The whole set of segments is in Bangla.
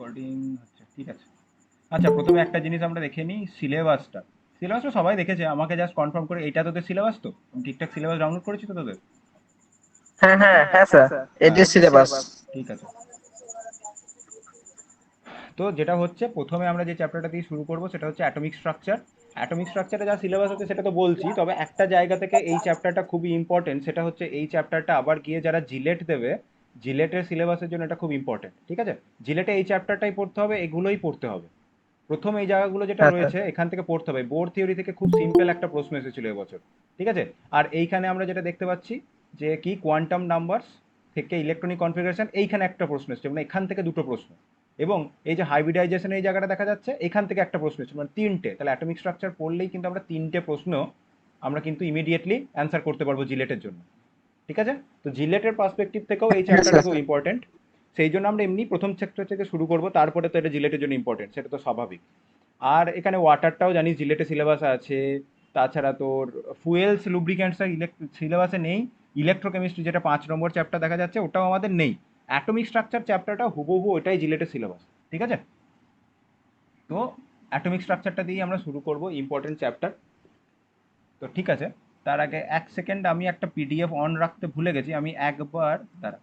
রেকর্ডিং হচ্ছে, ঠিক আছে। আচ্ছা, প্রথমে একটা জিনিস আমরা দেখে নিই, সিলেবাসটা। সিলেবাসটা সবাই দেখেছে, আমাকে জাস্ট কনফার্ম করে, এইটা তোদের সিলেবাস তো? আমি ঠিকঠাক সিলেবাস ডাউনলোড করেছি তো তোদের? হ্যাঁ হ্যাঁ হ্যাঁ স্যার, হ্যাঁ, এটি সিলেবাস। ঠিক আছে। তো যেটা হচ্ছে, প্রথমে আমরা যে চ্যাপ্টারটা দিয়ে শুরু করব সেটা হচ্ছে অ্যাটমিক স্ট্রাকচার। অ্যাটমিক স্ট্রাকচারে যা সিলেবাস আছে সেটা তো বলছি, তবে একটা জায়গা থেকে এই চ্যাপ্টারটা খুবই ইম্পর্টেন্ট, সেটা হচ্ছে এই চ্যাপ্টারটা আবার গিয়ে যারা জিলেট দেবে, জিলেটের সিলেবাসের জন্য এটা খুব ইম্পর্টেন্ট, ঠিক আছে? জিলেটে এই চ্যাপ্টারটাই পড়তে হবে, এগুলোই পড়তে হবে। প্রথম এই জায়গাগুলো যেটা হ্যাঁ স্যার। রয়েছে এখান থেকে পড়তে হবে। বোর্ড থিওরি থেকে খুব সিম্পল একটা প্রশ্ন এসেছিল এবছর, ঠিক আছে? আর এইখানে আমরা যেটা দেখতে পাচ্ছি যে কি, কোয়ান্টাম নাম্বারস থেকে ইলেকট্রনিক কনফিগারেশন, এইখানে একটা প্রশ্ন এসেছে, মানে এখান থেকে দুটো প্রশ্ন। এবং এই যে হাইব্রিডাইজেশন এই জায়গাটা দেখা যাচ্ছে, এখান থেকে একটা প্রশ্ন এসেছে, মানে তিনটে। তাহলে অ্যাটমিক স্ট্রাকচার পড়লেই কিন্তু আমরা তিনটে প্রশ্ন আমরা কিন্তু ইমিডিয়েটলি অ্যান্সার করতে পারবো জিলেটের জন্য, ঠিক আছে? তো জিলেটের পার্সপেক্টিভ থেকেও এই হ্যাঁ চ্যাপ্টারটা স্যার। খুব ইম্পর্টেন্ট। সেই জন্য আমরা এমনি প্রথম চ্যাপ্টার থেকে শুরু করব, তারপরে তো এটা জিলেটের জন্য ইম্পর্টেন্ট, সেটা তো স্বাভাবিক। আর এখানে ওয়াটারটাও জানিস জিলেটে সিলেবাস আছে। তাছাড়া তোর ফুয়েলস লুব্রিক্যান্টসটা সিলেবাসে নেই। ইলেকট্রোকেমিস্ট্রি যেটা 5 নম্বর চ্যাপ্টার দেখা যাচ্ছে, ওটাও আমাদের নেই। অ্যাটমিক স্ট্রাকচার চ্যাপ্টারটা হুবহু ওটাই জিলেটের সিলেবাস, ঠিক আছে? তো অ্যাটমিক স্ট্রাকচারটা দিয়ে আমরা শুরু করব, ইম্পর্টেন্ট চ্যাপ্টার। তো ঠিক আছে, তার আগে 1 সেকেন্ড, আমি একটা পিডিএফ অন রাখতে ভুলে গেছি, আমি একবার দাঁড়া,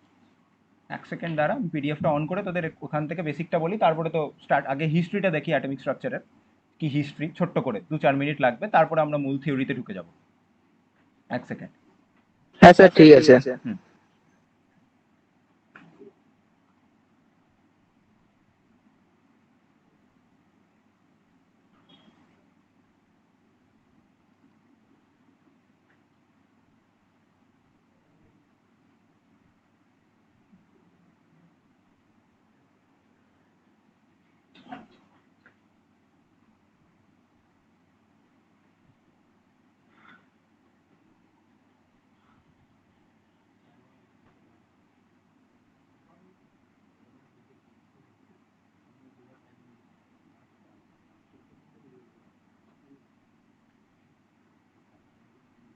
1 সেকেন্ড দ্বারা পিডিএফটা অন করে তোদের ওখান থেকে বেসিকটা বলি, তারপরে তো স্টার্ট। আগে হিস্ট্রিটা দেখি অ্যাটমিক স্ট্রাকচারের, কি হিস্ট্রি, ছোট্ট করে 2-4 মিনিট লাগবে, তারপরে আমরা মূল থিওরিতে ঢুকে যাব। 1 সেকেন্ড। হ্যাঁ স্যার, ঠিক আছে। হুম।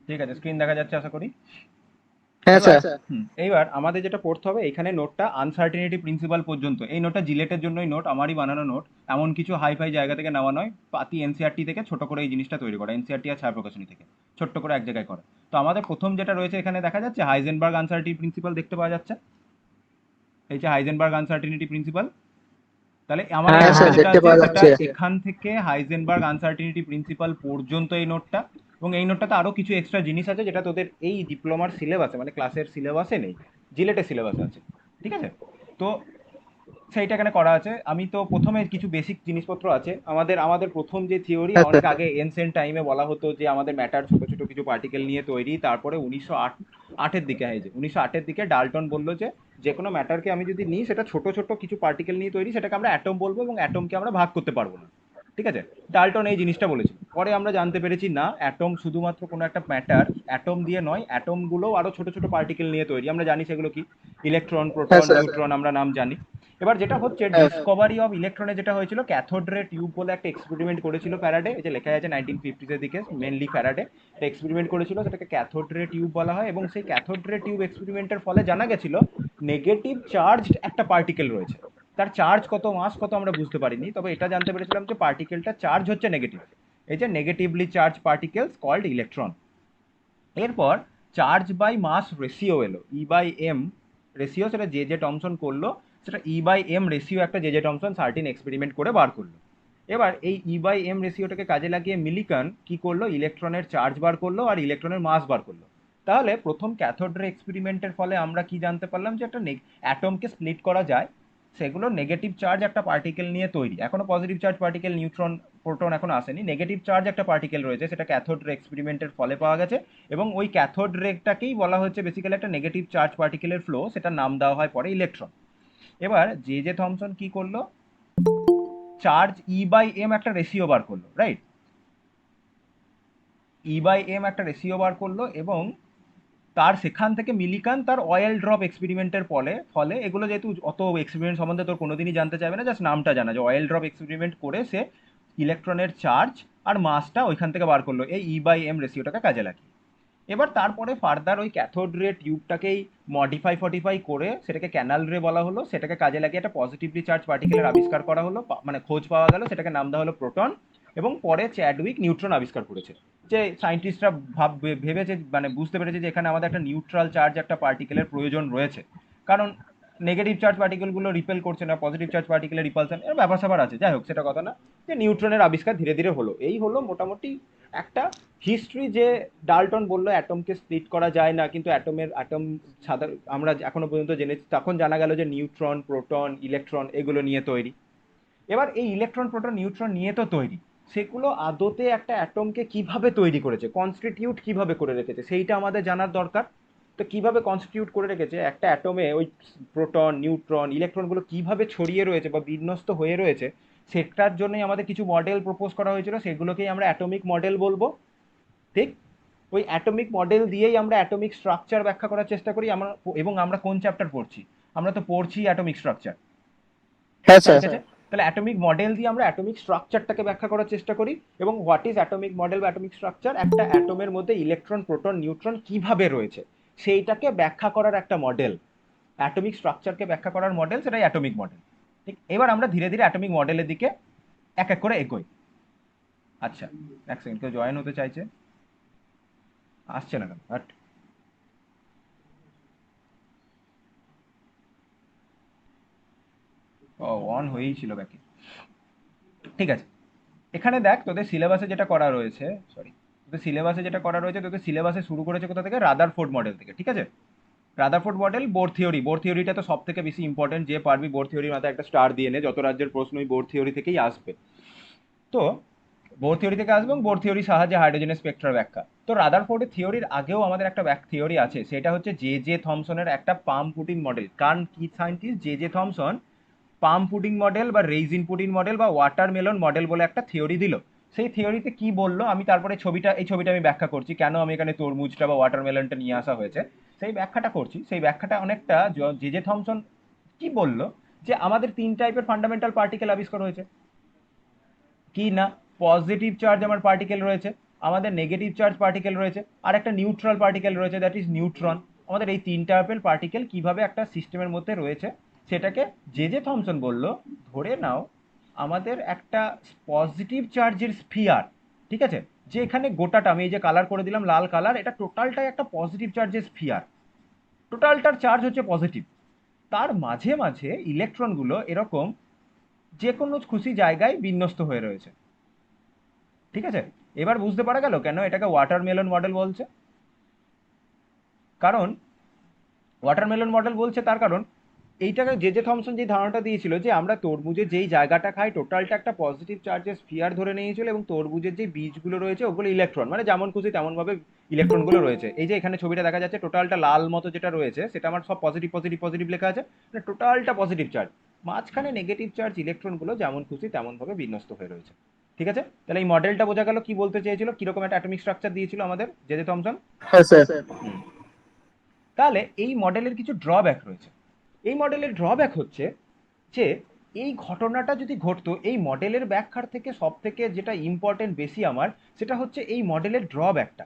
ঠিক আছে, স্ক্রিন দেখা যাচ্ছে আশা করি। হ্যাঁ এবার স্যার। এইবার আমাদের যেটা পড়তে হবে, এখানে নোটটা আনসার্টিনিটি প্রিন্সিপাল পর্যন্ত, এই নোটটা জিলেটের জন্যই নোট, আমারই বানানো নোট, এমন কিছু হাইফাই জায়গা থেকে নেওয়া নয়। পাতি এনসিআরটি থেকে ছোট করে এই জিনিসটা তৈরি করা, এনসিআরটি আর ছায়া প্রকাশনী থেকে ছোট্ট করে এক জায়গায় করা। তো আমাদের প্রথম যেটা রয়েছে এখানে দেখা যাচ্ছে, হাইজেনবার্গ আনসার্টিনিটি প্রিন্সিপাল দেখতে পাওয়া যাচ্ছে, এই যে হাইজেনবার্গ আনসার্টিনিটি প্রিন্সিপাল। তাহলে আমার এই হ্যাঁ নোটটা স্যার, যেটা দেখতে আছে পাওয়া সেটা যাচ্ছে। এখান থেকে হাইজেনবার্গ আনসার্টিনিটি প্রিন্সিপাল পর্যন্ত এই নোটটা। এবং এই নোটটাতে আরো কিছু এক্সট্রা জিনিস আছে যেটা তোদের এই ডিপ্লোমার সিলেবাসে, মানে ক্লাসের সিলেবাসে নেই, জিলেটের সিলেবাসে আছে, ঠিক আছে? তো সেইটা এখানে করা আছে। আমি তো প্রথমে কিছু বেসিক জিনিসপত্র আছে আমাদের, প্রথম যে থিওরি, হ্যাঁ অনেক স্যার। আগে এনসেন্ট টাইমে বলা হতো যে আমাদের ম্যাটার ছোট ছোট কিছু পার্টিকেল নিয়ে তৈরি। তারপরে 1908-এর দিকে, হ্যাঁ, যে 1908-এর দিকে ডাল্টন বললো যে যে কোনো ম্যাটারকে আমি যদি নিই সেটা ছোট ছোট কিছু পার্টিকেল নিয়ে তৈরি, সেটাকে আমরা অ্যাটম বলবো, এবং অ্যাটমকে আমরা ভাগ করতে পারবো না, ঠিক আছে? ডাল্টন এই জিনিসটা বলেছিল। পরে আমরা জানতে পেরেছি না, অ্যাটম শুধুমাত্র কোনো একটা ম্যাটার, অ্যাটম দিয়ে নয়, অ্যাটমগুলো আরো ছোট ছোট পার্টিকেল নিয়ে তৈরি। আমরা জানি সেগুলো কি, ইলেকট্রন, হ্যাঁ প্রোটন, স্যার। নিউট্রন, আমরা নাম জানি। এবার যেটা হচ্ছে, হ্যাঁ ডিসকভারি অফ ইলেকট্রনে যেটা হয়েছিল, ক্যাথোড রে টিউব বলে একটা এক্সপেরিমেন্ট করেছিল ফ্যারাডে, এই যে লেখা আছে 1950-এর দিকে, মেনলি ফ্যারাডে একটা এক্সপেরিমেন্ট করেছিল, সেটাকে ক্যাথোড রে টিউব বলা হয়। এবং সেই ক্যাথোড রে টিউব এক্সপেরিমেন্টের ফলে জানা গেছিল নেগেটিভ চার্জড একটা পার্টিকেল রয়েছে। তার চার্জ কত, মাস কত আমরা বুঝতে পারিনি, তবে এটা জানতে পেরেছিলাম যে পার্টিকেলটা চার্জ হচ্ছে নেগেটিভ। এই যে negatively charge particles called electron. এরপর চার্জ বাই মাস রেশিও এলো, ই বাই এম রেশিও, সেটা জে জে টমসন করলো। সেটা ই বাই এম রেশিও একটা জে জে টমসন 13 এক্সপেরিমেন্ট করে বার করলো। এবার এই ই বাই এম রেশিওটাকে কাজে লাগিয়ে মিলিকান কি করলো, ইলেকট্রনের চার্জ বার করলো আর ইলেকট্রনের মাস বার করলো। তাহলে প্রথম ক্যাথোড রে এক্সপেরিমেন্টের ফলে আমরা কি জানতে পারলাম, যে একটা অ্যাটমকে স্প্লিট করা যায়, সেগুলো নেগেটিভ চার্জ একটা পার্টিকেল নিয়ে তৈরি। এখনো positive charge particle, neutron, proton এখন আসেনি, নেগেটিভ চার্জ একটা পার্টিকেল রয়েছে, সেটা ক্যাথোড রে এক্সপেরিমেন্টের ফলে পাওয়া গেছে। এবং ওই ক্যাথোড রেটাকেই বলা হচ্ছে বেসিক্যালি একটা নেগেটিভ চার্জ পার্টিকেলের ফ্লো, সেটা নাম দেওয়া হয় পরে ইলেকট্রন। এবার জে জে থমসন কি করলো, চার্জ ই বাই এম একটা রেশিও বার করলো, রাইট? ই বাই এম একটা রেশিও বার করলো, এবং তার সেখান থেকে মিলিকান তার অয়েল ড্রপ এক্সপেরিমেন্টের ফলে ফলে এগুলো যেহেতু অত এক্সপেরিমেন্ট সম্বন্ধে তোর কোনোদিনই জানতে চাইবে না, জাস্ট নামটা জানা, যে অয়েল ড্রপ এক্সপেরিমেন্ট করে সে ইলেকট্রনের চার্জ আর মাসটা ওইখান থেকে বার করলো, এই ই বাই এম রেশিওটাকে কাজে লাগিয়ে। এবার তারপরে ফার্দার ওই ক্যাথোড রে টিউবটাকেই মডিফাই করে সেটাকে ক্যানাল রে বলা হলো, সেটাকে কাজে লাগিয়ে একটা পজিটিভলি চার্জ পার্টিকেলের আবিষ্কার করা হলো, মানে খোঁজ পাওয়া গেল, সেটাকে নাম দেওয়া হলো প্রোটন। এবং পরে চ্যাডউইক নিউট্রন আবিষ্কার করেছে, যে সায়েন্টিস্টরা ভেবেছে, মানে বুঝতে পেরেছে যে এখানে আমাদের একটা নিউট্রাল চার্জ একটা পার্টিকেলের প্রয়োজন রয়েছে, কারণ নেগেটিভ চার্জ পার্টিকেলগুলো রিপেল করছে না, পজিটিভ চার্জ পার্টিকেলের রিপালশন, এর ব্যাপার স্যাপার আছে, যাই হোক সেটা কথা না। যে নিউট্রনের আবিষ্কার ধীরে ধীরে হলো, এই হলো মোটামুটি একটা হিস্ট্রি। যে ডাল্টন বললো অ্যাটমকে স্প্লিট করা যায় না, কিন্তু অ্যাটম সাধারণ আমরা এখনো পর্যন্ত জেনেছি, তখন জানা গেল যে নিউট্রন, প্রোটন, ইলেকট্রন এগুলো নিয়ে তৈরি। এবার এই ইলেকট্রন, প্রোটন, নিউট্রন নিয়ে তো তৈরি, সেগুলো আদতে একটা অ্যাটমকে কিভাবে তৈরি করেছে, কনস্টিটিউট কিভাবে করে রেখেছে, সেইটা আমাদের জানার দরকার। তো কিভাবে কনস্টিটিউট করে রেখেছে একটা অ্যাটমে, ওই প্রোটন, নিউট্রন, ইলেকট্রনগুলো কিভাবে ছড়িয়ে রয়েছে বা বিন্যস্ত হয়ে রয়েছে, সেটার জন্যই আমাদের কিছু মডেল প্রপোজ করা হয়েছিল, সেগুলোকেই আমরা অ্যাটমিক মডেল বলবো। ঠিক, ওই অ্যাটমিক মডেল দিয়েই আমরা অ্যাটমিক স্ট্রাকচার ব্যাখ্যা করার চেষ্টা করি আমরা। এবং আমরা কোন চ্যাপ্টার পড়ছি? আমরা তো পড়ছি অ্যাটমিক স্ট্রাকচার। হ্যাঁ স্যার। ঠিক আছে, তাহলে অ্যাটমিক মডেল দিয়ে আমরা অ্যাটমিক স্ট্রাকচারটাকে ব্যাখ্যা করার চেষ্টা করি। এবং হোয়াট ইজ অ্যাটমিক মডেল বা অ্যাটমিক স্ট্রাকচার? একটা অ্যাটমের মধ্যে ইলেকট্রন, প্রোটন, নিউট্রন কিভাবে রয়েছে সেইটাকে ব্যাখ্যা করার একটা মডেল, অ্যাটমিক স্ট্রাকচারকে ব্যাখ্যা করার মডেল, সেটাই অ্যাটমিক মডেল। ঠিক, এবার আমরা ধীরে ধীরে অ্যাটমিক মডেলের দিকে এক এক করে এগোই। আচ্ছা, এক সেকেন্ড, কেউ জয়েন হতে চাইছে? আসছে না কেন? বাট ও, অন হয়েই ছিল ব্যাকে। ঠিক আছে, এখানে দেখ তোদের সিলেবাসে যেটা করা রয়েছে, সরি, তোদের সিলেবাসে যেটা করা রয়েছে, তোদের সিলেবাসে শুরু করেছে কোথা থেকে? রাদারফোর্ড মডেল থেকে। ঠিক আছে, Rutherford model, Bohr theory. Bohr থিওরিটা তো সব থেকে বেশি ইম্পর্টেন্ট, যে পারবি বোর থিওরির মাথায় একটা স্টার দিয়ে নে, যত রাজ্যের প্রশ্নই বোর থিওরি থেকেই আসবে। তো বোর থিওরি থেকে আসবে, এবং বোর থিওরির সাহায্যে হাইড্রোজেনের স্পেকট্রার ব্যাখ্যা। তো রাদারফোর্ডের থিওরির আগেও আমাদের একটা থিওরি আছে, সেটা হচ্ছে জে জে থমসনের একটা পাম পুটিং মডেল। কারণ কি সায়েন্টিস্ট জে জে থমসন পাম পুডিং মডেল বা রেইজিন পুডিং মডেল বা ওয়াটারমেলন মডেল বলে একটা থিওরি দিল। সেই থিওরিতে কি বললো আমি তারপরে এই ছবিটা আমি ব্যাখ্যা করছি, কেন আমি এখানে তরমুজটা বা ওয়াটারমেলনটা নিয়ে আসা হয়েছে, সেই ব্যাখ্যাটা করছি। সেই ব্যাখ্যাটা অনেকটা জে জে থমসন কি বললো, যে আমাদের তিন টাইপের ফান্ডামেন্টাল পার্টিকেল আবিষ্কার হয়েছে। কি না? পজিটিভ চার্জ আমার পার্টিকেল রয়েছে, আমাদের নেগেটিভ চার্জ পার্টিকেল রয়েছে, আর একটা নিউট্রাল পার্টিকেল রয়েছে, দ্যাট ইজ নিউট্রন। আমাদের এই তিন টাইপের পার্টিকেল কিভাবে একটা সিস্টেমের মধ্যে রয়েছে, সেটাকে জে জে থমসন বলল, ধরে নাও আমাদের একটা পজিটিভ চার্জের স্ফিয়ার। ঠিক আছে, যে এখানে গোটাটা আমি এই যে কালার করে দিলাম লাল কালার, এটা টোটালটাই একটা পজিটিভ চার্জের স্ফিয়ার, টোটালটার চার্জ হচ্ছে পজিটিভ। তার মাঝে মাঝে ইলেকট্রনগুলো এরকম যে কোনো খুশি জায়গায় বিন্যস্ত হয়ে রয়েছে। ঠিক আছে, এবার বুঝতে পারা গেল কেন এটাকে ওয়াটারমেলন মডেল বলছে। কারণ ওয়াটারমেলন মডেল বলছে তার কারণ এইটাকে জে জে থমসন যে ধারণাটা দিয়েছিল, যে আমরা তরমুজের যেই জায়গাটা খাই টোটালটা একটা পজিটিভ চার্জের স্ফিয়ার ধরে নিয়েছিল, এবং তরমুজের যে বীজগুলো রয়েছে ওগুলো ইলেকট্রন, মানে যেমন খুশি তেমন ভাবে ইলেকট্রনগুলো রয়েছে। এই যে এখানে ছবিটা দেখা যাচ্ছে, টোটালটা লাল মতো যেটা রয়েছে সেটা আমার সব পজিটিভ পজিটিভ পজিটিভ লেখা আছে, মানে টোটালটা পজিটিভ চার্জ। মাঝখানে নেগেটিভ চার্জ ইলেকট্রনগুলো যেমন খুশি তেমন ভাবে বিন্যস্ত হয়ে রয়েছে। ঠিক আছে, তাহলে এই মডেলটা বোঝা গেল কি বলতে চেয়েছিল, কিরকম একটা অ্যাটমিক স্ট্রাকচার দিয়েছিল আমাদের জে জে থমসন। হ্যাঁ স্যার। হুম, তাহলে এই মডেলের কিছু ড্রব্যাক রয়েছে। এই মডেলের ড্রব্যাক হচ্ছে যে এই ঘটনাটা যদি ঘটতো, এই মডেলের ব্যাখ্যার থেকে সব থেকে যেটা ইম্পর্টেন্ট বেশি আমার, সেটা হচ্ছে এই মডেলের ড্রব্যাকটা।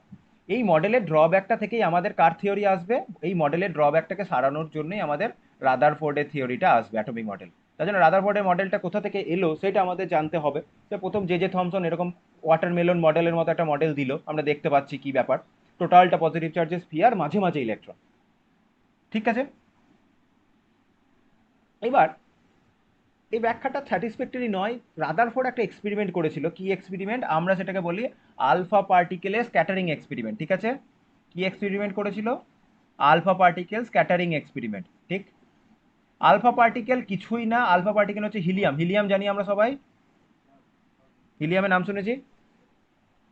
এই মডেলের ড্রব্যাকটা থেকেই আমাদের কার থিওরি আসবে? এই মডেলের ড্রব্যাকটাকে সারানোর জন্যই আমাদের রাদারফোর্ডের থিওরিটা আসবে, অ্যাটমিক মডেল। তার জন্য রাদারফোর্ডের মডেলটা কোথা থেকে এলো সেটা আমাদের জানতে হবে। তো প্রথম জে জে থমসন এরকম ওয়াটারমেলন মডেলের মতো একটা মডেল দিল, আমরা দেখতে পাচ্ছি কি ব্যাপার, টোটালটা পজিটিভ চার্জেস স্ফিয়ার, মাঝে মাঝে ইলেকট্রন। ঠিক আছে, এবার এই ব্যাখ্যাটা স্যাটিসফ্যাক্টরি নয়। রাদারফোর্ড একটা এক্সপেরিমেন্ট করেছিল, কি এক্সপেরিমেন্ট? আমরা সেটাকে বলি আলফা পার্টিকেলের স্ক্যাটারিং এক্সপেরিমেন্ট। ঠিক আছে, কি এক্সপেরিমেন্ট করেছিল? Alpha particle scattering experiment. ঠিক, আলফা পার্টিকেল কিছুই না, আলফা পার্টিকেল হচ্ছে হিলিয়াম। হিলিয়াম জানি আমরা সবাই, হিলিয়ামের নাম শুনেছি।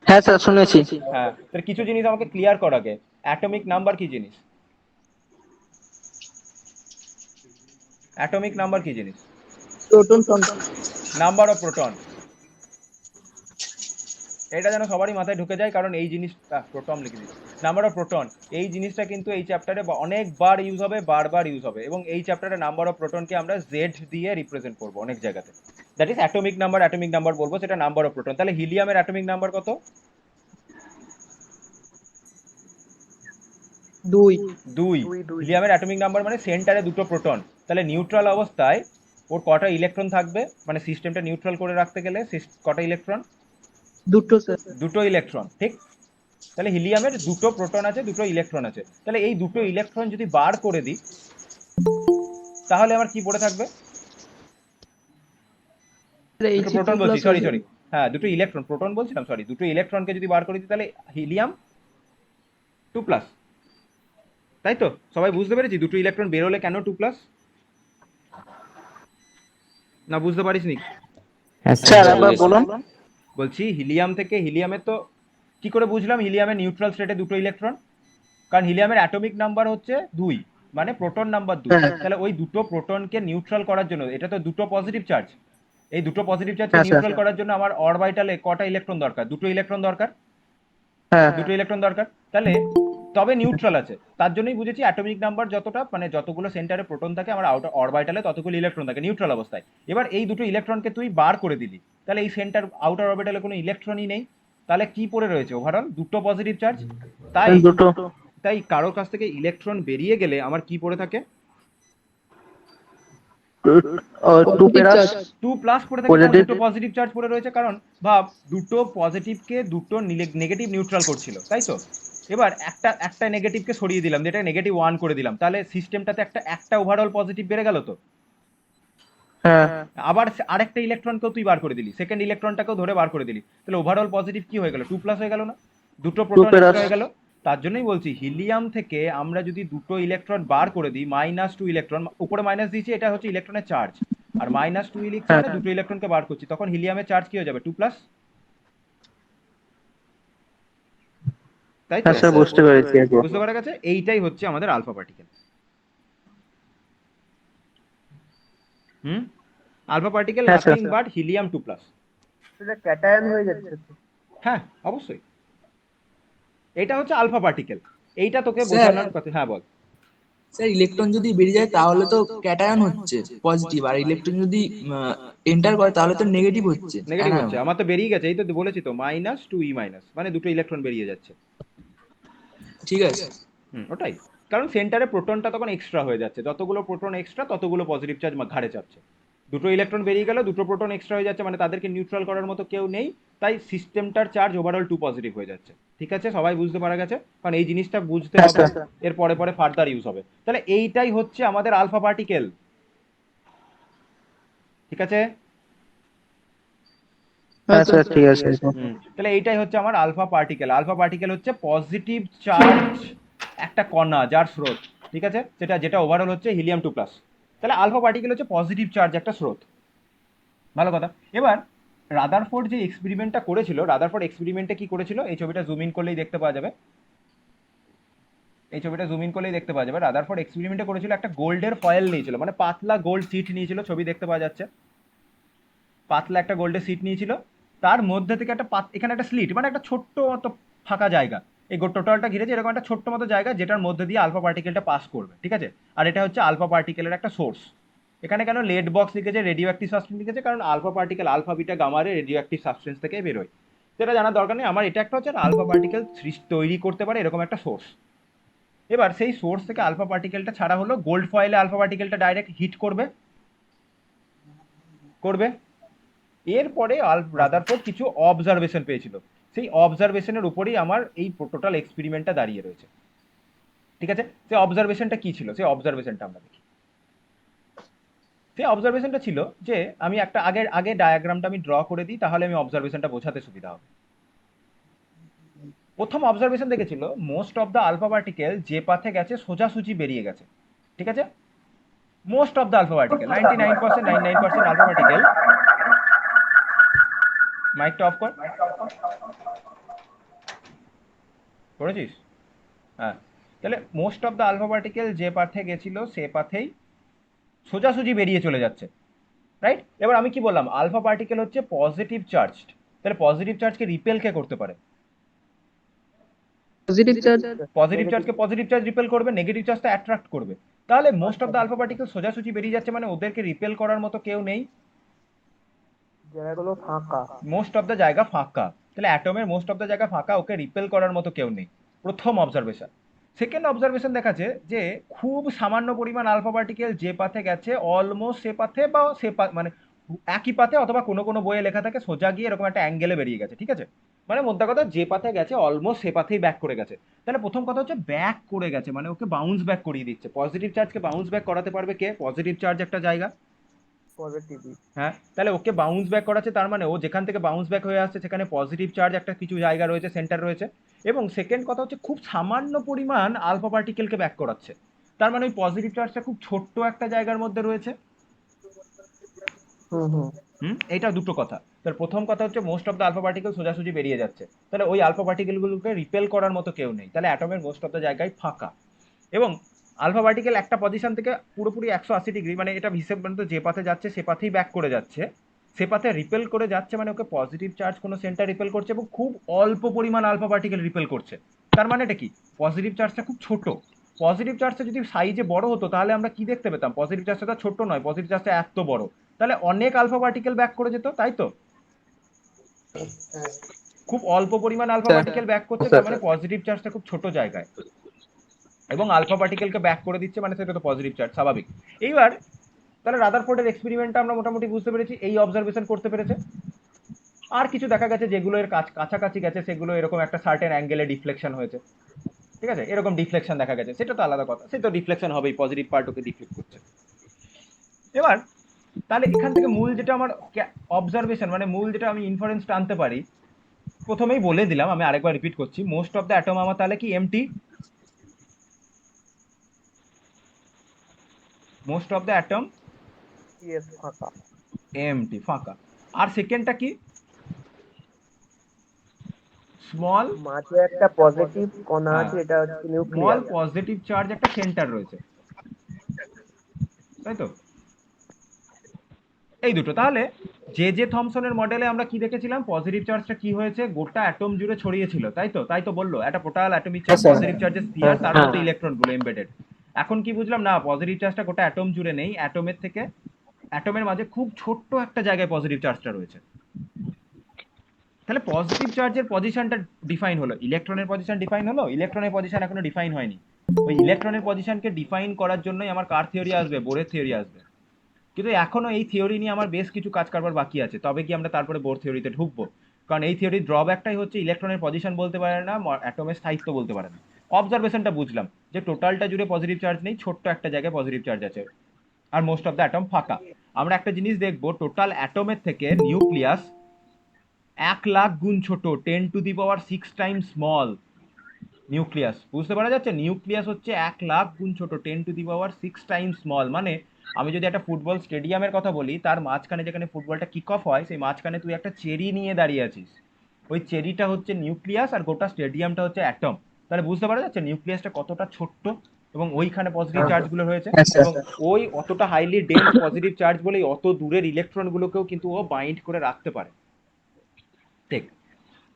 হ্যাঁ স্যার শুনেছি। হ্যাঁ, তাহলে কিছু জিনিস আমাকে ক্লিয়ার কর আগে। অ্যাটমিক নাম্বার কি জিনিস? অ্যাটমিক নাম্বার কি জিনিস? প্রোটন সংখ্যা। Number of proton. এটা যেন সবারই মাথায় ঢুকে যায়, কারণ এই জিনিসটা প্রোটন লিখে দিচ্ছি, নাম্বার অফ প্রোটন। এই জিনিসটা কিন্তু এই চ্যাপ্টারে অনেকবার ইউজ হবে, বারবার ইউজ হবে, এবং এই চ্যাপ্টারে নাম্বার অফ প্রোটনকে আমরা জেড দিয়ে রিপ্রেজেন্ট করবো অনেক জায়গাতে। That is atomic number, atomic number বলবো, সেটা নাম্বার অফ প্রোটন। তাহলে হিলিয়ামের অ্যাটমিক নাম্বার কত? দুই। দুই। হিলিয়ামের অ্যাটমিক নাম্বার মানে সেন্টারে দুটো প্রোটন, তাহলে নিউট্রাল অবস্থায় ওর কটা ইলেকট্রন থাকবে, মানে সিস্টেমটা নিউট্রাল করে রাখতে গেলে কটা ইলেকট্রন? দুটো স্যার। দুটো ইলেকট্রন, ঠিক। তাহলে হিলিয়ামের দুটো প্রোটন আছে, দুটো ইলেকট্রন আছে, তাহলে এই দুটো ইলেকট্রন যদি বার করে দিই তাহলে আমার কি পড়ে থাকবে? দুটো He2 প্রোটন বলছি, plus সরি হয়েছে। সরি, হ্যাঁ দুটো ইলেকট্রন, প্রোটন বলছিলাম, সরি, দুটো ইলেকট্রনকে যদি বার করে দিই তাহলে হিলিয়াম 2+, তাই তো? সবাই বুঝতে পেরেছি দুটো ইলেকট্রন বেরোলে কেন 2+? না বুঝতে পারিস নি? স্যার একবার বলুন। বলছি হিলিয়াম থেকে, হিলিয়ামের তো কি করে বুঝলাম হিলিয়ামের নিউট্রাল স্টেটে দুটো ইলেকট্রন? কারণ হিলিয়ামের অ্যাটমিক নাম্বার হচ্ছে 2, মানে প্রোটন নাম্বার 2, হ্যাঁ তাহলে ওই দুটো প্রোটনকে নিউট্রাল করার জন্য, এটা তো দুটো পজিটিভ চার্জ, এই দুটো পজিটিভ চার্জকে হ্যাঁ স্যার। নিউট্রাল করার জন্য আমার অরবিটালে কটা ইলেকট্রন দরকার? দুটো ইলেকট্রন দরকার, হ্যাঁ দুটো ইলেকট্রন দরকার, তাহলে তবে নিউট্রাল আছে, তার জন্যই বুঝেছি অ্যাটমিক নাম্বার যতটা, মানে যতগুলো সেন্টারে প্রোটন থাকে আমার আউটার অরবিটালে ততগুলো ইলেকট্রন থাকে নিউট্রাল অবস্থায়। এবার এই দুটো ইলেকট্রনকে তুই বার করে দিলি, তাহলে এই সেন্টার আউটার অরবিটালে কোনো ইলেকট্রনই নেই, তাহলে কি পড়ে রয়েছে? ওভারঅল দুটো পজিটিভ চার্জ। তাই দুটো। তাই কারোর কাছ থেকে ইলেকট্রন বেরিয়ে গেলে আমার কি পড়ে থাকে? টু পেরাস 2+ পড়ে থাকে, কারণ পজিটিভ। দুটো পজিটিভ চার্জ পড়ে রয়েছে, কারণ ভাব দুটো পজিটিভকে দুটো নেগেটিভ নিউট্রাল করছিল, তাই তো? এবার একটা একটা নেগেটিভকে সরিয়ে দিলাম, যেটা -1 করে দিলাম, তাহলে সিস্টেমটাতে একটা একটা ওভারঅল পজিটিভ বেড়ে গেল তো। হ্যাঁ আবার আরেকটা ইলেকট্রনকেও তুই বার করে দিলি, সেকেন্ড ইলেকট্রনটাকেও ধরে বার করে দিলি, তাহলে ওভারঅল পজিটিভ কি হয়ে গেল? 2+ হয়ে গেল না? দুটো টু প্রোটন পেরাস। এক্সট্রা হয়ে গেল। তার জন্যই বলছি হিলিয়াম থেকে আমরা যদি দুটো ইলেকট্রন বার করে দিই, -2 ইলেকট্রন, উপরে মাইনাস দিয়েছি, এটা হচ্ছে ইলেকট্রনের চার্জ, আর -2 লিখছি হ্যাঁ মানে দুটো ইলেকট্রনকে বার করছি, তখন হিলিয়ামের চার্জ কি হয়ে যাবে? 2+, তাই তো? হ্যাঁ স্যার বুঝতে পেরেছি একবার। বুঝতে পারা গেছে? এইটাই হচ্ছে আমাদের আলফা পার্টিকেল। হুম, আলফা পার্টিকেল হ্যাঁ স্যার। Nothing but helium 2+। এটা ক্যাটায়ন হয়ে যাচ্ছে। হ্যাঁ অবশ্যই, এটা হচ্ছে আলফা পার্টিকেল, এইটা তোকে স্যার বোঝানোর কথা। হ্যাঁ বল। স্যার ইলেকট্রন যদি বেরিয়ে যায় তাহলে তো ক্যাটায়ন হচ্ছে পজিটিভ, আর ইলেকট্রন যদি এন্টার করে তাহলে তো নেগেটিভ হচ্ছে নেগেটিভ অ্যানায়ন। হচ্ছে, আমার তো বেরিয়ে গেছে, এই তো বলেছি তো, -2e-, মানে দুটো ইলেকট্রন বেরিয়ে যাচ্ছে। ঠিক আছে। ওটাই, কারণ সেন্টারে প্রোটনটা তখন এক্সট্রা হয়ে যাচ্ছে, যতগুলো প্রোটন এক্সট্রা ততগুলো পজিটিভ চার্জ ঘাড়ে চাপছে, দুটো ইলেকট্রন বেরিয়ে গেল, দুটো প্রোটন এক্সট্রা হয়ে যাচ্ছে, মানে তাদেরকে নিউট্রাল করার মতো কেউ নেই, তাই সিস্টেমটার চার্জ ওভারঅল 2 পজিটিভ হয়ে যাচ্ছে। ঠিক আছে, সবাই বুঝতে পারা গেছে? কারণ এই জিনিসটা বুঝতে হ্যাঁ হবে, স্যার। এর পরে পরে ফার্দার ইউজ হবে। তাহলে এইটাই হচ্ছে আমাদের আলফা পার্টিকেল। ঠিক আছে? হ্যাঁ স্যার ঠিক আছে। তাহলে এইটাই হচ্ছে আমার আলফা পার্টিকেল। আলফা পার্টিকেল হচ্ছে পজিটিভ চার্জ একটা কণা যার স্রোত, ঠিক আছে, যেটা যেটা ওভারঅল হচ্ছে হিলিয়াম 2+। তাহলে আলফা পার্টিকেল হচ্ছে পজিটিভ চার্জ একটা স্রোত। ভালো কথা। এবার রাদারফোর্ড যে এক্সপেরিমেন্টটা করেছিল, রাদারফোর্ড এক্সপেরিমেন্টে কি করেছিল, এই ছবিটা জুম ইন করলেই দেখতে পাওয়া যাবে, এই ছবিটা জুম ইন করলেই দেখতে পাওয়া যাবে। রাদারফোর্ড এক্সপেরিমেন্টে করেছিল, একটা গোল্ডের ফয়েল নিয়েছিল, মানে পাতলা গোল্ড সিট নিয়েছিল, ছবি দেখতে পাওয়া যাচ্ছে, পাতলা একটা গোল্ডের সিট নিয়েছিল, তার মধ্যে থেকে একটা এখানে একটা স্লিট, মানে একটা ছোট্ট মতো ফাঁকা জায়গা, এই টোটালটা ঘিরেছে এরকম একটা ছোট্ট মতো জায়গা, যেটার মধ্যে দিয়ে আলফা পার্টিকেলটা পাস করবে, ঠিক আছে। আর এটা হচ্ছে আলফা পার্টিকেলের একটা সোর্স। এখানে কেন লেড বক্স লিখেছে, রেডিও অ্যাক্টিভ সাবস্টেন্স লিখেছে, কারণ আলফা পার্টিকেল আলফা বিটা গামারে রেডিও অ্যাক্টিভ সাবস্টেন্স থেকে বেরোয়, সেটা জানার দরকার নেই আমার। এটা একটা হচ্ছে আলফা পার্টিকেল তৈরি করতে পারে এরকম একটা সোর্স। এবার সেই সোর্স থেকে আলফা পার্টিকেলটা ছাড়া হলো, গোল্ড ফয়েলে আলফা পার্টিকেলটা ডাইরেক্ট হিট করবে, করবে। এরপরে রাদারফোর্ড কিছু অবজারভেশন পেয়েছিল, সেই অবজারভেশনের উপরেই আমার এই টোটাল এক্সপেরিমেন্টটা দাঁড়িয়ে রয়েছে। ঠিক আছে, সেই অবজারভেশনটা কি ছিল, সেই অবজারভেশনটা আমরা দেখি। সেই অবজারভেশনটা ছিল যে, আমি একটা আগে আগে ডায়াগ্রামটা আমি ড্র করে দিই, তাহলে আমি অবজারভেশনটা বোঝাতে সুবিধা হবে। প্রথম অবজারভেশন দেখেছিল, most of the alpha particle যে পাথে গেছে সোজাসুজি বেরিয়ে গেছে। ঠিক আছে, most of the alpha particle 99%, 99% alpha particle, মাইকটা অফ কর, করেছিস? হ্যাঁ, তাহলে most of the alpha particle যে পাথে গেছিল সে পাথেই সোজাসুজি বেরিয়ে চলে যাচ্ছে, রাইট। এবার আমি কি বললাম, আলফা পার্টিকেল হচ্ছে পজিটিভ চার্জড, তাহলে পজিটিভ চার্জকে রিপেল কে করতে পারে? Positive charge. পজিটিভ চার্জকে পজিটিভ চার্জ রিপেল করবে, নেগেটিভ চার্জটা অ্যাট্রাক্ট করবে, তাহলে most of the alpha particle সোজাসুজি বেরিয়ে যাচ্ছে, মানে ওদেরকে রিপেল করার মতো কেউ নেই, জায়গাগুলো ফাঁকা। মোস্ট অফ দ্য জায়গা ফাঁকা, তাহলে অ্যাটমের মোস্ট অফ দ্য জায়গা ফাঁকা, ওকে রিপেল করার মতো কেউ নেই। প্রথম অবজারভেশন। সেকেন্ড অবজারভেশন দেখাচ্ছে যে খুব সামান্য পরিমাণ আলফা পার্টিকেল যে পাথে গেছে অলমোস্ট সে পাথে বা মানে একই পাথে, অথবা কোনো কোনো বইয়ে লেখা থাকে সোজা গিয়ে এরকম একটা অ্যাঙ্গেলে বেরিয়ে গেছে, ঠিক আছে? মানে মোদ্দা কথা যে পাথে গেছে অলমোস্ট সে পাথেই ব্যাক করে গেছে। তাহলে প্রথম কথা হচ্ছে ব্যাক করে গেছে, মানে ওকে বাউন্স ব্যাক করিয়ে দিচ্ছে। পজিটিভ চার্জকে বাউন্স ব্যাক করাতে পারবে কে? পজিটিভ চার্জ একটা জায়গা। পজিটিভই। হ্যাঁ, তাহলে ওকে বাউন্স ব্যাক করাচ্ছে, তার মানে ও যেখান থেকে বাউন্স ব্যাক হয়ে আসছে সেখানে পজিটিভ চার্জ একটা কিছু জায়গা রয়েছে, সেন্টার রয়েছে। এবং সেকেন্ড কথা হচ্ছে খুব সামান্য পরিমাণ আলফা পার্টিকেলকে ব্যাক করাচ্ছে, তার মানে ওই পজিটিভ চার্জটা খুব ছোট্ট একটা জায়গার মধ্যে রয়েছে। হুম হুম। এইটা দুটো কথা। তার প্রথম কথা হচ্ছে most of the alpha particle সোজাসুজি বেরিয়ে যাচ্ছে, তাহলে ওই আলফা পার্টিকেলগুলোকে রিপেল করার মতো কেউ নেই, তাহলে অ্যাটমের মোস্ট অফ দ্য জায়গায় ফাঁকা। এবং আলফা পার্টিকেল একটা পজিশন থেকে পুরোপুরি 180 ডিগ্রি, মানে এটা হিসেব পর্যন্ত যে পাথে যাচ্ছে সে পাথেই ব্যাক করে যাচ্ছে, সে পাথে রিপেল করে যাচ্ছে, মানে ওকে পজিটিভ চার্জ কোনো সেন্টার রিপেল করছে এবং খুব অল্প পরিমাণ আলফা পার্টিকেল রিপেল করছে। তার মানে এটা কি? পজিটিভ চার্জটা খুব ছোট। পজিটিভ চার্জটা যদি সাইজে বড় হতো তাহলে আমরা কি দেখতে পেতাম? পজিটিভ চার্জটা তো ছোট নয়, পজিটিভ চার্জটা এত বড়, তাহলে অনেক আলফা পার্টিকেল ব্যাক করে যেত, তাই তো? খুব অল্প পরিমাণ আলফা পার্টিকেল ব্যাক করছে, তার মানে পজিটিভ চার্জটা খুব ছোট জায়গায়, এবং আলফা পার্টিকেলকে ব্যাক করে দিচ্ছে, মানে সেটা তো পজিটিভ চার্জ, স্বাভাবিক। এইবার তাহলে রাদারফোর্ডের এক্সপেরিমেন্টটা আমরা মোটামুটি বুঝতে পেরেছি, এই অবজারভেশন করতে পেরেছে। আর কিছু দেখা গেছে যেগুলো এর কাছাকাছি গেছে সেগুলো এরকম একটা সার্টেন অ্যাঙ্গেলে ডিফ্লেকশন হয়েছে, ঠিক আছে? এরকম ডিফ্লেকশন দেখা গেছে, সেটা তো আলাদা কথা, সে তো ডিফ্লেকশন হবেই, পজিটিভ পার্ট ওকে ডিফ্লেক্ট করছে। এবার তাহলে এখান থেকে মূল যেটা আমার অবজারভেশন, মানে মূল যেটা আমি ইনফারেন্স টানতে পারি, প্রথমেই বলে দিলাম, আমি আরেকবার রিপিট করছি, মোস্ট অফ দ্য অ্যাটম আমার তাহলে কি empty, most of the atom yes, ফাঁকা। এমটি, ফাঁকা। আর সেকেন্ডটা কি? স্মল, মাঝে একটা পজিটিভ কণা হ্যাঁ, আছে, এটা হচ্ছে স্মল নিউক্লিয়াস। পজিটিভ চার্জ একটা সেন্টার রয়েছে, তাই তো? এই দুটো। তাহলে জে জে থমসনের মডেলে আমরা কি দেখেছিলাম? পজিটিভ চার্জটা কি হয়েছে, গোটা অ্যাটম জুড়ে ছড়িয়েছিল, তাই তো? তাই তো বললো, একটা টোটাল অ্যাটমিক চার্জ, পজিটিভ চার্জের স্ফিয়ার, তার মধ্যে ইলেকট্রনগুলো এমবেডেড। এখন কি বুঝলাম? না, পজিটিভ চার্জটা গোটা অ্যাটম জুড়ে নেই, অ্যাটমের থেকে অ্যাটমের মাঝে খুব ছোট্ট একটা জায়গায় পজিটিভ চার্জটা রয়েছে। তাহলে পজিটিভ চার্জের পজিশনটা ডিফাইন হলো, ইলেকট্রনের পজিশন ডিফাইন হলো, ইলেকট্রনের পজিশন এখনো ডিফাইন হয়নি। ওই ইলেকট্রনের পজিশনকে ডিফাইন করার জন্যই আমার কার থিওরি আসবে? বোরের থিওরি আসবে। কিন্তু এখনো এই থিওরি নিয়ে আমার বেশ কিছু কাজ কারবার বাকি আছে, তবে কি আমরা তারপরে বোর থিওরিতে ঢুকবো। কারণ এই থিওরির ড্রব্যাকটাই হচ্ছে ইলেকট্রনের পজিশন বলতে পারে না, অ্যাটমের স্থায়িত্ব বলতে পারে না। অবজারভেশনটা বুঝলাম যে টোটালটা জুড়ে পজিটিভ চার্জ নেই, ছোট্ট একটা জায়গায় পজিটিভ চার্জ আছে, আর মোস্ট অফ দ্য অ্যাটম ফাঁকা। আমরা একটা জিনিস দেখবো, টোটাল অ্যাটমের থেকে নিউক্লিয়াস 1,00,000 গুণ ছোট, 10⁶ স্মল নিউক্লিয়াস। বুঝতে পারা যাচ্ছে? নিউক্লিয়াস হচ্ছে 1,00,000 গুণ ছোট, 10⁶ স্মল। মানে আমি যদি একটা ফুটবল স্টেডিয়ামের কথা বলি, তার মাঝখানে যেখানে ফুটবলটা কিক অফ হয়, সেই মাঝখানে তুই একটা চেরি নিয়ে দাঁড়িয়ে আছিস, ওই চেরিটা হচ্ছে নিউক্লিয়াস, আর গোটা স্টেডিয়ামটা হচ্ছে অ্যাটম। তাহলে বুঝতে পারা যাচ্ছে নিউক্লিয়াসটা কতটা ছোট্ট, এবং ওইখানে পজিটিভ চার্জগুলো রয়েছে, এবং ওই অতটা হাইলি ডেন্স পজিটিভ চার্জ বলেই অত দূরের ইলেকট্রনগুলোকেও কিন্তু ও বাইন্ড করে রাখতে পারে। ঠিক।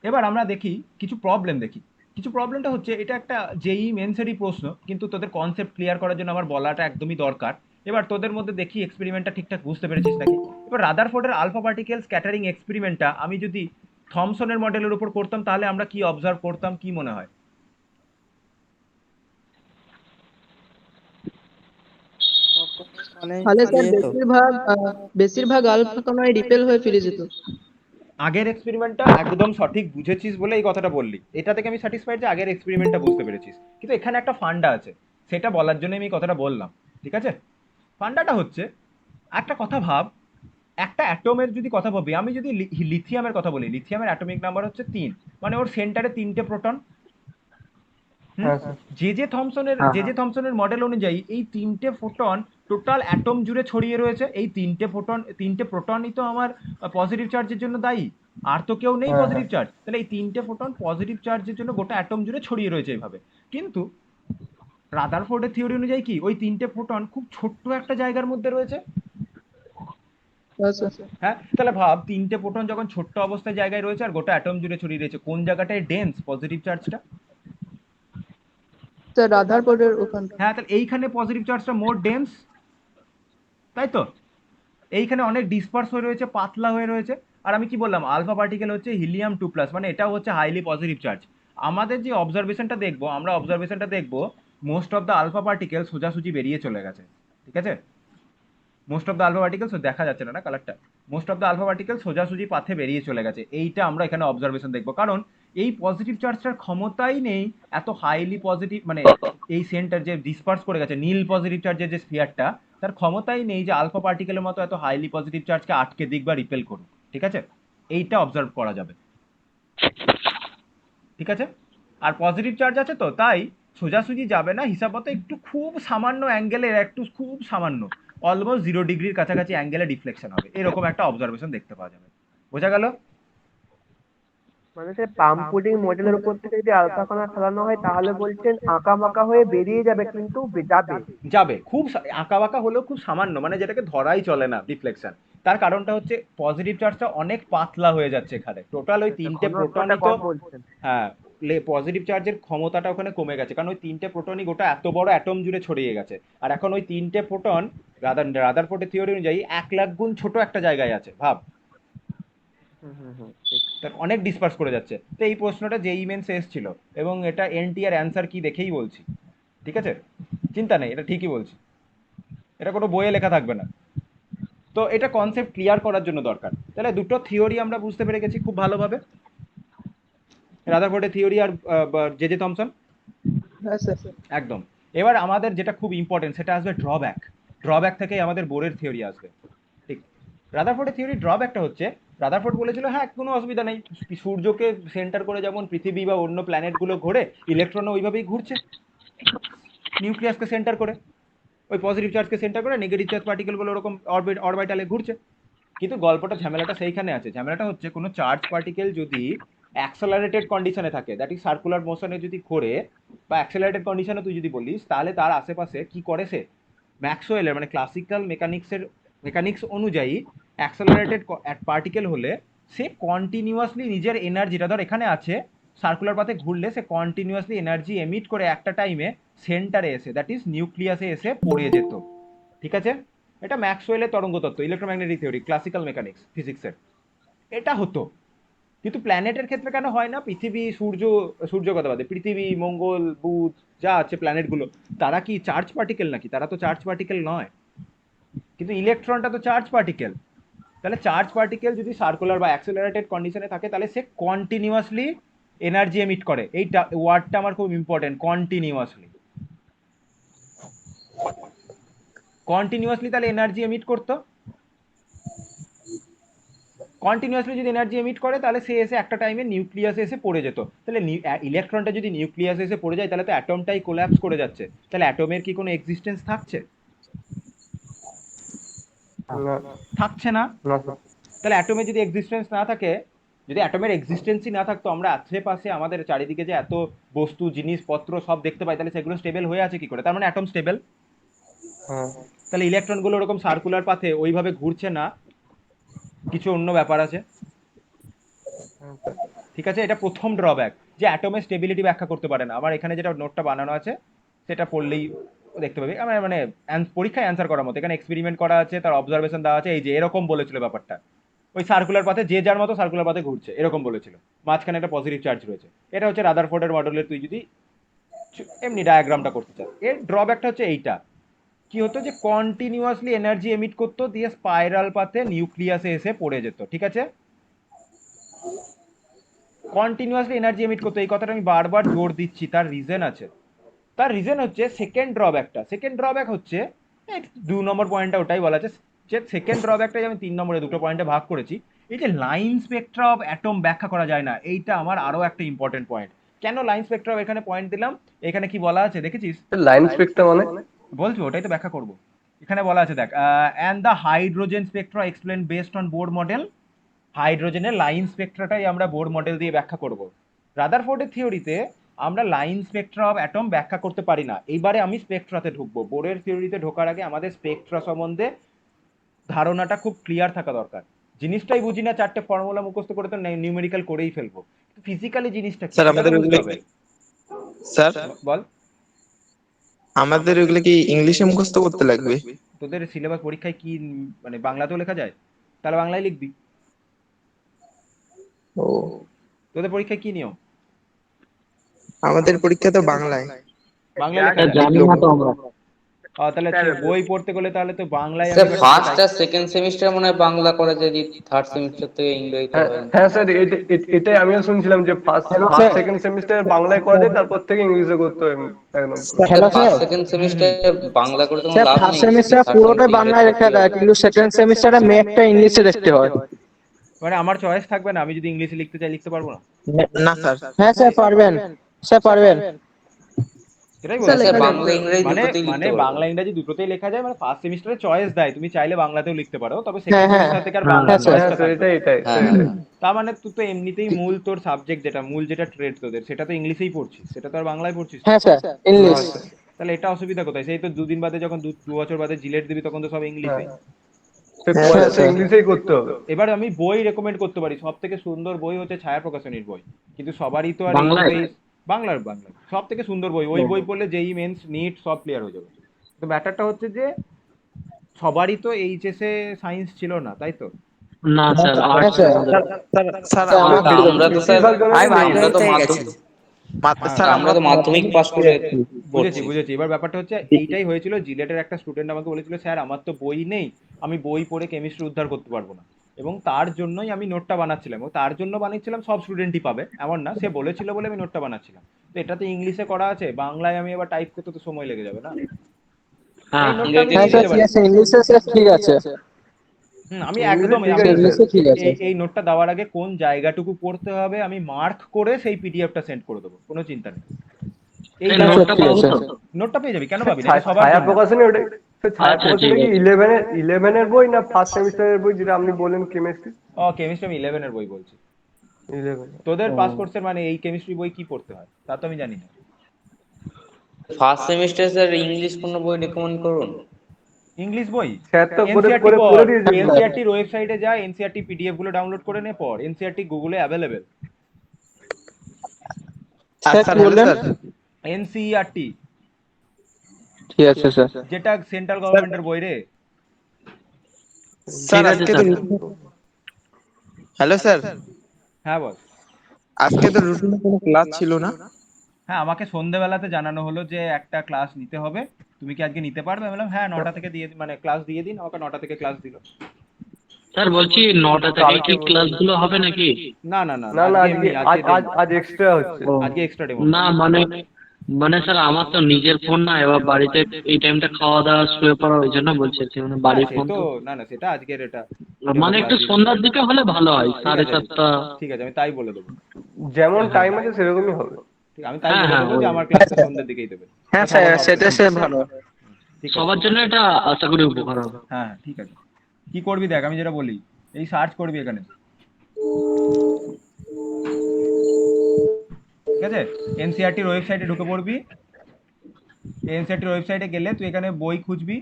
এবার আমরা দেখি কিছু প্রবলেম, দেখি কিছু প্রবলেমটা হচ্ছে, এটা একটা জেই মেন্সেরই প্রশ্ন, কিন্তু তোদের কনসেপ্ট ক্লিয়ার করার জন্য আমার বলাটা একদমই দরকার। এবার তোদের মধ্যে দেখি এক্সপেরিমেন্টটা ঠিকঠাক বুঝতে পেরেছিস নাকি। এবার রাদারফোর্ডের আলফা পার্টিকেল স্ক্যাটারিং এক্সপেরিমেন্টটা আমি যদি থমসনের মডেলের উপর করতাম তাহলে আমরা কি অবজার্ভ করতাম, কি মনে হয়? মানে তাহলে স্যার ইয়ে তো বেশিরভাগ আলফা কণায় রিপেল হয়ে ফিরে যেত। আগের এক্সপেরিমেন্টটা একদম সঠিক বুঝেছিস বলে এই কথাটা বললি, এটা থেকে আমি স্যাটিসফাইড যে আগের এক্সপেরিমেন্টটা বুঝতে পেরেছিস। কিন্তু এখানে একটা ফান্ডা আছে, সেটা বলার জন্য আমি এই কথাটা বললাম, ঠিক আছে? ফান্ডাটা হচ্ছে, একটা কথা ভাব, একটা অ্যাটমের যদি কথা ভাবি, আমি যদি লিথিয়ামের কথা বলি, লিথিয়ামের অ্যাটমিক নাম্বার হচ্ছে 3, মানে ওর সেন্টারে 3টে প্রোটন। হুম, হ্যাঁ স্যার। জে জে থমসনের মডেল অনুযায়ী এই 3টে ফোটন টোটাল অ্যাটম জুড়ে ছড়িয়ে রয়েছে, এই 3টে প্রোটনই তো আমার পজিটিভ চার্জের জন্য দায়ী, আর তো কেউ নেই পজিটিভ চার্জ, তাহলে এই 3টে ফোটন পজিটিভ চার্জের জন্য গোটা অ্যাটম জুড়ে ছড়িয়ে রয়েছে এইভাবে। কিন্তু রাদারফোর্ডের থিওরি অনুযায়ী কি ওই 3টে ফোটন খুব ছোট্ট একটা জায়গার মধ্যে রয়েছে? হ্যাঁ, তাহলে ভাব 3টে প্রোটন যখন ছোট্ট অবস্থায় জায়গায় রয়েছে আর গোটা অ্যাটম জুড়ে ছড়িয়ে রয়েছে, কোন জায়গাটায় ডেন্স পজিটিভ চার্জটা? স্যার রাদারফোর্ডের ওখানটা। হ্যাঁ, তাহলে এইখানে পজিটিভ চার্জটা মোর ডেন্স, তাই তো? এইখানে অনেক ডিসপার্স হয়ে রয়েছে, পাতলা হয়ে রয়েছে। আর আমি কি বললাম, আলফা পার্টিকেল হচ্ছে হিলিয়াম 2+, মানে এটাও হচ্ছে হাইলি পজিটিভ চার্জ। আমাদের যে অবজারভেশনটা দেখবো, আমরা অবজারভেশনটা দেখবো most of the alpha particle সোজাসুজি বেরিয়ে চলে গেছে, ঠিক আছে? Most of the alpha particle দেখা যাচ্ছে না কালারটা, most of the alpha particle সোজাসুজি পাথে বেরিয়ে চলে গেছে। এইটা আমরা এখানে অবজারভেশন দেখবো, কারণ এই পজিটিভ চার্জটার ক্ষমতাই নেই এত হাইলি পজিটিভ, মানে এই সেন্টার যে ডিসপার্স করে গেছে নীল পজিটিভ চার্জের যে স্ফিয়ারটা, তার ক্ষমতাই নেই যে আলফা পার্টিকেলের মতো এত হাইলি পজিটিভ চার্জকে আটকে দিক বা রিপেল করুক, ঠিক আছে? এইটা অবজার্ভ করা যাবে, ঠিক আছে? আর পজিটিভ চার্জ আছে তো তাই সোজাসুজি যাবে না, হিসাব মতো একটু খুব সামান্য অ্যাঙ্গেলের, একটু খুব সামান্য অলমোস্ট 0 ডিগ্রির কাছাকাছি অ্যাঙ্গেলে ডিফ্লেকশন হবে, এরকম একটা অবজারভেশন দেখতে পাওয়া যাবে। বোঝা গেল? মানে স্যার পাম্প পুডিং মডেলের উপর থেকে যদি আলফা কণা ফেলানো হয় তাহলে বলছেন আঁকা বাঁকা হয়ে বেরিয়ে যাবে, কিন্তু যাবে। যাবে খুব আঁকা বাঁকা হলেও খুব সামান্য, মানে যেটাকে ধরাই চলে না ডিফ্লেকশন। তার কারণটা হচ্ছে পজিটিভ চার্জটা অনেক পাতলা হয়ে যাচ্ছে এখানে, টোটাল ওই তিনটে ঘনত্বটা প্রোটনই তো, কম বলছেন। হ্যাঁ, পজিটিভ চার্জের ক্ষমতাটা ওখানে কমে গেছে, কারণ ওই তিনটে প্রোটনই গোটা এত বড় অ্যাটম জুড়ে ছড়িয়ে গেছে। আর এখন ওই তিনটে প্রোটন রাদারফোর্ডের থিওরি অনুযায়ী 1,00,000 গুণ ছোট একটা জায়গায় আছে, ভাব। ঠিক। তা অনেক ডিসপার্স করে যাচ্ছে। তো এই প্রশ্নটা যেই মেন্সে এসেছিল, এবং এটা এনটিআর অ্যান্সার কি দেখেই বলছি, ঠিক আছে? চিন্তা নেই, এটা ঠিকই বলছি, এটা কোনো বইয়ে লেখা থাকবে না। তো এটা কনসেপ্ট ক্লিয়ার করার জন্য দরকার। তাহলে দুটো থিওরি আমরা বুঝতে পেরে গেছি খুব ভালোভাবে, রাদারফোর্ডের থিওরি আর জে জে থমসন। হ্যাঁ স্যার। একদম। এবার আমাদের যেটা খুব ইম্পর্টেন্ট সেটা আসবে ড্রব্যাক। ড্রব্যাক থেকেই আমাদের বোরের থিওরি আসবে, ঠিক? রাদারফোর্ডের থিওরি ড্রব্যাকটা হচ্ছে, রাদারফোর্ড বলেছিল হ্যাঁ কোনো অসুবিধা নেই, সূর্যকে সেন্টার করে যেমন পৃথিবী বা অন্য প্ল্যানেটগুলো ঘোরে, ইলেকট্রনও ওইভাবেই ঘুরছে নিউক্লিয়াসকে সেন্টার করে, ওই পজিটিভ চার্জকে সেন্টার করে নেগেটিভ চার্জ পার্টিকেলগুলো ওরকম অরবিটালে ঘুরছে। কিন্তু গল্পটা ঝামেলাটা সেইখানে আছে, ঝামেলাটা হচ্ছে কোনো চার্জ পার্টিকেল যদি অ্যাক্সেলারেটেড কন্ডিশনে থাকে, দ্যাট ইজ সার্কুলার মোশনে যদি ঘোরে, বা অ্যাক্সেলারেটেড কন্ডিশনে তুই যদি বলিস, তাহলে তার আশেপাশে কি করে সে, ম্যাক্সওয়েলের মানে ক্লাসিক্যাল মেকানিক্স অনুযায়ী অ্যাক্সেলারেটেড পার্টিকেল হলে সে কন্টিনিউয়াসলি নিজের এনার্জিটা, ধর এখানে আছে সার্কুলার পাথে ঘুরলে সে কন্টিনিউয়াসলি এনার্জি এমিট করে একটা টাইমে সেন্টারে এসে, দ্যাট ইজ নিউক্লিয়াসে এসে পড়ে যেত, ঠিক আছে? এটা ম্যাক্সওয়েলের তরঙ্গ তত্ত্ব, ইলেকট্রোম্যাগনেটিক থিওরি, ক্লাসিক্যাল মেকানিক্স ফিজিক্সের, এটা হতো। কিন্তু প্ল্যানেটের ক্ষেত্রে কেন হয় না? পৃথিবী, সূর্য কথা বাদে পৃথিবী, মঙ্গল, বুধ যা আছে প্ল্যানেটগুলো, তারা কি চার্জ পার্টিকেল নাকি? তারা তো চার্জ পার্টিকেল নয়। কিন্তু ইলেকট্রনটা তো চার্জ পার্টিকেল। তাহলে চার্জ পার্টিকেল যদি সার্কুলার বা অ্যাক্সেলারেটেড কন্ডিশনে থাকে, তাহলে সে কন্টিনিউয়াসলি এনার্জি এমিট করে। এইটা ওয়ার্ডটা আমার খুব ইম্পর্টেন্ট, কন্টিনিউয়াসলি। কন্টিনিউয়াসলি তাহলে এনার্জি এমিট করতো, কন্টিনিউয়াসলি যদি এনার্জি এমিট করে তাহলে সে এসে একটা টাইমে নিউক্লিয়াসে এসে পড়ে যেত। তাহলে ইলেকট্রনটা যদি নিউক্লিয়াসে এসে পড়ে যায় তাহলে তো অ্যাটমটাই কোল্যাপস করে যাচ্ছে, তাহলে অ্যাটমের কি কোনো এক্সিস্টেন্স থাকছে? না, থাকছে না। না স্যার। তাহলে অ্যাটমের যদি এক্সিস্টেন্স না থাকে, যদি অ্যাটমের এক্সিস্টেন্সই না থাকতো, আমরা আশেপাশে আমাদের চারিদিকে যে এত বস্তু জিনিসপত্র সব দেখতে পাই, তাহলে সেগুলো স্টেবল হয়ে আছে কি করে? তার মানে অ্যাটম স্টেবল। হ্যাঁ। তাহলে ইলেকট্রনগুলো ওরকম সার্কুলার পাথে ওইভাবে ঘুরছে না, কিছু অন্য ব্যাপার আছে, ঠিক আছে? এটা প্রথম ড্রব্যাক, যে অ্যাটমের স্টেবিলিটি ব্যাখ্যা করতে পারে না। আমার এখানে যেটা নোটটা বানানো আছে সেটা পড়লেই দেখতে পাবি, আমার মানে পরীক্ষায় অ্যান্সার করার মতো, এখানে এক্সপেরিমেন্ট করা আছে, তার অবজারভেশন দেওয়া আছে, এই যে এরকম বলেছিল ব্যাপারটা, ওই সার্কুলার পাথে যে যার মতো সার্কুলার পাথে ঘুরছে এরকম বলেছিল, মাঝখানে একটা পজিটিভ চার্জ রয়েছে। এটা হচ্ছে রাদারফোর্ডের মডেলের, তুই যদি এমনি ডায়াগ্রামটা করতে চাস। এর ড্রব্যাকটা হচ্ছে এইটা, কি হতো যে কন্টিনিউয়াসলি এনার্জি এমিট করতো, দিয়ে স্পাইরাল পাথে নিউক্লিয়াসে এসে পড়ে যেত, ঠিক আছে? কন্টিনিউয়াসলি এনার্জি এমিট করতো, এই কথাটা আমি বারবার জোর দিচ্ছি, তার রিজন আছে। তার রিজন হচ্ছে সেকেন্ড ড্রব্যাক হচ্ছে 2 নম্বর পয়েন্টটা ওটাই বলা আছে, যে সেকেন্ড ড্রব্যাকটাই আমি 3 নম্বরে দুটো পয়েন্টে ভাগ করেছি। এই যে লাইন স্পেকট্রা অফ অ্যাটম ব্যাখ্যা করা যায় না, এইটা আমার আরো একটা ইম্পর্টেন্ট পয়েন্ট। কেন লাইন স্পেকট্রা অফ এখানে পয়েন্ট দিলাম? এখানে কি বলা আছে দেখেছিস? লাইন স্পেক্ট্রাম মানে? বলছো, ওটাই তো ব্যাখ্যা করব। এখানে বলা আছে দেখ, and the hydrogen Spectra explain based on Bohr model. হাইড্রোজেনের লাইন স্পেকট্রাটাই আমরা বোর মডেল দিয়ে ব্যাখ্যা করব। রাদারফোর্ডের থিওরিতে আমরা লাইন স্পেকট্রা অফ অ্যাটম ব্যাখ্যা করতে পারি না। এইবারে আমি স্পেকট্রাতে ঢুকবো, বোরের থিওরিতে ঢোকার আগে আমাদের স্পেকট্রা সম্বন্ধে ধারণাটা খুব ক্লিয়ার থাকা দরকার। জিনিসটাই বুঝি না, 4টে ফর্মুলা মুখস্থ করে তো নিউমেরিক্যাল করেই ফেলবো, ফিজিক্যালি জিনিসটা কি স্যার সেটা আমাদের তো বুঝতে ওগুলো হবে। স্যার বল। আমাদের ওগুলো কি ইংলিশে মুখস্থ করতে লাগবে? তোদের সিলেবাস পরীক্ষায় কি মানে বাংলাতেও লেখা যায়? তাহলে বাংলায় লিখবি। ও তোদের পরীক্ষায় কি নিয়ম? আমাদের পরীক্ষা তো বাংলায়। বাংলা লেখা যায়? জানি না তো আমরা। তাহলে বই পড়তে গেলে তাহলে তো বাংলায় আমি স্যার এবার ফার্স্ট টাইপ। আর সেকেন্ড সেমিস্টার মনে হয় বাংলা করা যায়, থার্ড সেমিস্টার থেকে ইংরেজিতে হ্যাঁ হয়। হ্যাঁ স্যার, এটাই আমিও শুনছিলাম যে ফার্স্ট ফার্স্ট সেকেন্ড সেমিস্টার বাংলায় করা যায়, তারপর থেকে ইংলিশে করতে হবে একদম পুরো। Sir first second semester Bangla করে তো কোনো লাভ নেই, থার্ড সেমিস্টার ইংরেজি করতেই হবে। কিন্তু সেকেন্ড সেমিস্টারে মেথটা ইংলিশে দেখতে হয়। মানে আমার চয়েস থাকবে না, আমি যদি ইংলিশে লিখতে চাই লিখতে পারবো না? না স্যার। হ্যাঁ স্যার পারবেন, স্যার পারবেন। এটাই হ্যাঁ বলছি। স্যার, লেখা যায়। বাংলা ইংরেজি মানে দুটোতেই মানে লিখতে পারবো। বাংলা ইংরেজি দুটোতেই লেখা যায়, মানে ফার্স্ট সেমিস্টারে চয়েস দেয়, তুমি চাইলে বাংলাতেও লিখতে পারো, তবে হ্যাঁ, সেকেন্ড হ্যাঁ। সেমিস্টার থেকে আর হ্যাঁ, বাংলা হ্যাঁ, স্যার। হ্যাঁ চয়েসটা স্যার, থাকবে না। এটাই হ্যাঁ এটাই। হ্যাঁ। তার মানে তুই তো এমনিতেই মূল তোর সাবজেক্ট যেটা মূল যেটা ট্রেড তোদের, সেটা তো ইংলিশেই পড়ছিস, সেটা তো আর বাংলায় পড়ছিস না। হ্যাঁ স্যার, ইংলিশ। আচ্ছা। তাহলে এটা অসুবিধা কোথায়? সেই তো দুদিন বাদে যখন দু বছর বাদে জিলেট দিবি তখন তো সব ইংলিশেই। হ্যাঁ, সে হ্যাঁ, পড়াটা স্যার। ইংলিশেই করতে হবে। এবার আমি বই রেকমেন্ড করতে পারি, সব থেকে সুন্দর বই হচ্ছে ছায়া প্রকাশনীর বই, কিন্তু সবারই তো আর বাংলায়? বাংলার সব থেকে সুন্দর বই, ওই বই পড়লে যেই মেন্স নিট সব ক্লিয়ার হয়ে যাবে। তো ব্যাটারটা হচ্ছে যে সবারই তো এইচএস এ সায়েন্স ছিল না, তাই তো? না স্যার, হ্যাঁ আর্টস স্যার। আমাদের। স্যার আমার তা আমরা তো স্যার বেশিরভাগ জনেরই নেই। আমরা তো মাধ্যমিক স্যার আমরা তো মাধ্যমিক পাস করে বুঝেছি পড়ছি। বুঝেছি। এবার ব্যাপারটা হচ্ছে এইটাই হয়েছিল, জিলেটের একটা স্টুডেন্ট আমাকে বলেছিল, স্যার আমার তো বই নেই, আমি বই পড়ে কেমিস্ট্রি উদ্ধার করতে পারবো না, এবং তার জন্যই আমি নোটটা বানাচ্ছিলাম, এবং তার জন্য বানিয়েছিলাম, সব স্টুডেন্টই পাবে এমন না, সে বলেছিল বলে আমি নোটটা বানাচ্ছিলাম। তো এটা তো ইংলিশে করা আছে, বাংলায় আমি এবার টাইপ করতে তো সময় লেগে যাবে না? হ্যাঁ এই নোটটা আমি হ্যাঁ দিয়ে স্যার, দিতে ঠিক পারি। আছে, ইংলিশে স্যার ঠিক আছে। আমি ইংলিশে একদম ঠিক আমি আছে ইংলিশে ঠিক আছে। এই নোটটা দেওয়ার আগে কোন জায়গাটুকু পড়তে হবে আমি মার্ক করে সেই পিডিএফটা সেন্ড করে দেবো, কোনো চিন্তা নেই। এই এই জায়গাটা নোটটা পাবো তো? নোটটা পেয়ে যাবি, কেন পাবি না? এটা সবার ছায়া জন্য। প্রকাশনী ওটাই। সে ছায়া আচ্ছা, প্রকাশনী ঠিক কি আছে। ইলেভেনের বই না ফার্স্ট সেমিস্টারের বই, যেটা আপনি বললেন কেমিস্ট্রি? কেমিস্ট্রি আমি 11 এর বই বলছি। 11। তোদের পাস কোর্সের মানে এই কেমিস্ট্রি বই কি পড়তে হয় তা তো আমি জানি না। ফার্স্ট সেমিস্টার স্যার ইংলিশ কোনো বই রেকমেন্ড করুন। ইংলিশ বই স্যার তো করে এনসিইআরটি করে পড়, করে দিয়েছেন তো। এনসিইআরটির ওয়েবসাইটে যা, এনসিইআরটি পিডিএফ গুলো ডাউনলোড করে নে পড়, এনসিইআরটি গুগলে অ্যাভেলেবেল। স্যার স্যার কি হ্যালো বললেন? স্যার। এনসিইআরটি ঠিক আছে স্যার। যেটা সেন্ট্রাল গভর্নমেন্টের বই রে। স্যার ঠিক আছে আজকে তো স্যার। হ্যালো স্যার, হ্যাঁ বল। আজকে তো রুটিনে কোনো ক্লাস ছিল না। হ্যাঁ, আমাকে সন্ধ্যেবেলাতে জানানো হলো যে একটা ক্লাস নিতে হবে, তুমি কি আজকে নিতে পারবে? আমি বললাম হ্যাঁ, 9টা থেকে দিয়ে মানে ক্লাস দিয়ে দিন। আমাকে 9টা থেকে ক্লাস দিল। স্যার বলছি 9টা থেকে কি ক্লাসগুলো হবে নাকি? না না না না না, আজকে এমনি, আজ আজ আজ এক্সট্রা হচ্ছে। আজকে এক্সট্রা ডেমো। না মানে, স্যার আমার তো নিজের ফোন না, এবার বাড়িতে এই টাইমটা খাওয়া দাওয়া শুয়ে পড়া, ওই জন্য বলছি আর কি, মানে বাড়ির ফোন তো। না না, সেটা আজকের এটা মানে একটু সন্ধ্যার দিকে হলে ভালো হয়, ঠিক 7:30। ঠিক আছে, আমি তাই বলে দেবো। যেমন টাইম আছে সেরকমই হবে। ঠিক, আমি তাই হ্যাঁ, বলে হ্যাঁ, দেবো যে ওই। আমার ক্লাসটা সন্ধ্যের দিকেই দেবে। হ্যাঁ সবার স্যার, হবে। সেটা স্যার ভালো। ঠিক আছে। সবার জন্য এটা আশা করি উপকার হবে। হ্যাঁ ঠিক আছে। কি করবি দেখ, আমি যেটা বলি, এই সার্চ করবি এখানে, ঠিক আছে? এনসিইআরটির ওয়েবসাইটে ঢুকে পড়বি। এনসিইআরটির ওয়েবসাইটে গেলে তুই এখানে বই খুঁজবি।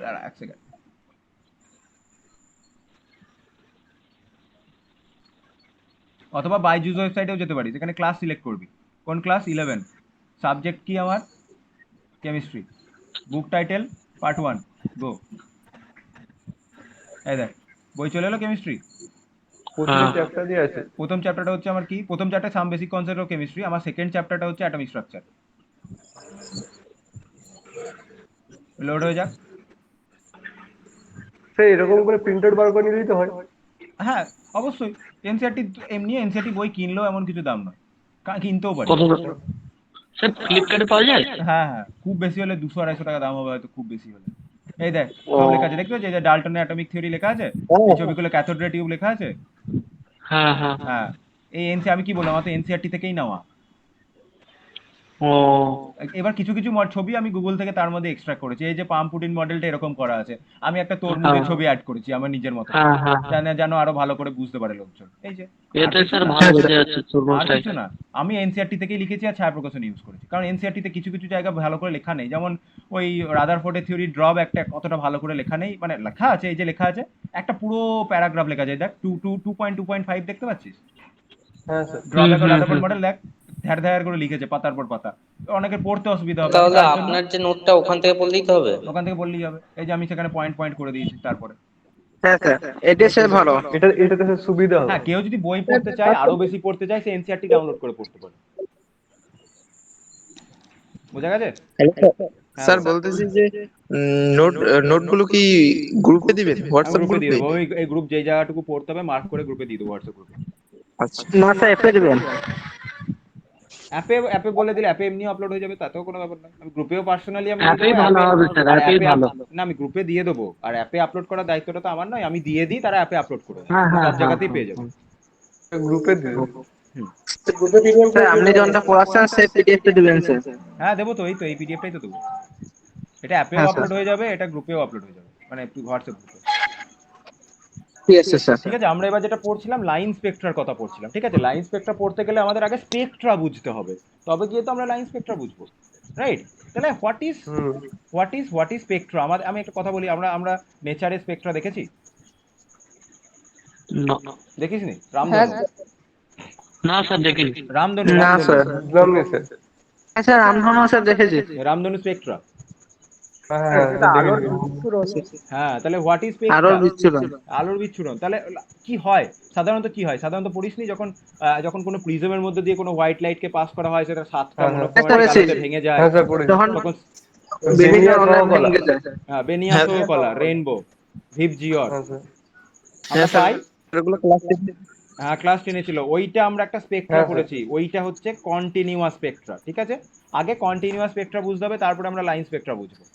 দাঁড়া এক সেকেন্ড। অথবা বাইজুস ওয়েবসাইটেও যেতে পারিস, এখানে ক্লাস সিলেক্ট করবি। কোন ক্লাস? 11। সাবজেক্ট কি আমার? কেমিস্ট্রি। বুক টাইটেল পার্ট 1, গো। এই দেখ, বই চলে এলো কেমিস্ট্রি। প্রতিটা চ্যাপ্টার দিয়ে আছে। প্রথম চ্যাপ্টারটা হচ্ছে আমার কি? প্রথম chapter some basic concept of chemistry. আমার সেকেন্ড চ্যাপ্টারটা হচ্ছে অ্যাটমিক স্ট্রাকচার। লোড হয়ে যাক। সে এরকম করে প্রিন্টেড বার করে নিলেই তো হয়। হ্যাঁ অবশ্যই। এনসিইআরটি এমনি এনসিইআরটি বই কিনলেও এমন কিছু দাম নয়, কিনতেও পারি। কত স্যার ফ্লিপকার্টে পাওয়া যায়? হ্যাঁ হ্যাঁ, খুব বেশি হলে 200-250 টাকা দাম হবে হয়তো, খুব বেশি হলে। এই দেখ সব লেখা আছে, দেখতে পাচ্ছিস? এই যে ডাল্টনের অ্যাটমিক থিওরি লেখা আছে, এই ছবিগুলো ক্যাথোড রে টিউব লেখা আছে। হ্যাঁ হ্যাঁ। হ্যাঁ, এই আমি কি বললাম, আমার তো এনসিইআরটি থেকেই নেওয়া। ও এবার কিছু কিছু ছবি আমি গুগল থেকে তার মধ্যে এক্সট্রাক্ট করেছি। এই যে পাম পুডিন মডেলটা এরকম করা আছে, আমি একটা তরমুজের ছবি অ্যাড করেছি আমার নিজের মতো, হ্যাঁ হ্যাঁ। যেন আরো ভালো করে বুঝতে পারে লোকজন। এই যে এতে স্যার ভালো বোঝা যাচ্ছে আর তরমুজটাই। কিছু না, আমি এনসিইআরটি থেকেই লিখেছি আর ছায়া প্রকাশন ইউজ করেছি, কারণ এনসিইআরটি তে কিছু কিছু জায়গা ভালো করে লেখা নেই, যেমন ওই রাদারফোর্ডের থিওরি ড্রপ একটা কতটা ভালো করে লেখা নেই, মানে লেখা আছে, এই যে লেখা আছে একটা পুরো প্যারাগ্রাফ লেখা আছে, দেখ 2.2.5 দেখতে পাচ্ছিস? হ্যাঁ স্যার। ড্রপ একটা রাদারফোর্ড মডেল, দেখ ধ্যার ধ্যার করে লিখেছে পাতার পর পাতা, অনেকের পড়তে অসুবিধা হবে। তাহলে তার জন্য আপনার যে নোটটা ওখান থেকে পড়লেই তো হবে। ওখান থেকে বললেই হবে। এই যে আমি সেখানে পয়েন্ট পয়েন্ট করে দিয়েছি তারপরে। হ্যাঁ স্যার, এটা সে ভালো। এটাতে স্যার সুবিধা হবে। হ্যাঁ, কেউ যদি বই পড়তে চায়, আরো বেশি পড়তে চায়, সে এনসিইআরটি ডাউনলোড করে পড়তে পারে। বোঝা গেছে? হ্যাঁ স্যার বলো। বলতেছি যে নোটগুলো কি গ্রুপে দিবেন, আমি হোয়াটসঅ্যাপ গ্রুপে দিয়ে গ্রুপে? দেবো, ওই গ্রুপ যেই জায়গাটুকু পড়তে হবে মার্ক করে গ্রুপে দিয়ে দেবো, হোয়াটসঅ্যাপ গ্রুপে। আচ্ছা। না স্যার, এফে দিবেন। অ্যাপে বলে দিলে অ্যাপে এমনি আপলোড হয়ে যাবে, তাতেও কোনো ব্যাপার না। আমি গ্রুপেও পার্সোনালি আমি দিয়ে অ্যাপেই দেবো, ভালো অ্যাপে হবে স্যার, আর অ্যাপেই ভালো। না, আমি গ্রুপে দিয়ে দেবো, আর অ্যাপে আপলোড করার দায়িত্বটা তো আমার নয়, আমি দিয়ে দিই, তারা অ্যাপে আপলোড করে দেয়, হ্যাঁ হ্যাঁ সব হ্যাঁ জায়গাতেই পেয়ে যাবে। গ্রুপে দিয়ে দেবো। হুম। স্যার আপনি যখনটা পড়াচ্ছেন সে পিডিএফটা দিবেন স্যার। হ্যাঁ দেবো তো, এই পিডিএফটাই তো দেবো। এটা অ্যাপেও হ্যাঁ স্যার, আপলোড হয়ে যাবে, এটা গ্রুপেও আপলোড হয়ে যাবে, মানে হোয়াটসঅ্যাপ গ্রুপে। ঠিক আছে স্যার। ঠিক আছে, আমরা এবার যেটা পড়ছিলাম লাইন স্পেকট্রার কথা পড়ছিলাম। ঠিক আছে, লাইন স্পেকট্রা পড়তে গেলে আমাদের আগে স্পেকট্রা বুঝতে হবে, তবে গিয়ে তো আমরা লাইন স্পেকট্রা বুঝবো, রাইট? তাহলে হুম। What is Spectra? আমি একটা কথা বলি, আমরা নেচারের স্পেকট্রা দেখেছি? না দেখিস নি? রামধনু, না স্যার, দেখিনি। রামধনু, না রামধনু, স্যার। বুঝলাম না স্যার। হ্যাঁ স্যার, রামধনু স্যার দেখেছি। রামধনু স্পেকট্রা। হ্যাঁ, এটা আলোর দেখেছি। বিচ্ছুরণ। হ্যাঁ, তাহলে হোয়াট ইজ আরো স্পেকট্রা? বিচ্ছুরণ। আলোর বিচ্ছুরণ। তাহলে কি হয় সাধারণত, কি হয় সাধারণত পড়িসনি, যখন কোনো প্রিজমের মধ্যে দিয়ে কোনো হোয়াইট লাইটকে পাস করা হয়, সেটা সাতটা হ্যাঁ, হ্যাঁ। মনোক্রোমেটিক পড়েছি। আলোতে ভেঙে যায়, হ্যাঁ স্যার পড়েছি। তখন তখন বিভিন্ন বেনিয়া অনেক সহকলা। ভেঙে যায়। বেনিয়াস হ্যাঁ কলা, রেইনবো, ভিপজিওর হ্যাঁ স্যার। আমরা স্যার, পাই। ওগুলো ক্লাস হ্যাঁ, ক্লাস 10 ছিল, ওইটা আমরা একটা স্পেকট্রা হ্যাঁ, স্যার। পড়েছি, ওইটা হচ্ছে কন্টিনিউয়াস স্পেকট্রা। ঠিক আছে, আগে কন্টিনিউয়াস স্পেকট্রা বুঝতে হবে, তারপরে আমরা লাইন স্পেকট্রা বুঝবো।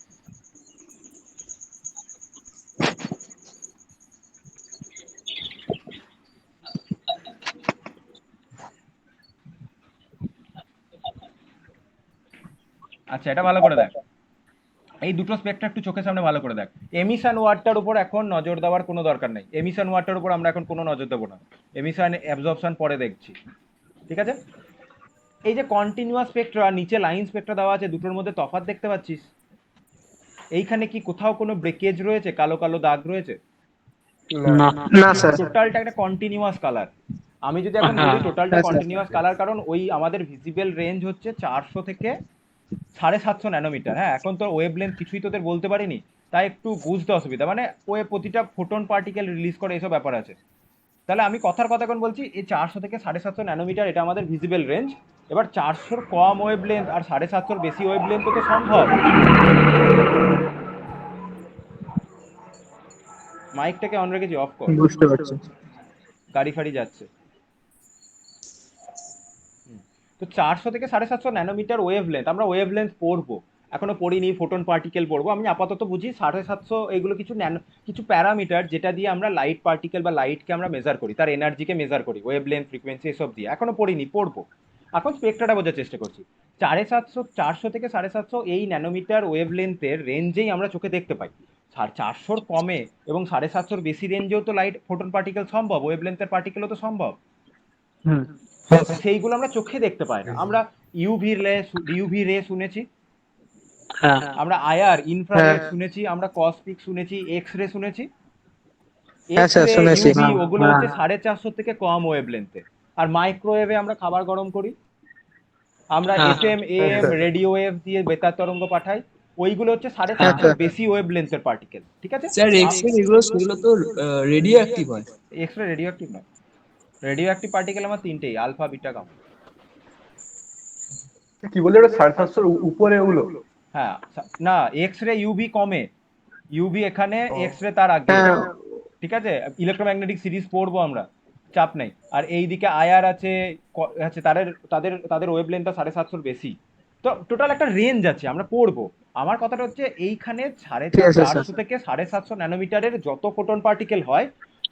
আচ্ছা, এটা ভালো করে দেখ, এই দুটো স্পেকট্রা একটু চোখের সামনে ভালো করে দেখ। এমিশন ওয়ার্ডটার উপর এখন নজর দেওয়ার কোনো দরকার নেই, এমিশন ওয়ার্ডটার উপর আমরা এখন কোনো নজর দেবো না, এমিশন অ্যাবজর্পশন পরে দেখছি। ঠিক আছে, এই যে কন্টিনিউয়াস স্পেকট্রা আর নিচে লাইন স্পেকট্রা দেওয়া আছে, দুটোর মধ্যে তফাৎ দেখতে পাচ্ছিস? এইখানে কি কোথাও কোনো ব্রেকেজ রয়েছে, কালো কালো দাগ রয়েছে? না। না স্যার। টোটালটা একটা কন্টিনিউয়াস কালার। আমি যদি এখন হ্যাঁ। বলি টোটালটা হ্যাঁ, স্যার। কন্টিনিউয়াস কালার, কারণ ওই আমাদের ভিজিবল রেঞ্জ হচ্ছে 400 থেকে 750 ন্যানোমিটার। হ্যাঁ, এখন তো ওয়েভ লেন্থ কিছুই তোদের বলতে পারিনি, তাই একটু বুঝতে অসুবিধা, মানে ওয়ে প্রতিটা ফোটন পার্টিকেল রিলিজ করে, এসব ব্যাপার আছে। তাহলে আমি কথার কথা এখন বলছি, এই 400 থেকে 750 ন্যানোমিটার এটা আমাদের ভিজিবল রেঞ্জ। এবার 400-র কম ওয়েভ লেন্থ আর 750-র বেশি ওয়েভ লেন্থ তো সম্ভব। মাইকটাকে অন রেখেছি, অফ কর, বুঝতে পারছি। গাড়ি ফাড়ি যাচ্ছে। তো 400 থেকে 750 ন্যানোমিটার ওয়েভ লেন্থ, আমরা ওয়েভ লেন্থ পড়বো, এখনো পড়িনি, ফোটন পার্টিকেল পড়বো। আমি আপাতত বুঝি 750, এগুলো কিছু প্যারামিটার যেটা দিয়ে আমরা লাইট পার্টিকেল বা লাইটকে আমরা মেজার করি, তার এনার্জিকে মেজার করি, ওয়েভ লেন্থ, ফ্রিকোয়েন্সি, এসব দিয়ে। এখনো পড়িনি, পড়বো। এখন স্পেকট্রাটা বোঝার চেষ্টা করছি। 450 থেকে 750 এই ন্যানোমিটার ওয়েভ লেন্থের রেঞ্জেই আমরা চোখে দেখতে পাই। 400-র কমে এবং 750-র বেশি রেঞ্জেও তো লাইট ফোটন পার্টিকেল সম্ভব, ওয়েভ লেন্থের পার্টিকেলও তো সম্ভব। হুম। সেইগুলো আমরা চোখে দেখতে পাই না। আমরা ইউভি রে শুনেছি, হ্যাঁ। আমরা আইআর ইনফ্রারেড হ্যাঁ। শুনেছি, আমরা কসমিক শুনেছি, এক্স রে শুনেছি। হ্যাঁ এক্স স্যার, রে, শুনেছি। ইউভি, ওগুলো হ্যাঁ। হচ্ছে 450 থেকে কম ওয়েভ লেন্থে। আর মাইক্রোওয়েভে আমরা খাবার গরম করি, আমরা হ্যাঁ। এফএম, এএম, রেডিও ওয়েভ দিয়ে বেতার তরঙ্গ পাঠাই, ওইগুলো হচ্ছে সাড়ে হ্যাঁ চারশোর স্যার। বেশি ওয়েভ লেন্থের পার্টিকেল। ঠিক আছে, স্যার এক্স রে এগুলো সেগুলো তো রেডিও অ্যাক্টিভ হয়। এক্স রে রেডিও অ্যাক্টিভ নয়, রেডিও অ্যাক্টিভ পার্টিকেল আমার তিনটেই, আলফা, বিটা, গামা। কি বলে ওটা 750-র উপরে ওগুলো? হ্যাঁ, না, এক্স রে ইউভি কমে, ইউভি এখানে, ও। এক্স রে তার আগে। হ্যাঁ। ঠিক আছে, ইলেকট্রোম্যাগনেটিক সিরিজ পড়বো আমরা, চাপ নেই। আর এইদিকে আইআর আছে, আছে তাদের তাদের তাদের ওয়েভ লেন্থটা 750-র বেশি। তো টোটাল একটা রেঞ্জ আছে, আমরা পড়বো। আমার কথাটা হচ্ছে এইখানে ঠিক আছে স্যার। 450 থেকে 750 ন্যানোমিটারের যত ফোটন পার্টিকেল হয়,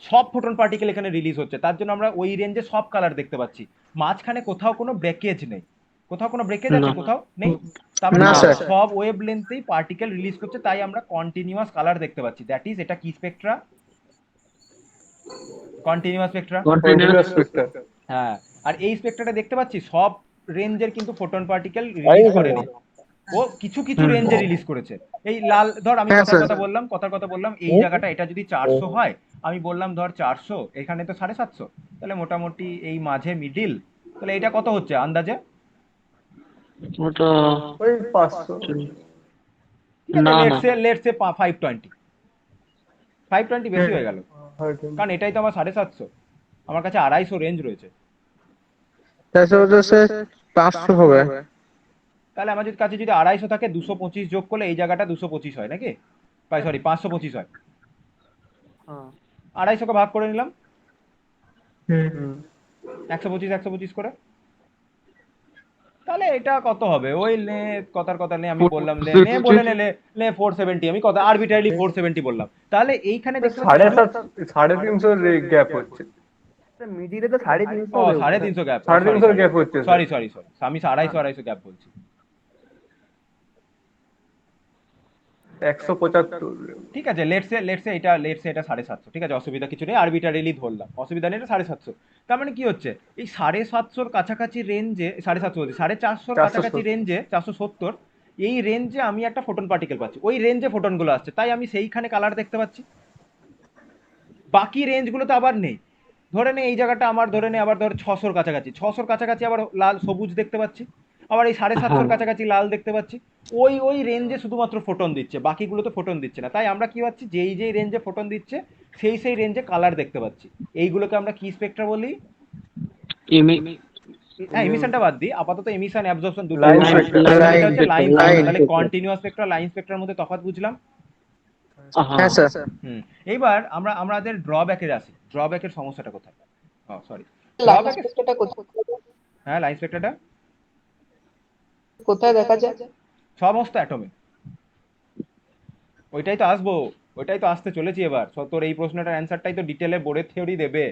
সব ফোটন পার্টিকেল এখানে রিলিজ হচ্ছে, তার জন্য আমরা ওই রেঞ্জে সব কালার দেখতে পাচ্ছি। মাঝখানে কোথাও কোনো ব্রেকেজ নেই, কোথাও কোনো ব্রেকেজ আছে, না। কোথাও নেই। তার মানে না কি? স্যার। সব ওয়েভ লেন্থেই পার্টিকেল রিলিজ করছে, তাই আমরা কন্টিনিউয়াস কালার দেখতে পাচ্ছি। দ্যাট ইজ, এটা কি Spectra? Continuous Spectra. Continuous spectrum. হ্যাঁ, আর এই স্পেকট্রাটা দেখতে পাচ্ছি সব রেঞ্জের কিন্তু ফোটন পার্টিকেল রিলিজ করেনি, ও কিছু কিছু হুম। রেঞ্জে রিলিজ করেছে। এই লাল, ধর আমি হ্যাঁ স্যার। কথার কথা বললাম, এই জায়গাটা এটা যদি 400 হয়, আমি বললাম ধর 400, এখানে তো 750, তাহলে মোটামুটি এই মাঝে মিডিল, তাহলে এটা কত হচ্ছে আন্দাজে? ওটা ওই 500। ঠিক আছে, না না লেটস সে 520, 520 বেশি হয়ে গেল, কারণ এটাই তো আমার 750, আমার কাছে 250 রেঞ্জ রয়েছে। 500 হবে। তাহলে আমার যদি কাছে যদি 250 থাকে, 225 যোগ করলে এই জায়গাটা 225 হয় নাকি, সরি 525 হয়। 250 কে ভাগ করে নিলাম, 125 করে, তাহলে এটা কত হবে? ওই লে কথার কথা নে, আমি বললাম লে নে বলে লে 470, আমি কত আরবিট্রারিলি 470 বললাম। তাহলে এইখানে দেখতে পাচ্ছি 350 গ্যাপ হচ্ছে। মিডিলে তো 350 ও হবে। 350 গ্যাপ, 350 গ্যাপ হচ্ছে স্যার। সরি আমি 250 গ্যাপ বলছি। 175। ঠিক আছে, লেটস সে এটা 750, ঠিক আছে, অসুবিধা কিছু নেই, আরবিট্রারিলি ধরলাম, অসুবিধা নেই, এটা 750। তার মানে কি হচ্ছে, এই 750 কাছাকাছি রেঞ্জে, 750 বলছি, 450 কাছাকাছি রেঞ্জে, 470 এই রেঞ্জে আমি একটা ফোটন পার্টিকেল পাচ্ছি, ওই রেঞ্জে ফোটনগুলো আসছে, তাই আমি সেইখানে কালার দেখতে পাচ্ছি। বাকি রেঞ্জগুলো তো আবার নেই। ধরে নে এই জায়গাটা আমার, ধরে নে আবার ধর 600 কাছাকাছি, 600 কাছাকাছি আবার লাল সবুজ দেখতে পাচ্ছি, আবার এই 750 কাছাকাছি লাল দেখতে পাচ্ছি। ওই রেঞ্জে শুধুমাত্র ফোটন দিচ্ছে, বাকিগুলো তো ফোটন দিচ্ছে না। তাই আমরা কি পাচ্ছি, যেই রেঞ্জে ফোটন দিচ্ছে সেই রেঞ্জে কালার দেখতে পাচ্ছি। এইগুলোকে আমরা কি স্পেকট্রা বলি? হ্যাঁ, এমিশনটা বাদ দিই, আপাতত এমিশন অ্যাবজর্পশন দুটো। Line spectra। এটা হচ্ছে লাইন Line স্পেকট্রা। তাহলে spectra। কন্টিনিউয়াস স্পেকট্রা, লাইন স্পেকট্রার মধ্যে তফাৎ বুঝলাম। হ্যাঁ স্যার। এইবার আমাদের ড্রব্যাকের আসি, ড্রব্যাকের সমস্যাটা কোথায়? সরি, লাইন ড্রব্যাকের, স্পেক্টরটা হ্যাঁ লাইন স্পেকট্রাটা কোথায় দেখা যায়? সমস্ত অ্যাটমে। ওইটাই তো আসবো, ওইটাই তো আসতে চলেছি এবার। তোর এই প্রশ্নটার অ্যান্সারটাই তো ডিটেলে বোর্ডের থিওরি দেবে।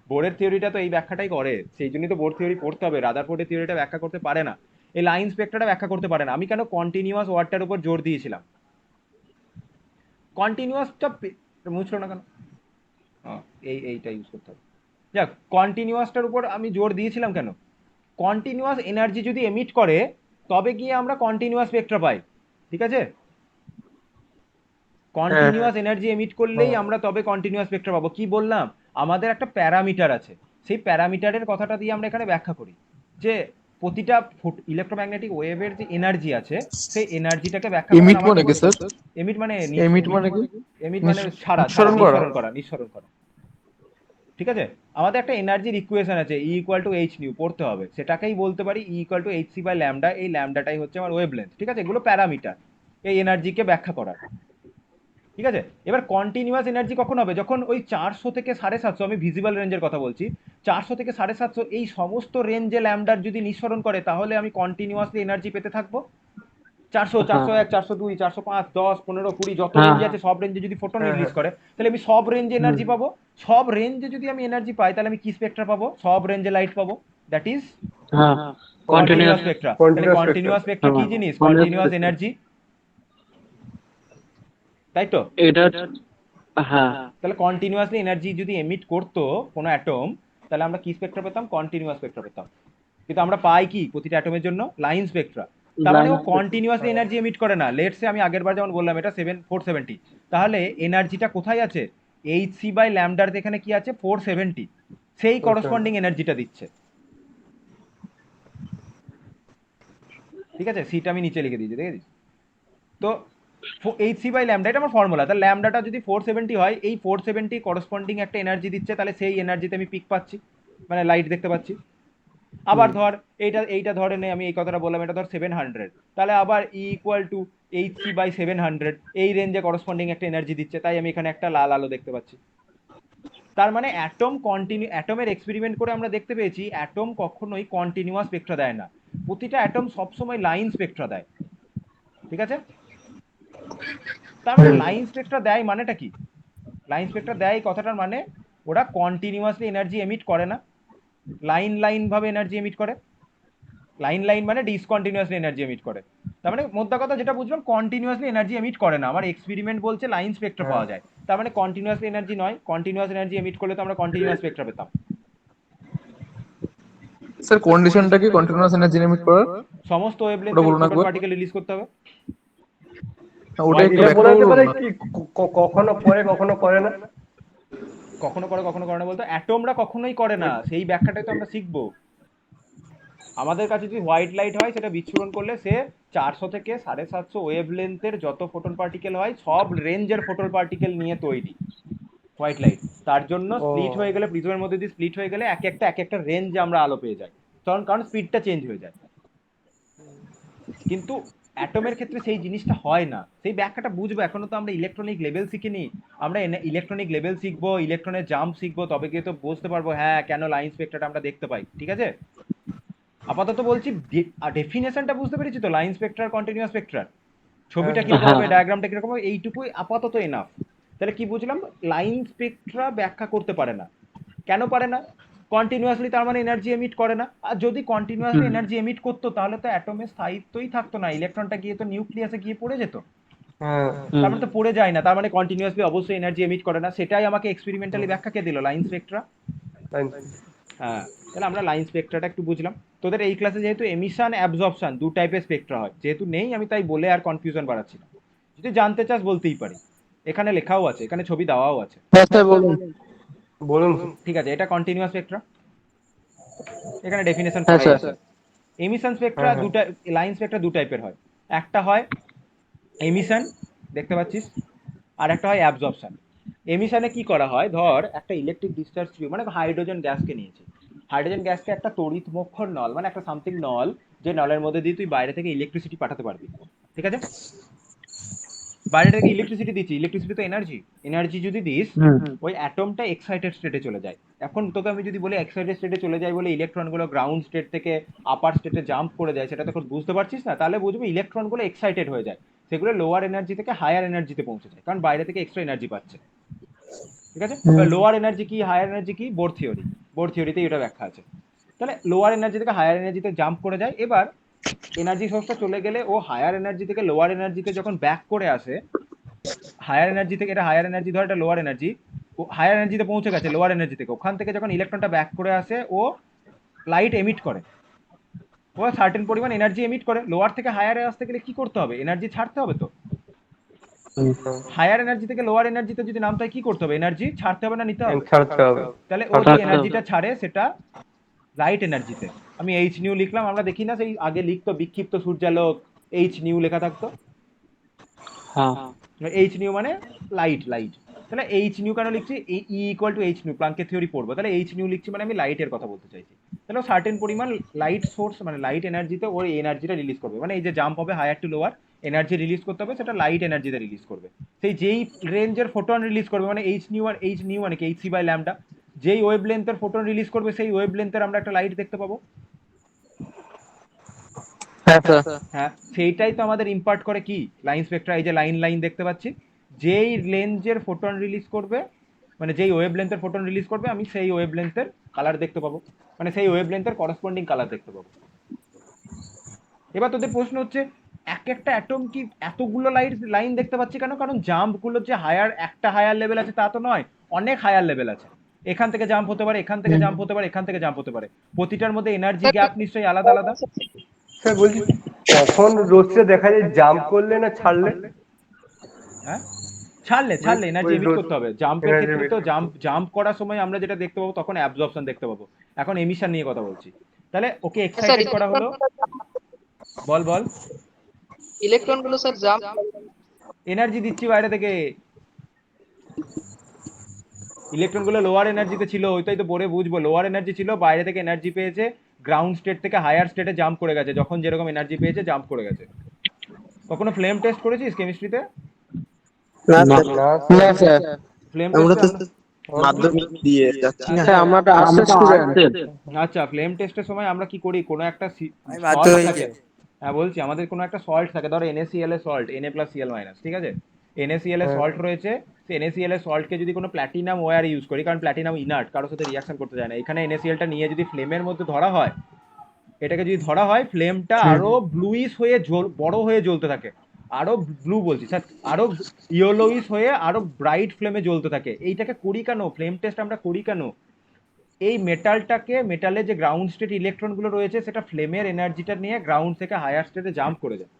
বোর্ডের থিওরিটা তো এই ব্যাখ্যাটাই করে, সেই জন্যই তো বোর্ড থিওরি পড়তে হবে। রাদারফোর্ডের থিওরিটা ব্যাখ্যা করতে পারে না, এই লাইন স্পেকট্রাটা ব্যাখ্যা করতে পারে না। আমি কেন কন্টিনিউয়াস ওয়ার্ডটার উপর জোর দিয়েছিলাম? কন্টিনিউয়াসটা মুছলো না কেন? এইটা ইউজ করতে হবে। যাক, কন্টিনিউয়াসটার উপর আমি জোর দিয়েছিলাম কেন? কন্টিনিউয়াস এনার্জি যদি এমিট করে তবে গিয়ে আমরা কন্টিনিউয়াস স্পেকট্রা পাই, ঠিক আছে? কন্টিনিউয়াস এনার্জি এমিট করলেই আমরা তবে কন্টিনিউয়াস স্পেকট্রা পাবো। কি বললাম, আমাদের একটা প্যারামিটার আছে, সেই প্যারামিটারের কথাটা দিয়ে আমরা এখানে ব্যাখ্যা করি যে প্রতিটা ইলেকট্রোম্যাগনেটিক ওয়েভের যে এনার্জি আছে, সেই এনার্জিটাকে ব্যাখ্যা এমিট মানে কি স্যার? এমিট মানে এমিট মানে কি? এমিট মানে নিঃসরণ করা। নিঃসরণ করা। ঠিক আছে, আমাদের একটা এনার্জির ইকুয়েশন আছে, E equal to H nu, পড়তে হবে, সেটাকেই বলতে পারি E equal to H C by lambda. এই ল্যামডাটাই হচ্ছে আমার ওয়েভলেন্থ, ঠিক আছে? এগুলো প্যারামিটার এই এনার্জিকে ব্যাখ্যা করার, ঠিক আছে? এবার কন্টিনিউয়াস এনার্জি কখন হবে? যখন ওই 400 থেকে 750, আমি ভিজিবল রেঞ্জের কথা বলছি, 400 থেকে 750 এই সমস্ত রেঞ্জে ল্যামডার যদি নিঃসরণ করে, তাহলে আমি কন্টিনিউয়াসলি এনার্জি পেতে থাকবো। 400, 401, 402, 405, 10, 15, 20 যত রেঞ্জে আছে সব রেঞ্জে যদি ফোটন রিলিজ করে, তাহলে আমি সব রেঞ্জে এনার্জি পাবো। সব রেঞ্জে যদি আমি এনার্জি পাই, তাহলে আমি কি স্পেকট্রা পাবো? সব রেঞ্জে লাইট পাবো, দ্যাট ইজ কন্টিনিউয়াস স্পেকট্রা। তাহলে কন্টিনিউয়াস স্পেকট্রা কি জিনিস? কন্টিনিউয়াস এনার্জি, তাই তো? এটা হ্যাঁ। তাহলে কন্টিনিউয়াসলি এনার্জি যদি এমিট করতো কোনো অ্যাটম, তাহলে আমরা কি স্পেকট্রা পেতাম? কন্টিনিউয়াস স্পেকট্রা পেতাম। কিন্তু আমরা পাই কি প্রতিটা অ্যাটমের জন্য? Line Spectra. তার মানে ও কন্টিনিউয়াসলি এনার্জি এমিট করে না। লেটস সে আমি আগের বার যেমন বললাম এটা 470, তাহলে এনার্জিটা কোথায় আছে? এইচ সি বাই ল্যামডার এখানে কি আছে? 470, সেই করসপন্ডিং এনার্জিটা দিচ্ছে, ঠিক আছে? সিটা আমি নিচে লিখে দিয়েছি, দেখেছিস তো? এইচ সি বাই ল্যামডা, এটা আমার ফর্মুলা। তাহলে ল্যামডাটা যদি 470 হয়, এই 470 করসপন্ডিং একটা এনার্জি দিচ্ছে, তাহলে সেই এনার্জিতে আমি পিক পাচ্ছি, মানে লাইট দেখতে পাচ্ছি। আবার ধর এইটা ধরে নে, আমি এই কথাটা বললাম, এটা ধর 700, তাহলে আবার E equal to H C by 700 এই রেঞ্জে করসপন্ডিং একটা এনার্জি দিচ্ছে, তাই আমি এখানে একটা লাল আলো দেখতে পাচ্ছি। তার মানে অ্যাটমের এক্সপেরিমেন্ট করে আমরা দেখতে পেয়েছি অ্যাটম কখনোই কন্টিনিউয়াস স্পেকট্রা দেয় না, প্রতিটা অ্যাটম সবসময় লাইন স্পেকট্রা দেয়, ঠিক আছে? তার মানে লাইন স্পেকট্রা দেয় মানেটা কি? লাইন স্পেকট্রা দেয় কথাটার মানে ওরা কন্টিনিউয়াসলি এনার্জি এমিট করে না, লাইন ভাবে এনার্জি এমিট করে। লাইন মানে ডিসকন্টিনিউয়াসলি এনার্জি এমিট করে। তার মানে মোদ্দা কথা যেটা বুঝলাম, কন্টিনিউয়াসলি এনার্জি এমিট করে না। আমার এক্সপেরিমেন্ট বলছে লাইন স্পেকট্রা পাওয়া যায়, তার মানে কন্টিনিউয়াসলি এনার্জি নয়। কন্টিনিউয়াস এনার্জি এমিট করলে তো আমরা কন্টিনিউয়াস স্পেকট্রা পেতাম। স্যার কন্ডিশনটা কি কন্টিনিউয়াস এনার্জি এমিট করার? সমস্ত ওয়েভলেন্থে ফোটন পার্টিকেল রিলিজ করতে হবে। ওটা একটু এটা ব্যাখ্যা বলা যেতে করুন পারে না। কি কখনো করে কখনো করে না? কখনো করে কখনো করে না বলতে অ্যাটমরা কখনোই করে না, সেই ব্যাখ্যাটাই তো আমরা শিখবো। আমাদের কাছে যদি হোয়াইট লাইট হয়, সেটা বিচ্ছুরণ করলে সে 400 থেকে 750 ওয়েভলেন্থের যত ফোটন পার্টিকেল হয়, সব রেঞ্জের ফোটন পার্টিকেল নিয়ে তৈরি। White light. তার জন্য ও। স্প্লিট হয়ে গেলে, প্রিজমের মধ্যে দিয়ে স্প্লিট হয়ে গেলে এক একটা রেঞ্জে আমরা আলো পেয়ে যাই, কারণ স্পিডটা চেঞ্জ হয়ে যায়। কিন্তু অ্যাটমের ক্ষেত্রে সেই জিনিসটা হয় না, সেই ব্যাখ্যাটা বুঝবো, এখনো তো আমরা ইলেকট্রনিক লেভেল শিখিনি। আমরা ইলেকট্রনিক লেভেল শিখবো, ইলেকট্রনের জাম্প শিখবো, তবে গিয়ে তো বুঝতে পারবো হ্যাঁ কেন লাইন স্পেক্ট্রাটা আমরা দেখতে পাই। ঠিক আছে, আপাতত বলছি ডেফিনেশনটা বুঝতে পেরেছি তো, লাইন স্পেক্ট্রার কন্টিনিউয়াস স্পেক্ট্রার ছবিটা কিরকম হবে, ডায়াগ্রামটা কিরকম হবে, এইটুকুই আপাতত এনাফ। তাহলে কি বুঝলাম, লাইন স্পেক্ট্রা ব্যাখ্যা করতে পারে না। কেন পারে না? কন্টিনিউয়াসলি, তার মানে এনার্জি এমিট করে না। আর যদি কন্টিনিউয়াসলি এনার্জি এমিট করতো তাহলে তো অ্যাটমের স্থায়িত্বই থাকতো না, ইলেকট্রনটা গিয়ে তো নিউক্লিয়াসে গিয়ে পড়ে যেত। হ্যাঁ। তার মানে তো পড়ে যায় না, তার মানে কন্টিনিউয়াসলি অবশ্যই এনার্জি এমিট করে না। সেটাই আমাকে এক্সপেরিমেন্টালি ব্যাখ্যা কে দিল, লাইন স্পেক্ট্রা। হ্যাঁ, তাহলে আমরা লাইন স্পেক্ট্রাটা একটু বুঝলাম। তোদের এই ক্লাসে যেহেতু এমিশন অ্যাবজর্পশন দু টাইপের স্পেক্ট্রা হয়, যেহেতু নেই আমি তাই বলে আর কনফিউশন বাড়াচ্ছি না। যদি জানতে চাস বলতেই পারি, এখানে লেখাও আছে, এখানে ছবি দেওয়াও আছে। বলুন। ঠিক আছে, এটা কন্টিনিউয়াস স্পেক্ট্রা, এখানে ডেফিনেশন করাই আছে। এমিশন স্পেক্ট্রা হ্যাঁ, হ্যাঁ। দুটা, লাইন স্পেক্ট্রা দু টাইপের হয়। একটা হয় এমিশন, দেখতে পাচ্ছিস, আর একটা হয় অ্যাবজর্পশন। এমিশনে কি করা হয়, ধর একটা ইলেকট্রিক ডিসচার্জ টিউব, মানে হাইড্রোজেন গ্যাসকে নিয়েছি, হাইড্রোজেন গ্যাসকে একটা তড়িৎমক্ষর নল, মানে একটা সামথিং নল, যে নলের মধ্যে দিয়ে তুই বাইরে থেকে ইলেকট্রিসিটি পাঠাতে পারবি। ঠিক আছে, বাইরে থেকে ইলেকট্রিসিটি দিচ্ছি, ইলেকট্রিসিটি তো এনার্জি, এনার্জি যদি দিস ওই অ্যাটমটা এক্সাইটেড স্টেটে চলে যায়। এখন তোকে আমি যদি বলি এক্সাইটেড স্টেটে চলে যায় বলে ইলেকট্রনগুলো গ্রাউন্ড স্টেট থেকে আপার স্টেটে জাম্প করে যায়, সেটা তখন বুঝতে পারছিস না, তাহলে বুঝবি ইলেকট্রনগুলো এক্সাইটেড হয়ে যায়, সেগুলো লোয়ার এনার্জি থেকে হায়ার এনার্জিতে পৌঁছে যায়, কারণ বাইরে থেকে এক্সট্রা এনার্জি পাচ্ছে। ঠিক আছে, লোয়ার এনার্জি কি হায়ার এনার্জি কি, বোর থিওরি, বোর থিওরিতে এটা ব্যাখ্যা আছে। তাহলে লোয়ার এনার্জি থেকে হায়ার এনার্জিতে জাম্প করে যায়। এবার এনার্জি সোর্সটা চলে গেলে ও হায়ার এনার্জি থেকে লোয়ার এনার্জিতে যখন ব্যাক করে আসে, হায়ার এনার্জি থেকে, এটা হায়ার এনার্জি ধর, এটা লোয়ার এনার্জি, ও হায়ার এনার্জিতে পৌঁছে গেছে লোয়ার এনার্জি থেকে, ওখান থেকে যখন ইলেকট্রনটা ব্যাক করে আসে ও লাইট এমিট করে, ও সার্টেন পরিমাণ এনার্জি এমিট করে। লোয়ার থেকে হায়ারে আসতে গেলে কি করতে হবে, এনার্জি ছাড়তে হবে। তো হায়ার এনার্জি থেকে লোয়ার এনার্জিতে যদি নামতে হয় কি করতে হবে, এনার্জি ছাড়তে হবে না নিতে হবে? ছাড়তে হবে। তাহলে ও যে এনার্জিটা ছাড়ে সেটা লাইট এনার্জিতে। আমি এইচ নিউ লিখলাম, আমরা দেখি না সেই আগে লিখতো বিক্ষিপ্ত সূর্যালোক, এইচ নিউ লেখা থাকতো, এইচ নিউ মানে লাইট, লাইট। তাহলে এইচ নিউ কেন লিখছি, E equal to H nu, প্লাঙ্কের থিওরি পড়বো, তাহলে এইচ নিউ লিখছি মানে আমি লাইটের কথা বলতে চাইছি। তাহলে সার্টেন পরিমাণ লাইট সোর্স, মানে লাইট এনার্জিতে ওর এনার্জিটা রিলিজ করবে, মানে এই যে জাম্প হবে higher to lower, energy release করতে হবে, সেটা লাইট এনার্জিতে রিলিজ করবে। সেই যেই রেঞ্জের ফোটন রিলিজ করবে, মানে এইচ নিউ, আর এইচ নিউ মানে কি, এইচ সি বাই ল্যামডা, যেই ওয়েভ লেন্থের ফোটন রিলিজ করবে সেই ওয়েভ লেন্থের আমরা একটা লাইট দেখতে পাবো। হ্যাঁ, সেইটাই তো আমাদের ইম্পার্ট করে কি লাইন স্পেক্ট্রা। এই যে লাইন লাইন দেখতে পাচ্ছি, যেই রেঞ্জের ফোটন রিলিজ করবে, মানে যেই ওয়েভ লেন্থের ফোটন রিলিজ করবে, আমি সেই ওয়েভ লেন্থের কালার দেখতে পাবো, মানে সেই ওয়েভ লেন্থের করসপন্ডিং কালার দেখতে পাবো। এবার তোদের প্রশ্ন হচ্ছে, এক একটা অ্যাটম কি এতগুলো লাইন দেখতে পাচ্ছি কেন? কারণ জাম্প গুলো যে হায়ার, একটা হায়ার লেভেল আছে তা তো নয়, অনেক হায়ার লেভেল আছে। এখান থেকে জাম্প হতে পারে, এখান থেকে জাম্প হতে পারে, এখান থেকে জাম্প হতে পারে, প্রতিটার মধ্যে এনার্জি গ্যাপ নিশ্চয়ই আলাদা আলাদা। স্যার বলছি, কখন রশ্মিটা দেখা যায় জাম্প করলে না ছাড়লে? হ্যাঁ, ছাড়লে এনার্জি ওই এমিট করতে হবে। জাম্পের energy ক্ষেত্রে emit তো করতে জাম্প করার সময় আমরা যেটা দেখতে পাবো তখন অ্যাবজর্পশন দেখতে পাবো, এখন এমিশন নিয়ে কথা বলছি। তাহলে ওকে এক্সাইটেড করা হলো, বল বল। ইলেকট্রন গুলো স্যার জাম্প এনার্জি দিচ্ছি বাইরে থেকে, ইলেকট্রন গুলো লোয়ার এনার্জিতে ছিল, ওইটাই তো পরে বুঝবো, লোয়ার এনার্জি ছিল, বাইরে থেকে এনার্জি পেয়েছে, গ্রাউন্ড স্টেট থেকে হায়ার স্টেটে জাম্প করে গেছে, যখন যেরকম এনার্জি পেয়েছে জাম্প করে গেছে। কখনো ফ্লেম টেস্ট করেছিস কেমিস্ট্রিতে? না স্যার, ফ্লেম আমরা তো টেস্ট, মাধ্যমিক দিয়ে যাচ্ছি না। আচ্ছা, ফ্লেম টেস্টের সময় আমরা কি করি, কোনো একটা বাধ্য সল্ট হয়ে থাকে, যাই। হ্যাঁ বলছি, আমাদের কোনো একটা সল্ট থাকে, ধরো NaCl এর সল্ট, Na+Cl-, ঠিক আছে, NaCl এর সল্ট রয়েছে, সেই NaCl এর সল্টকে যদি কোনো প্ল্যাটিনাম ওয়্যার ইউজ করি, কারণ প্ল্যাটিনাম ইনার্ট, কারোর সাথে রিঅ্যাকশন করতে যায় না, এখানে NaCl-টা নিয়ে যদি ফ্লেমের মধ্যে ধরা হয়, এটাকে যদি ধরা হয়, ফ্লেমটা আরো ব্লুইশ হয়ে বড় হয়ে জ্বলতে থাকে, আরো ব্লু বলছি স্যার, আরো ইয়েলোইশ হয়ে আরো ব্রাইট ফ্লেমে জ্বলতে থাকে। এইটাকে করি কেন, ফ্লেম টেস্ট আমরা করি কেন, এই মেটালটাকে, মেটালে যে গ্রাউন্ড স্টেট ইলেকট্রন গুলো রয়েছে সেটা ফ্লেমের এনার্জিটা নিয়ে গ্রাউন্ড থেকে হায়ার স্টেটে জাম্প করে যায়,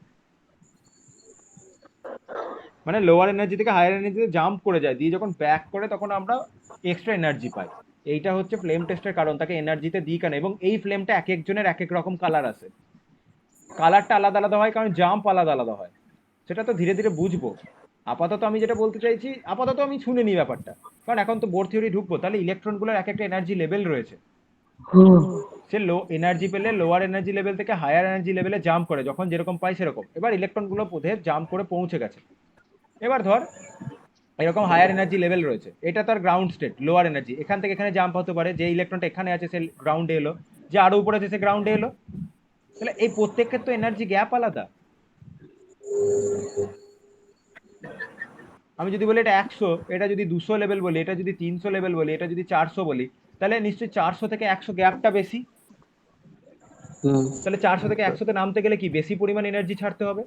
মানে লোয়ার এনার্জি থেকে হায়ার এনার্জিতে জাম্প করে যায়, দিয়ে যখন ব্যাক করে তখন আমরা এক্সট্রা এনার্জি পাই। এইটা হচ্ছে ফ্লেম টেস্টের কারণ, তাকে এনার্জিতে দিই কেন। এবং এই ফ্লেমটা এক একজনের এক এক রকম কালার আছে, কালারটা আলাদা আলাদা হয় কারণ জাম্প আলাদা আলাদা হয়, সেটা তো ধীরে ধীরে বুঝবো। আপাতত আমি যেটা বলতে চাইছি, আপাতত আমি শুনে নিই ব্যাপারটা, কারণ এখন তো বোর থিওরি ঢুকবো, তাহলে ইলেকট্রনগুলোর এক একটা এনার্জি লেভেল রয়েছে। সে লো এনার্জি পেলে লোয়ার এনার্জি লেভেল থেকে হায়ার এনার্জি লেভেলে জাম্প করে, যখন যেরকম পায় সেরকম। এবার ইলেকট্রনগুলো বোধে জাম্প করে পৌঁছে গেছে। এবার ধর এরকম হায়ার এনার্জি লেভেল রয়েছে, এটা তার গ্রাউন্ড স্টেট, লোয়ার এনার্জি, এখান থেকে এখানে জাম্প হতে পারে, যে ইলেকট্রনটা এখানে আছে সে গ্রাউন্ডে এলো, যে আরো উপরে আছে সে গ্রাউন্ডে এলো। তাহলে এই প্রত্যেকের তো এনার্জি গ্যাপ আলাদা। আমি যদি বলি এটা 100, এটা যদি 200 লেভেল বলি, এটা যদি 300 লেভেল বলি, এটা যদি 400 বলি, তাহলে নিশ্চয়ই 400 থেকে 100 গ্যাপটা বেশি। তাহলে 400 থেকে 100 তে নামতে গেলে কি বেশি পরিমাণ এনার্জি ছাড়তে হবে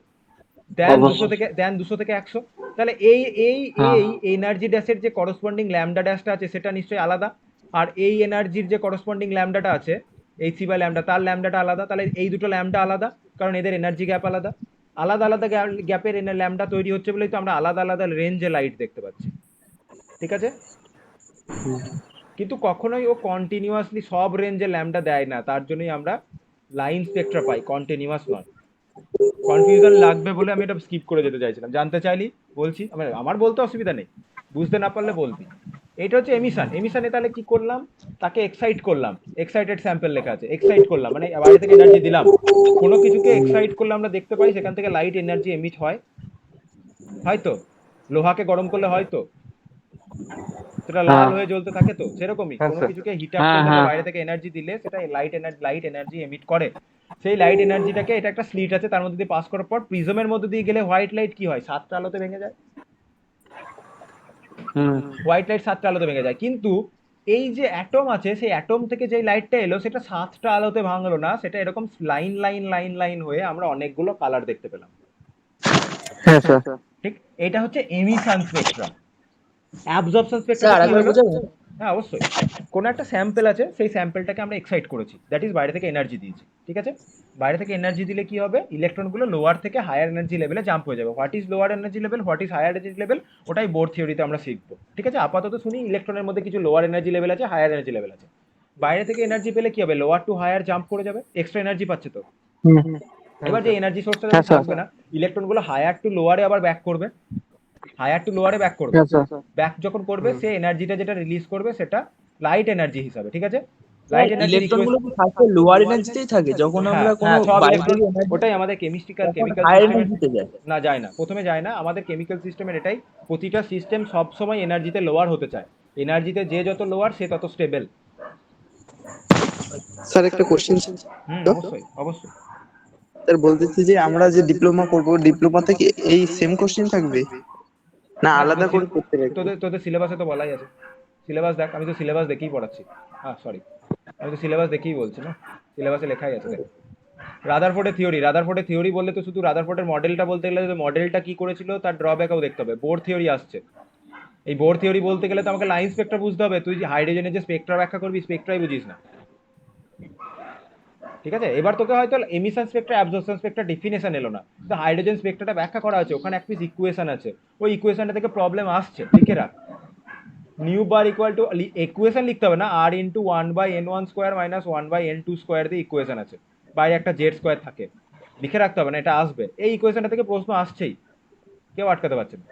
দেন 200 থেকে 100। তাহলে এই এই এই এনার্জি ড্যাশের যে করসপন্ডিং ল্যামডা ড্যাশটা আছে সেটা নিশ্চয়ই আলাদা, আর এই এনার্জির যে করসপন্ডিং ল্যামডাটা আছে এইচ সি বাই ল্যামডা, তার ল্যামডাটা আলাদা। তাহলে এই দুটো ল্যামডা আলাদা, কারণ এদের এনার্জি গ্যাপ আলাদা। আলাদা আলাদা গ্যাপের ল্যামডা তৈরি হচ্ছে বলেই তো আমরা আলাদা আলাদা রেঞ্জে লাইট দেখতে পাচ্ছি, ঠিক আছে? কিন্তু কখনোই ও কন্টিনিউয়াসলি সব রেঞ্জে ল্যামডা দেয় না, তার জন্যই আমরা লাইন স্পেকট্রা পাই, কন্টিনিউয়াস নয়। কনফিউশন লাগবে বলে আমি এটা স্কিপ করে যেতে চাইছিলাম, জানতে চাইলি বলছি, আমার বলতে অসুবিধা নেই, বুঝতে না পারলে বলবি। এটা হচ্ছে এমিশন। এমিশনে তাহলে কি করলাম, তাকে এক্সাইট করলাম, এক্সাইটেড স্যাম্পল লেখা আছে, এক্সাইট করলাম মানে বাইরে থেকে এনার্জি দিলাম, কোনো কিছুকে এক্সাইট করলে আমরা দেখতে পাই সেখান থেকে লাইট এনার্জি এমিট হয়, হয়তো লোহাকে গরম করলে হয়তো সেটা লাল হয়ে জ্বলতে থাকে, তো সেরকমই কোনো কিছুকে হিট আপ করলে বাইরে থেকে এনার্জি দিলে সেটা লাইট এনার্জি এমিট করে। সেই লাইট এনার্জিটাকে, এটা একটা স্লিট আছে তার মধ্যে দিয়ে পাস করার পর প্রিজমের মধ্যে দিয়ে গেলে হোয়াইট লাইট কি হয়, 7টা আলোতে ভেঙে যায়। হোয়াইট লাইট 7টা আলোতে ভেঙে যায়, কিন্তু এই যে অ্যাটম আছে সেই অ্যাটম থেকে যে লাইটটা এলো সেটা 7টা আলোতে ভাঙলো না, সেটা এরকম লাইন লাইন লাইন লাইন হয়ে আমরা অনেকগুলো কালার দেখতে পেলাম। হ্যাঁ স্যার। ঠিক, এটা হচ্ছে emission spectrum. Absorption sir spectrum কি আরেকবার হলো, বোঝাবেন? হ্যাঁ অবশ্যই, কোনো একটা স্যাম্পল আছে, সেই স্যাম্পলটাকে আমরা এক্সাইট করেছি, দ্যাট ইজ বাইরে থেকে এনার্জি দিয়েছি, ঠিক আছে? বাইরে থেকে এনার্জি দিলে কি হবে, ইলেকট্রনগুলো লোয়ার থেকে হায়ার এনার্জি লেভেলে জাম্প হয়ে যাবে। What is lower energy level, what is higher energy level, ওটাই বোর থিওরিতে আমরা শিখবো, ঠিক আছে? আপাতত শুনি ইলেকট্রনের মধ্যে কিছু লোয়ার এনার্জি লেভেল আছে, হায়ার এনার্জি লেভেল আছে। বাইরে থেকে এনার্জি পেলে কি হবে, লোয়ার টু হায়ার জাম্প করে যাবে, এক্সট্রা এনার্জি পাচ্ছে তো। এবার যে এনার্জি সোর্সটা যখন থাকবে না, ইলেকট্রনগুলো হায়ার টু লোয়ারে আবার ব্যাক করবে, হায়ার টু লোয়ারে ব্যাক করবে, ব্যাক যখন করবে সে এনার্জিটা যেটা রিলিজ করবে সেটা লাইট এনার্জি হিসাবে, ঠিক আছে? লাইট এনার্জি ইলেকট্রন গুলো কি ফার্স্টে লোয়ার এনার্জিতেই থাকে যখন আমরা কোনো সব বাইরে ইলেকট্রন, থেকে এনার্জি ওটাই আমাদের কেমিস্ট্রিক্যাল কেমিক্যাল হায়ার সিস্টেমের, এনার্জিতে যায়। না যায় না, প্রথমে যায় না, আমাদের কেমিক্যাল সিস্টেমের এটাই, প্রতিটা সিস্টেম সব সময় এনার্জিতে লোয়ার হতে চায়, এনার্জিতে যে যত লোয়ার সে তত স্টেবল। স্যার একটা কোশ্চেন। অবশ্যই অবশ্যই। স্যার বলতেছি যে আমরা যে ডিপ্লোমা করব, ডিপ্লোমাতে কি এই সেম কোশ্চেন থাকবে না আলাদা করে করতে হবে? তোদের তোদের সিলেবাসে তো বলাই আছে, সিলেবাস দেখ, আমি তো সিলেবাস দেখেই পড়াচ্ছি, সরি আমি তো সিলেবাস দেখেই বলছি না, সিলেবাসে লেখাই আছে দেখ। রাদারফোর্ডের থিওরি বললে তো শুধু রাদারফোর্ডের মডেলটা বলতে গেলে তো মডেলটা কি করেছিল তার ড্রব্যাকও দেখতে হবে। বোর থিওরি আসছে, এই বোর থিওরি বলতে গেলে তো আমাকে লাইন স্পেক্ট্রা বুঝতে হবে, তুই যে হাইড্রোজেনের যে স্পেক্ট্রা ব্যাখ্যা করবি স্পেক্ট্রাই বুঝিস না, ঠিক আছে? এবার তোকে হয়তো emission Spectra absorption Spectra definition এলো না, তো হাইড্রোজেন স্পেক্ট্রাটা ব্যাখ্যা করা আছে, ওখানে এক পিস ইকুয়েশন আছে, ওই ইকুয়েশনটা থেকে প্রবলেম আসছে, লিখে রাখ। Nu bar equal to, equation লিখতে হবে না, আর into 1/n1 square minus 1/n2 square দিয়ে ইকুয়েশন আছে, বাইরে একটা জেড স্কোয়ার থাকে, লিখে রাখতে হবে না, এটা আসবে, এই ইকুয়েশনটা থেকে প্রশ্ন আসছেই, কেউ আটকাতে পারছে না।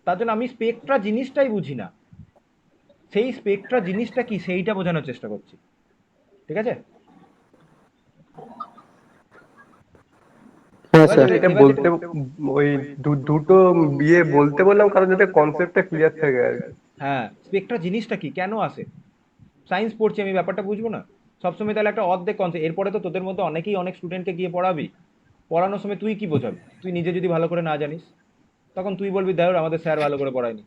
তার জন্য আমি স্পেক্ট্রা জিনিসটাই বুঝি না, সেই স্পেক্ট্রা জিনিসটা কি সেইটা বোঝানোর চেষ্টা করছি, ঠিক আছে? এটা বলতে ওই দুটো বিয়ে বলতে বললাম কারণ যাতে কনসেপ্টটা ক্লিয়ার থাকে আর কি। হ্যাঁ, স্পেক্ট্রা জিনিসটা কি, কেন আসে, সায়েন্স পড়ছি আমি, ব্যাপারটা বুঝবো না সবসময়? তাহলে একটা অর্ধেক কনসেপ্ট, এরপরে তো তোদের মধ্যে অনেকেই অনেক স্টুডেন্টকে গিয়ে পড়াবি, পড়ানোর সময় তুই কি বোঝাবি, তুই নিজে যদি ভালো করে না জানিস তখন তুই বলবি দেখো আমাদের স্যার ভালো করে পড়ায়নি,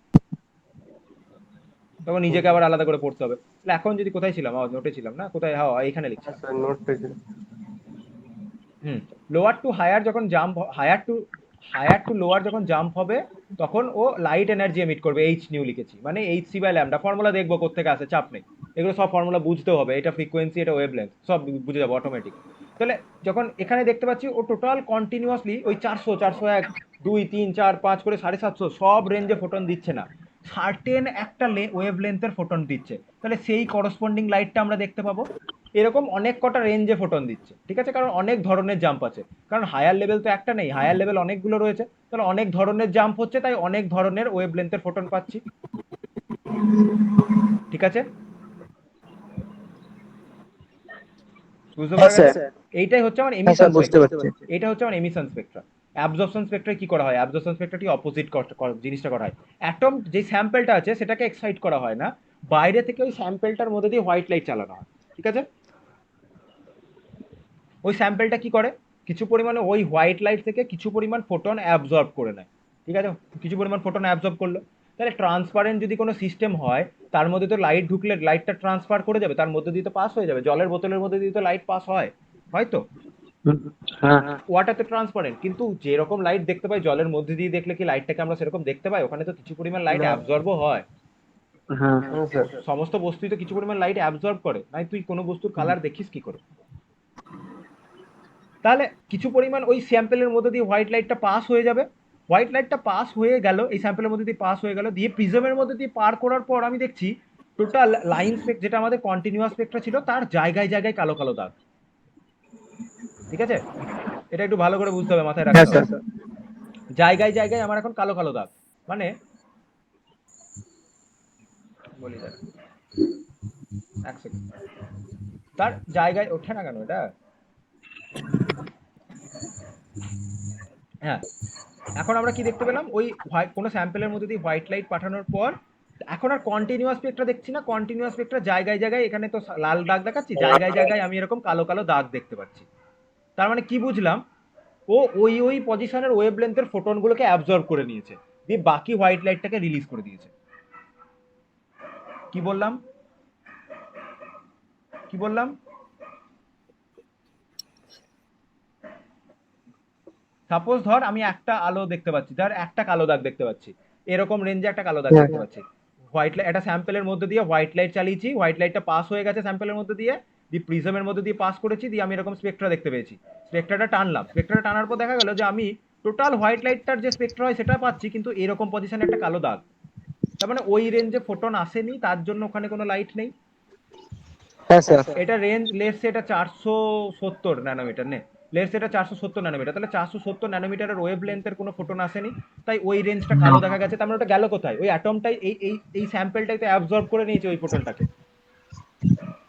তখন নিজেকে আবার আলাদা করে পড়তে হবে। তাহলে এখন যদি কোথায় ছিলাম, নোটে ছিলাম না, কোথায়, হ্যাঁ এখানে লিখছি। নোট পেয়েছি। লোয়ার টু হায়ার যখন জাম্প, হায়ার টু লোয়ার যখন জাম্প হবে তখন ও লাইট এনার্জি এমিট করবে, এইচ নিউ লিখেছি, মানে H C by lambda, formula দেখবো কোথেকে আসে, চাপ নেই, এগুলো সব ফর্মুলা বুঝতেও হবে, এটা ফ্রিকোয়েন্সি, এটা ওয়েভলেন্থ, সব বুঝে যাবো অটোমেটিক। তাহলে যখন এখানে দেখতে পাচ্ছি ও টোটাল কন্টিনিউয়াসলি ওই 400, 401, 2, 3, 4, 5 করে 750 সব রেঞ্জে ফোটন দিচ্ছে না, সার্টেন একটা ওয়েভলেন্থের ফোটন দিচ্ছে, তাহলে সেই করসপন্ডিং লাইটটা আমরা দেখতে পাবো। এরকম অনেক কটা রেঞ্জে ফোটন দিচ্ছে, ঠিক আছে, কারণ অনেক ধরনের জাম্প আছে, কারণ হায়ার লেভেল তো একটা নেই, হায়ার লেভেল অনেকগুলো রয়েছে, তাহলে অনেক ধরনের জাম্প হচ্ছে, তাই অনেক ধরনের ওয়েভ লেন্থের ফোটন পাচ্ছি, ঠিক আছে, বুঝতে হ্যাঁ পারা স্যার। গেছে? এইটাই হচ্ছে আমার হ্যাঁ এমিশন স্যার, বুঝতে স্পেক্ট্রা, পারছি। এটা হচ্ছে আমার এমিশন স্পেক্ট্রা। অ্যাবজর্পশন স্পেক্ট্রায় কি করা হয়, অ্যাবজর্পশন স্পেক্ট্রাটি অপোজিট জিনিসটা করা হয়, অ্যাটম যে স্যাম্পলটা আছে সেটাকে এক্সাইট করা হয় না, বাইরে থেকে ওই স্যাম্পলটার মধ্যে দিয়ে হোয়াইট লাইট চালানো হয়, ঠিক আছে, ওই স্যাম্পলটা কি করে, কিছু পরিমাণে ওই হোয়াইট লাইট থেকে কিছু পরিমাণ ফোটন অ্যাবজর্ব করে নেয়, ঠিক আছে, কিছু পরিমাণ ফোটন অ্যাবজর্ব করলো, তাহলে ট্রান্সপারেন্ট যদি কোনো সিস্টেম হয় তার মধ্যে তো লাইট ঢুকলে লাইটটা ট্রান্সফার করে যাবে, তার মধ্যে দিয়ে তো পাস হয়ে যাবে, জলের বোতলের মধ্যে দিয়ে তো লাইট পাস হয়, হয়তো হ্যাঁ ওয়াটার তো ট্রান্সপারেন্ট, কিন্তু যেরকম লাইট দেখতে পাই জলের মধ্যে দিয়ে দেখলে কি লাইটটাকে আমরা সেরকম দেখতে পাই, ওখানে তো কিছু পরিমাণ লাইট না। অ্যাবজর্বও হয়, হ্যাঁ হ্যাঁ স্যার। সমস্ত বস্তুই তো কিছু পরিমাণ লাইট অ্যাবজর্ব করে, নাই তুই কোনো বস্তুর কালার দেখিস কি করে, তাহলে কিছু পরিমাণ ওই স্যাম্পলের মধ্যে দিয়ে হোয়াইট লাইটটা পাস হয়ে যাবে, হোয়াইট লাইটটা পাস হয়ে গেল, এই স্যাম্পলের মধ্যে দিয়ে পাস হয়ে গেল, দিয়ে প্রিজমের মধ্যে দিয়ে পার করার পর আমি দেখছি টোটাল লাইন স্পেক যেটা আমাদের কন্টিনিউয়াস স্পেক্ট্রা ছিল তার জায়গায় জায়গায় কালো কালো দাগ, ঠিক আছে, এটা একটু ভালো করে বুঝতে হবে, মাথায় হ্যাঁ রাখতে হবে, স্যার। জায়গায় জায়গায় আমার এখন কালো কালো দাগ, মানে বলি দাঁড়া, এক সেকেন্ড, তার জায়গায় ওঠে না কেন এটা, হ্যাঁ, এখন আমরা কি দেখতে পেলাম, ওই কোনো স্যাম্পলের মধ্যে দিয়ে হোয়াইট লাইট পাঠানোর পর এখন আর কন্টিনিউয়াস স্পেক্ট্রা দেখছি না, কন্টিনিউয়াস স্পেক্ট্রা জায়গায় জায়গায়, এখানে তো লাল দাগ দেখাচ্ছি, জায়গায় জায়গায় আমি এরকম কালো কালো দাগ দেখতে পাচ্ছি, তার মানে কি বুঝলাম, ও ওই ওই পজিশনের ওয়েভ লেন্থের ফোটনগুলোকে অ্যাবজর্ব করে নিয়েছে, দিয়ে বাকি হোয়াইট লাইটটাকে রিলিজ করে দিয়েছে, কি বললাম, কি বললাম, সাপোজ ধর আমি একটা আলো দেখতে পাচ্ছি, ধর একটা কালো দাগ দেখতে পাচ্ছি, এরকম রেঞ্জে একটা কালো দাগ দেখতে পাচ্ছি, হোয়াইট লাইট একটা স্যাম্পলের মধ্যে দিয়ে হোয়াইট লাইট চালিয়েছি, হোয়াইট লাইটটা পাস হয়ে গেছে স্যাম্পলের মধ্যে দিয়ে প্রিজমের মধ্যে দিয়ে পাস করেছি, দিয়ে আমি এরকম স্পেক্ট্রা দেখতে পেয়েছি, স্পেক্ট্রাটা টানলাম, স্পেক্ট্রাটা টানার পর দেখা গেল যে আমি টোটাল হোয়াইট লাইটটার যে স্পেক্ট্রা হয় সেটা পাচ্ছি, কিন্তু এরকম পজিশনে একটা কালো দাগ, তার মানে ওই রেঞ্জে ফোটন আসেনি, তার জন্য ওখানে কোনো লাইট নেই, হ্যাঁ স্যার। এটা রেঞ্জ লেটস এটা 470 ন্যানোমিটার নে, লেটস এটা 470 ন্যানোমিটার, তাহলে 470 ন্যানোমিটারের ওয়েভ লেন্থের কোনো ফোটন আসেনি, তাই ওই রেঞ্জটা কালো দেখা গেছে, তার মানে ওটা গেল কোথায়, ওই অ্যাটমটাই এই এই এই স্যাম্পলটাই তো অ্যাবজর্ব করে নিয়েছে ওই ফোটনটাকে,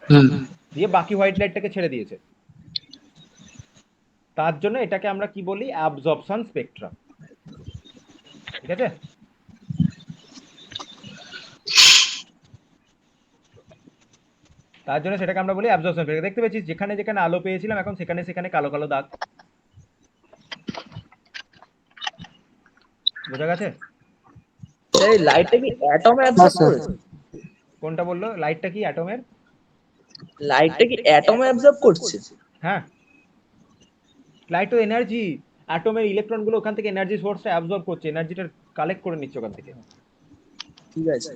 হুম দিয়ে বাকি হোয়াইট লাইটটাকে ছেড়ে দিয়েছে, তার জন্য এটাকে আমরা কি বলি, অ্যাবজর্পশন স্পেকট্রাম, ঠিক আছে, তার জন্য সেটাকে আমরা বলি অ্যাবজর্পশন স্পেকট্রাম, দেখতে পেয়েছিস যেখানে যেখানে আলো পেয়েছিলাম এখন সেখানে সেখানে কালো কালো দাগ, বোঝা গেছে, এই লাইটটা কি অ্যাটম অ্যাবজর্ব করেছে? কোনটা বললো, লাইটটা কি অ্যাটমের, লাইটটা কি অ্যাটম অ্যাবজর্ব করছে? হ্যাঁ, লাইট তো এনার্জি, অ্যাটমের ইলেকট্রনগুলো ওখান থেকে এনার্জি সোর্সটা অ্যাবজর্ব করছে, এনার্জিটা কালেক্ট করে নিচ্ছে ওখান থেকে, ঠিক আছে।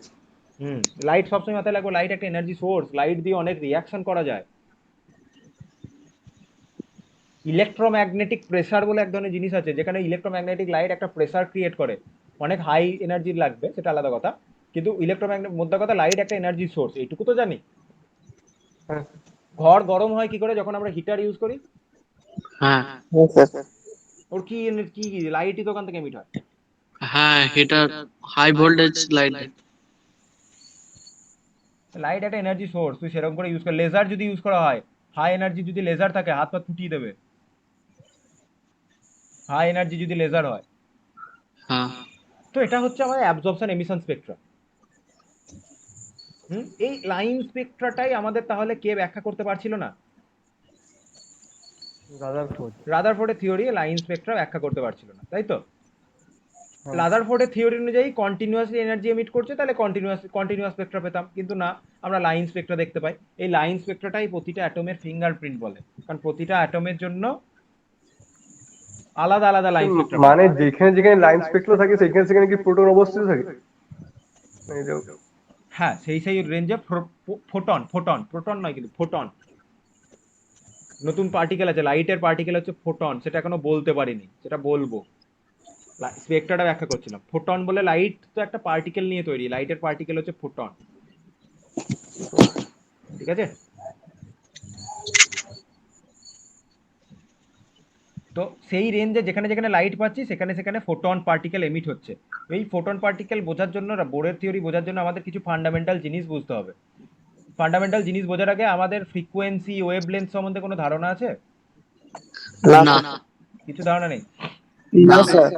লাইট সবসময় মাথায় লাগবে, লাইট একটা এনার্জি সোর্স, লাইট দিয়ে অনেক রিয়াকশন করা যায়, ইলেকট্রোম্যাগনেটিক প্রেসার বলে এক ধরনের জিনিস আছে, যেখানে ইলেকট্রোম্যাগনেটিক লাইট একটা প্রেসার ক্রিয়েট করে, অনেক হাই এনার্জির লাগবে সেটা আলাদা কথা, কিন্তু ইলেকট্রোম্যাগনেট মোদ্দা কথা লাইট একটা এনার্জি সোর্স, এইটুকু তো জানি, হ্যাঁ। ঘর গরম হয় কি করে, যখন আমরা হিটার ইউজ করি, হ্যাঁ ওর কি কি লাইটই তো ওখান থেকে এমিট হয়, হ্যাঁ এটা হাই ভোল্টেজ লাইট। লাইট একটা এনার্জি সোর্স, তুই সেরকম করে ইউজ কর, লেজার যদি ইউজ করা হয়, হাই এনার্জি যদি লেজার থাকে হাত পা ফুটিয়ে দেবে, হাই এনার্জি যদি লেজার হয়, হ্যাঁ তো এটা হচ্ছে আমাদের অ্যাবজর্পশন এমিশন স্পেকট্রাম, এই লাইন স্পেকট্রাটাই আমাদের তাহলে কে ব্যাখ্যা করতে পারছিল না, রাদারফোর্ডের থিওরি লাইন স্পেকট্রা ব্যাখ্যা করতে পারছিল না, তাই তো, রাদারফোর্ডের থিওরি অনুযায়ী কন্টিনিউয়াসলি এনার্জি এমিট করছে, তাহলে কন্টিনিউয়াস স্পেকট্রা পেতাম, কিন্তু না, আমরা লাইন স্পেকট্রা দেখতে পাই, এই লাইন স্পেকট্রাটাই প্রতিটা অ্যাটমের ফিঙ্গারপ্রিন্ট বলে, কারণ প্রতিটা অ্যাটমের জন্য আলাদা আলাদা লাইন স্পেকট্রা, মানে যেখানে যেখানে লাইন স্পেক্ট্রা থাকে সেখানে সেখানে কি প্রোটন অবস্থিত থাকে? এই যে হ্যাঁ, সেই সেই রেঞ্জে ফোটন, প্রোটন নয় কিন্তু ফোটন, নতুন পার্টিকেল আছে, লাইটের পার্টিকেল হচ্ছে ফোটন, সেটা এখনো বলতে পারিনি, সেটা বলবো, স্পেকট্রাটা ব্যাখ্যা করছিলাম, ফোটন বলে লাইট তো একটা পার্টিকেল নিয়ে তৈরি, লাইটের পার্টিকেল হচ্ছে ফোটন, ঠিক আছে, তো সেই রেঞ্জে যেখানে যেখানে লাইট পাচ্ছি সেখানে সেখানে ফোটন পার্টিকেল এমিট হচ্ছে। এই ফোটন পার্টিকেল বোঝার জন্য, বোরের থিওরি বোঝার জন্য আমাদের কিছু ফান্ডামেন্টাল জিনিস বুঝতে হবে। ফান্ডামেন্টাল জিনিস বোঝার আগে আমাদের ফ্রিকোয়েন্সি, ওয়েভলেন্থ সম্বন্ধে কোনো ধারণা আছে? না। কিছু ধারণা নেই? না স্যার।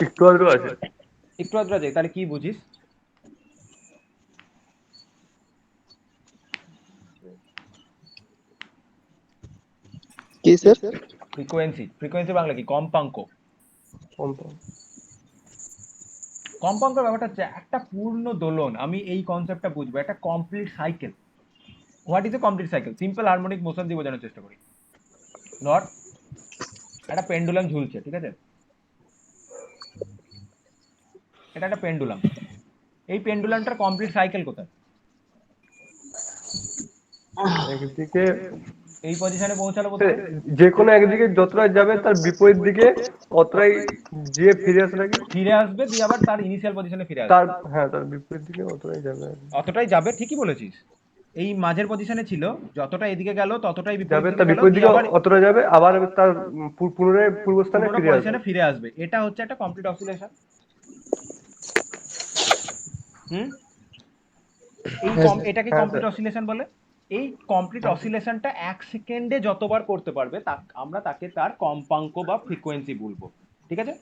একটু আধটু আছে। একটু আধটু আছে, তাহলে কি বুঝিস? কি স্যার? ফ্রিকোয়েন্সি, ফ্রিকোয়েন্সি বাংলা কি? কম্পাঙ্ক। কম্পাউন্ড। কম্পাঙ্কের ব্যাপারটা হচ্ছে একটা পূর্ণ দোলন। আমি এই কনসেপ্টটা বুঝবো, একটা complete cycle. What is a complete cycle? Simple harmonic motion দিয়ে বোঝানোর চেষ্টা করি। নট একটা পেন্ডুলাম ঝুলছে, ঠিক আছে? এটা একটা পেন্ডুলাম। এই পেন্ডুলামটার কমপ্লিট সাইকেল কোথায়? একদিকে এই পজিশনে পৌঁছালো প্রথমে, যে কোনো একদিকে যতটা যাবে তার বিপরীত দিকে ততটাই গিয়ে ফিরে আসে নাকি? ফিরে আসবে, দিয়ে আবার তার ইনিশিয়াল পজিশনে ফিরে আসবে। তার হ্যাঁ, তার বিপরীত দিকে ততটাই যাবে। অতটাই যাবে, ঠিকই বলেছিস। এই মাঝের পজিশনে ছিল, যতটা এদিকে গেল ততটাই যাবে, বিপরীত তার দিকে গেল, বিপরীত দিয়ে দিকে আবার অতটা যাবে, আবার তার পুনরায় পূর্বস্থানে পুরোনো ফিরে আসবে। পজিশনে ফিরে আসবে। এটা হচ্ছে একটা কমপ্লিট অসিলেশন। এটাকে হ্যাঁ, কমপ্লিট স্যার। অসিলেশন বলে। এই কমপ্লিট অসিলেশনটা 1 সেকেন্ডে যতবার করতে পারবে আমরা তাকে তার কম্পাঙ্ক বা ফ্রিকোয়েন্সি বলবো, ঠিক আছে?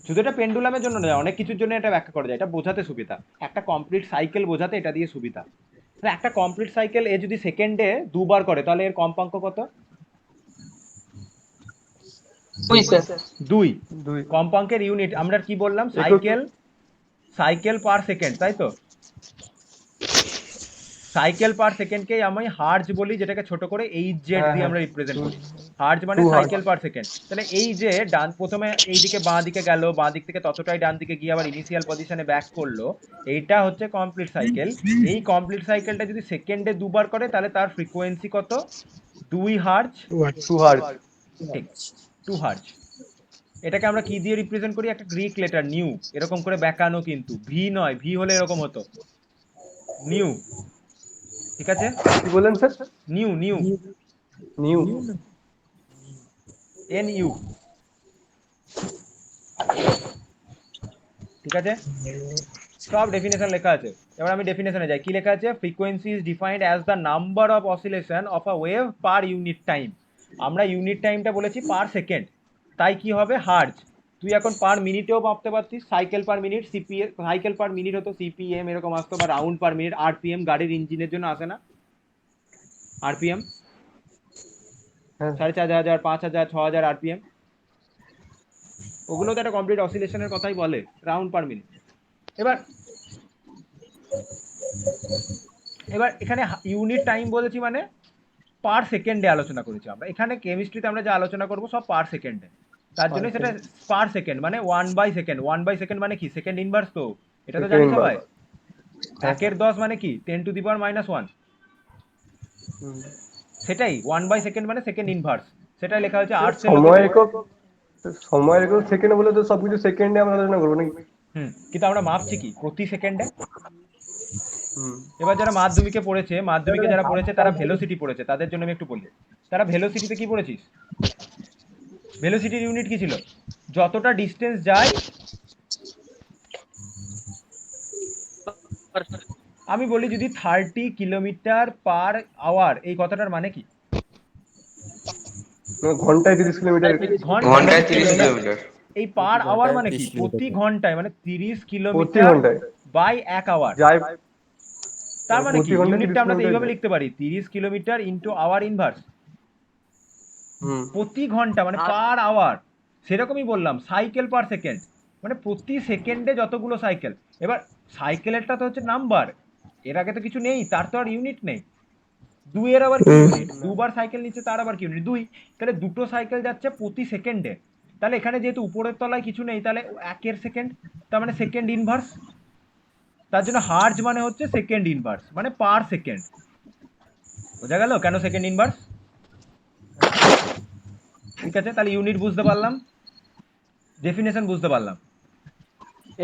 শুধু এটা পেন্ডুলামের জন্য নয়, অনেক কিছুর জন্য এটা ব্যাখ্যা করা যায়। এটা বোঝাতে সুবিধা, একটা কমপ্লিট সাইকেল বোঝাতে এটা দিয়ে সুবিধা। একটা কমপ্লিট সাইকেল এ যদি সেকেন্ডে দুবার করে তাহলে এর কম্পাঙ্ক কত? 2 স্যার। 2। 2। কম্পাঙ্কের ইউনিট আমরা কি বললাম? সাইকেল পার সেকেন্ড, তাই তো? সাইকেল পার সেকেন্ডকেই আমি হার্জ বলি, যেটাকে ছোট করে HZ দিয়ে আমরা রিপ্রেজেন্ট করি। হার্জ মানে সাইকেল পার সেকেন্ড। তাহলে এই যে ডান প্রথমে এইদিকে বাঁ দিকে গেল, বাঁ দিক থেকে ততটাই ডান দিকে গিয়ে আবার ইনিশিয়াল পজিশনে ব্যাক করলো, এইটা হচ্ছে কমপ্লিট সাইকেল। এই কমপ্লিট সাইকেলটা যদি সেকেন্ডে দুবার করে তাহলে তার ফ্রিকোয়েন্সি কত? 2 হার্জ। 2 হার্জ। ঠিক, 2 হার্জ। এটাকে আমরা কি দিয়ে রিপ্রেজেন্ট করি? একটা গ্রিক লেটার নিউ, এরকম করে বেঁকানো, কিন্তু ভি নয়, ভি হলে এরকম হতো, নিউ, ঠিক আছে? কি বলেন sir? New, new, new. NU, ঠিক আছে? সব ডেফিনেশন লেখা আছে। এবার আমি ডেফিনেশনে যাই। কি লেখা আছে? Frequency is defined as the number of oscillation of a wave per unit time. আমরা ইউনিট টাইমটা বলেছি পার সেকেন্ড, তাই কি হবে? হার্জ। তুই এখন পার মিনিটেও মাপতে পারতিস, cycle per minute, CPM, cycle per minute হতো সিপিএম, এরকম আসতো, বা রাউন্ড পার মিনিট, আরপিএম, গাড়ির ইঞ্জিনের জন্য আসে না আরপিএম? 4500, 5000, 6000 আরপিএম, ওগুলো তো একটা কমপ্লিট অসিলেশনের কথাই বলে, রাউন্ড পার মিনিট। এবার এখানে ইউনিট টাইম বলেছি মানে পার সেকেন্ডে আলোচনা করেছি আমরা। এখানে কেমিস্ট্রিতে আমরা যা আলোচনা করবো সব পার সেকেন্ডে, তার জন্য সেটা পার সেকেন্ড মানে 1/সেকেন্ড। 1/সেকেন্ড মানে কি? সেকেন্ড ইনভার্স, তো এটা তো জানি সবাই। 1/10 মানে কি? 10⁻⁻1। সেটাই 1/সেকেন্ড মানে সেকেন্ড ইনভার্স, সেটাই লেখা হয়েছে আর্টস। সময় একক সেকেন্ডে বলে তো সবকিছু সেকেন্ডে আমরা আলোচনা করবো নাকি? কিন্তু আমরা মাপছি কি? প্রতি সেকেন্ডে। এবার যারা মাধ্যমিকে পড়েছে, যারা পড়েছে তারা ভেলোসিটি পড়েছে, তাদের জন্য আমি একটু বলি। তারা ভেলোসিটিতে কি পড়েছিস? ভেলোসিটির ইউনিট কি ছিল? যতটা ডিস্টেন্স যায়, আমি বলি যদি 30 কিলোমিটার পার আওয়ার, এই কথাটার মানে কি? ঘন্টায় 30 কিলোমিটার। ঘন্টায় 30 কিলোমিটার। এই পার আওয়ার মানে কি? প্রতি ঘন্টায়, মানে 30 প্রতি কিলোমিটার ঘন্টায় বাই 1 আওয়ার। যায়। তার মানে কি? প্রতি ঘন্টায় ইউনিটটা 30 আমরা তো এইভাবে কিলোমিটার লিখতে পারি, 30 কিলোমিটার ইনটু আওয়ার ইনভার্স। প্রতি ঘন্টা মানে পার আওয়ার। সেরকমই বললাম সাইকেল পার সেকেন্ড মানে প্রতি সেকেন্ডে যতগুলো সাইকেল। এবার সাইকেলেরটা তো হচ্ছে নাম্বার, এর আগে তো কিছু নেই, তার তো আর ইউনিট নেই। 2 এর আবার কি ইউনিট? দুবার সাইকেল নিচ্ছে, তার আবার কি ইউনিট? 2। তাহলে দুটো সাইকেল যাচ্ছে প্রতি সেকেন্ডে। তাহলে এখানে যেহেতু উপরের তলায় কিছু নেই, তাহলে 1 সেকেন্ড, তার মানে সেকেন্ড ইনভার্স। তার জন্য হার্জ মানে হচ্ছে সেকেন্ড ইনভার্স, মানে পার সেকেন্ড। বোঝা গেল কেন সেকেন্ড ইনভার্স? ঠিক আছে, তাহলে ইউনিট বুঝতে পারলাম, ডেফিনেশন বুঝতে পারলাম।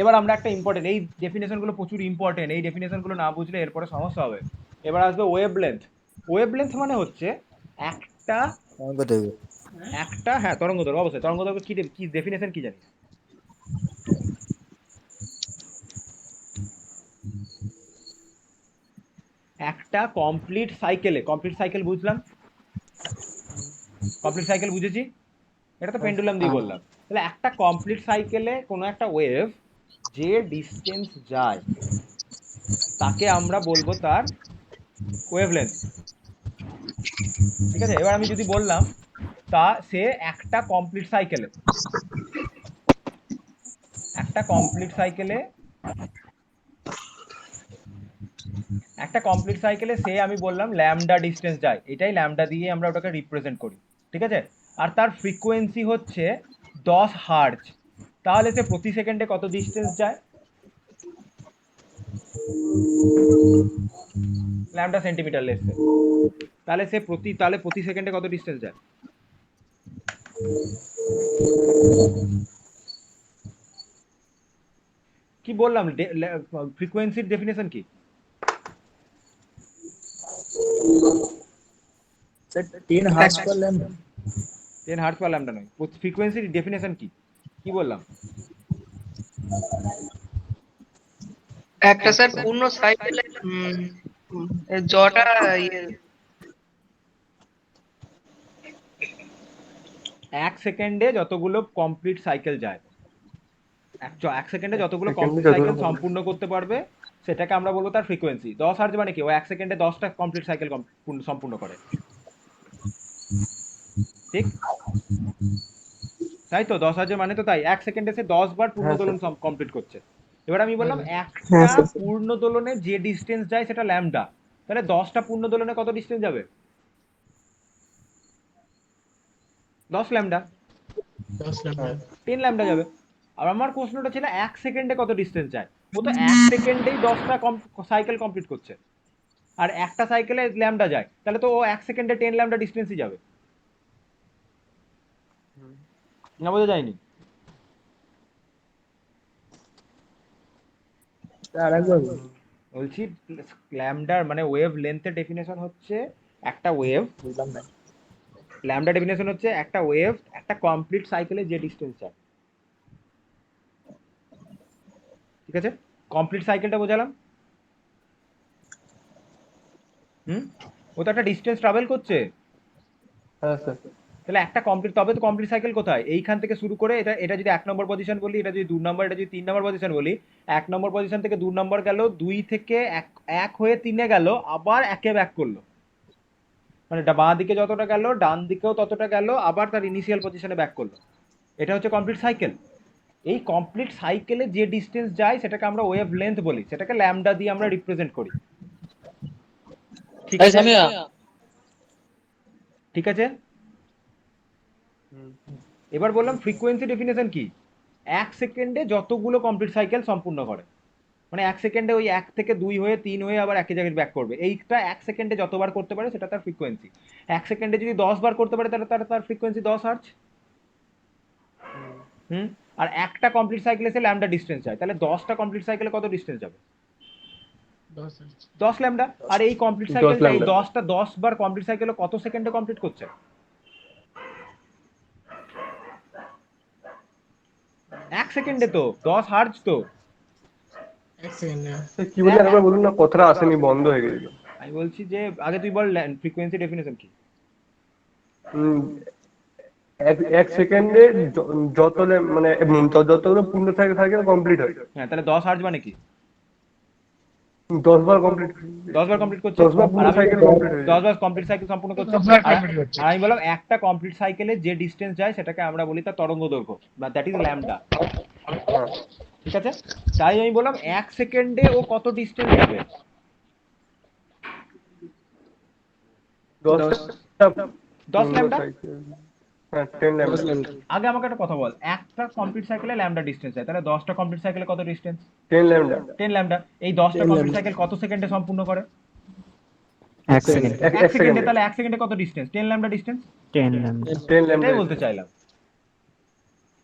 এবার আমরা একটা ইম্পর্টেন্ট, এই ডেফিনেশনগুলো প্রচুর ইম্পর্টেন্ট, এই ডেফিনেশনগুলো না বুঝলে এরপরে সমস্যা হবে। এবার আসবে ওয়েভ লেন্থ। ওয়েভ লেন্থ মানে হচ্ছে একটা একটা, হ্যাঁ তরঙ্গ দৈর্ঘ্য, অবশ্যই তরঙ্গ দৈর্ঘ্য কি ডেফিনেশন কি জানিস? একটা কমপ্লিট সাইকেল বুঝলাম, কমপ্লিট সাইকেল বুঝেছি, এটা তো পেন্ডুলাম দিয়ে বললাম। তাহলে একটা কমপ্লিট সাইকেলে কোনো একটা ওয়েভ যে ডিস্টেন্স যায় তাকে আমরা বলবো তার ওয়েভলেন্থ। ঠিক আছে, এবার আমি যদি বললাম তা সে একটা কমপ্লিট সাইকেলে, একটা কমপ্লিট সাইকেলে সে আমি বললাম ল্যামডা ডিস্টেন্স যায়, এটাই ল্যামডা দিয়ে আমরা ওটাকে রিপ্রেজেন্ট করি। ঠিক আছে, আর তার ফ্রিকোয়েন্সি হচ্ছে 10 হার্জ। তাহলে সে প্রতি সেকেন্ডে কত ডিস্টেন্স যায়? ল্যামডা সেন্টিমিটার লেসে, তাহলে প্রতি সেকেন্ডে কত ডিস্টেন্স যায়? কি বললাম, ফ্রিকোয়েন্সির ডেফিনেশন কি? স্যার 10 হার্টজ পার ল্যাম্ডা। 10 হার্জ পার ল্যামডা নয়, ফ্রিকোয়েন্সির ডেফিনেশন কি কি বললাম? একটা স্যার পূর্ণ সাইকেলে জটা ইয়ে, এক সেকেন্ডে যতগুলো কমপ্লিট সাইকেল যায়, এক সেকেন্ডে যতগুলো সেকেন্ডে কমপ্লিট সাইকেল যতগুলো সম্পূর্ণ করতে পারবে সেটাকে আমরা বলবো তার ফ্রিকোয়েন্সি। 10 হার্জ মানে কি? ও এক সেকেন্ডে 10টা কমপ্লিট সাইকেল সম্পূর্ণ করে, ঠিক? তাই তো 10 হার্জ মানে তো তাই, এক সেকেন্ডে সে 10 বার পূর্ণ হ্যাঁ দোলন স্যার। কমপ্লিট করছে। এবার আমি বললাম হ্যাঁ একটা স্যার। পূর্ণ দোলনে যে ডিস্টেন্স যায় সেটা ল্যামডা, তাহলে 10টা পূর্ণ দোলনে কত ডিস্টেন্স যাবে? 10 ল্যামডা, 10 ল্যামডা যাবে। আর আমার প্রশ্নটা ছিল এক সেকেন্ডে কত ডিস্টেন্স যায়। ও তো এক সেকেন্ডেই 10টা সাইকেল কমপ্লিট করছে, আর একটা সাইকেলে ল্যামডা যায়, তাহলে তো ও এক সেকেন্ডে 10 ল্যামডা ডিস্টেন্সই যাবে। না বোঝা যায়নি? স্যার একবার বলুন। বলছি ল্যামডার মানে ওয়েভ লেন্থের ডেফিনেশন হচ্ছে একটা ওয়েভ, বুঝলাম না। ল্যামডা ডেফিনেশন হচ্ছে একটা ওয়েভ একটা কমপ্লিট সাইকেলে যে ডিস্টেন্স যায়। ঠিক আছে, কমপ্লিট সাইকেলটা বোঝালাম। হুম, ও তো একটা ডিস্টেন্স ট্রাভেল করছে, হ্যাঁ স্যার। তাহলে একটা কমপ্লিট, তবে তো কমপ্লিট সাইকেল কোথায়? এইখান থেকে শুরু করে এটা এটা যদি 1 নম্বর পজিশন বলি, এটা যদি 2 নম্বর, এটা যদি 3 নম্বর পজিশন বলি, 1 নম্বর পজিশন থেকে 2 নম্বর গেল, 2 থেকে এক হয়ে 3-এ গেল, আবার একে ব্যাক করলো, মানে বাঁ দিকে যতটা গেল ডান দিকেও ততটা গেল, আবার তার ইনিশিয়াল পজিশনে ব্যাক করলো। এটা হচ্ছে কমপ্লিট সাইকেল। এই কমপ্লিট সাইকেলে যে ডিস্টেন্স যায় সেটাকে আমরা ওয়েভ লেন্থ বলি, সেটাকে ল্যামডা দিয়ে আমরা রিপ্রেজেন্ট করি। ঠিক আছে, ঠিক আছে। এবার বললাম ফ্রিকোয়েন্সি ডেফিনেশন কি? এক সেকেন্ডে যতগুলো কমপ্লিট সাইকেল সম্পূর্ণ করে, মানে এক সেকেন্ডে ওই 1 থেকে 2 হয়ে 3 হয়ে আবার একই জায়গায় ব্যাক করবে, এইটা এক সেকেন্ডে যতবার করতে পারে সেটা তার ফ্রিকোয়েন্সি। এক সেকেন্ডে যদি 10 বার করতে পারে তাহলে তার ফ্রিকোয়েন্সি 10 হার্জ। হুম, আর একটা কমপ্লিট সাইকেলে সে ল্যামডা ডিস্টেন্স যায়, তাহলে 10টা কমপ্লিট সাইকেলে কত ডিস্টেন্স যাবে? 10 ল্যামডা। আর এই কমপ্লিট 10 সাইকেলটা এই ল্যামডা। 10 বার কমপ্লিট সাইকেলে কত সেকেন্ডে কমপ্লিট করছে? এক সেকেন্ডে তো 10 হার্জ তো। স্যার কি বললেন একবার বলুন না, কথাটা আসেনি, বন্ধ হয়ে গেছিল। আমি বলছি যে আগে তুই বল ফ্রিকোয়েন্সি ডেফিনেশন কি? হুম, এক সেকেন্ডে যত মানে যতগুলো পূর্ণ সাইকেল কমপ্লিট হয়, হ্যাঁ, তাহলে 10 হার্জ মানে কি? 10 বার কমপ্লিট, 10 বার কমপ্লিট করছে। 10 বার আর পূর্ণ আমি সাইকেল কমপ্লিট হয়ে 10 যায়। বার কমপ্লিট সাইকেল সম্পূর্ণ করছে। আর আমি বললাম একটা কমপ্লিট সাইকেলে যে ডিস্টেন্স যায় সেটাকে আমরা বলি তার তরঙ্গ দৈর্ঘ্য, বা দ্যাট ইজ ল্যামডা। হ্যাঁ। ঠিক আছে, তাই আমি বললাম এক সেকেন্ডে ও কত ডিস্টেন্স যাবে? 10টা 10 ল্যামডা। সাইকেল, হ্যাঁ 10 ল্যামডা। আগে আমাকে একটা কথা বল, একটা কমপ্লিট সাইকেলে ল্যামডা ডিস্টেন্স যায়, তাহলে 10টা কমপ্লিট সাইকেলে কত ডিস্টেন্স? 10 ল্যামডা। 10 ল্যামডা। এই 10টা কমপ্লিট সাইকেল কত সেকেন্ডে সম্পূর্ণ করে? এক সেকেন্ড। এক এক সেকেন্ডে। সেকেন্ডে তাহলে এক সেকেন্ডে কত distance? 10 lambda distance. 10 lambda. 10 lambda. এটাই বলতে চাইলাম।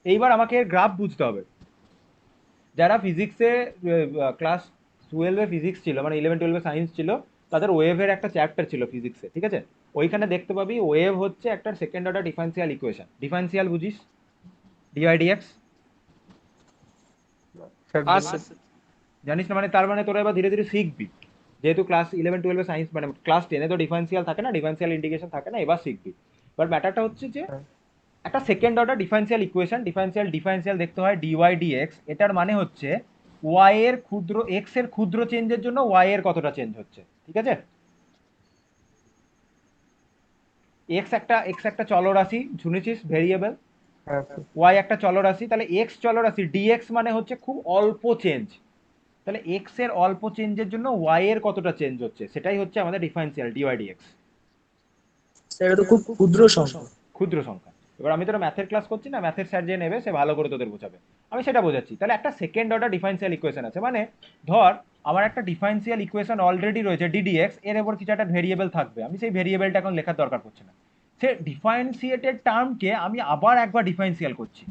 এইবার আমাকে এর গ্রাফ বুঝতে হবে। যারা ফিজিক্সে ক্লাস 12-এ ফিজিক্স ছিল, মানে 11-12-এ সায়েন্স ছিল, তাদের ওয়েভের একটা চ্যাপ্টার ছিল ফিজিক্সে, ঠিক আছে? ওইখানে দেখতে পাবি ওয়েভ হচ্ছে একটা second order differential equation. Differential বুঝিস? ডিওয়াই/ডিএক্স জানিস না? মানে তার মানে তোরা এবার ধীরে ধীরে শিখবি, যেহেতু ক্লাস 11-12 সায়েন্স, মানে ক্লাস 10 তো ডিফারেন্সিয়াল থাকে না, ডিফারেন্সিয়াল ইন্টিগ্রেশন থাকে না, এবার শিখবি। বাট ম্যাটারটা হচ্ছে যে একটা second order differential equation, differential দেখতে হয় ডিওয়াই/ডিএক্স। এটার মানে হচ্ছে ওয়াই এর ক্ষুদ্র, এক্স এর ক্ষুদ্র চেঞ্জের জন্য ওয়াই এর কতটা চেঞ্জ হচ্ছে, ঠিক আছে? এক্স একটা চলরাশি, শুনেছিস? ভেরিয়েবল। হ্যাঁ ওয়াই একটা চলরাশি, তাহলে এক্স চলরাশি, ডিএক্স মানে হচ্ছে খুব অল্প চেঞ্জ। তাহলে এক্স এর অল্প চেঞ্জের জন্য ওয়াই এর কতটা চেঞ্জ হচ্ছে, সেটাই হচ্ছে আমাদের ডিফারেন্সিয়াল ডিওয়াই/ডিএক্স। সেটা তো খুব ক্ষুদ্র সংখ্যা। ক্ষুদ্র সংখ্যা। এবার আমি তোরা ম্যাথের ক্লাস করছি না, ম্যাথের স্যার যে নেবে সে ভালো করে তোদের বোঝাবে, আমি সেটা বোঝাচ্ছি। তাহলে একটা সেকেন্ড অর্ডার ডিফারেন্সিয়াল ইকুয়েশন আছে, মানে ধর আমার একটা ডিফারেন্সিয়াল ইকুয়েশন অলরেডি রয়েছে ডিডিএক্স, এর উপর কিছু একটা ভেরিয়েবল থাকবে, আমি সেই ভেরিয়েবলটা এখন লেখার দরকার পড়ছে না, সে ডিফারেন্সিয়েটেড টার্মকে আমি আবার একবার ডিফারেন্সিয়াল করছি,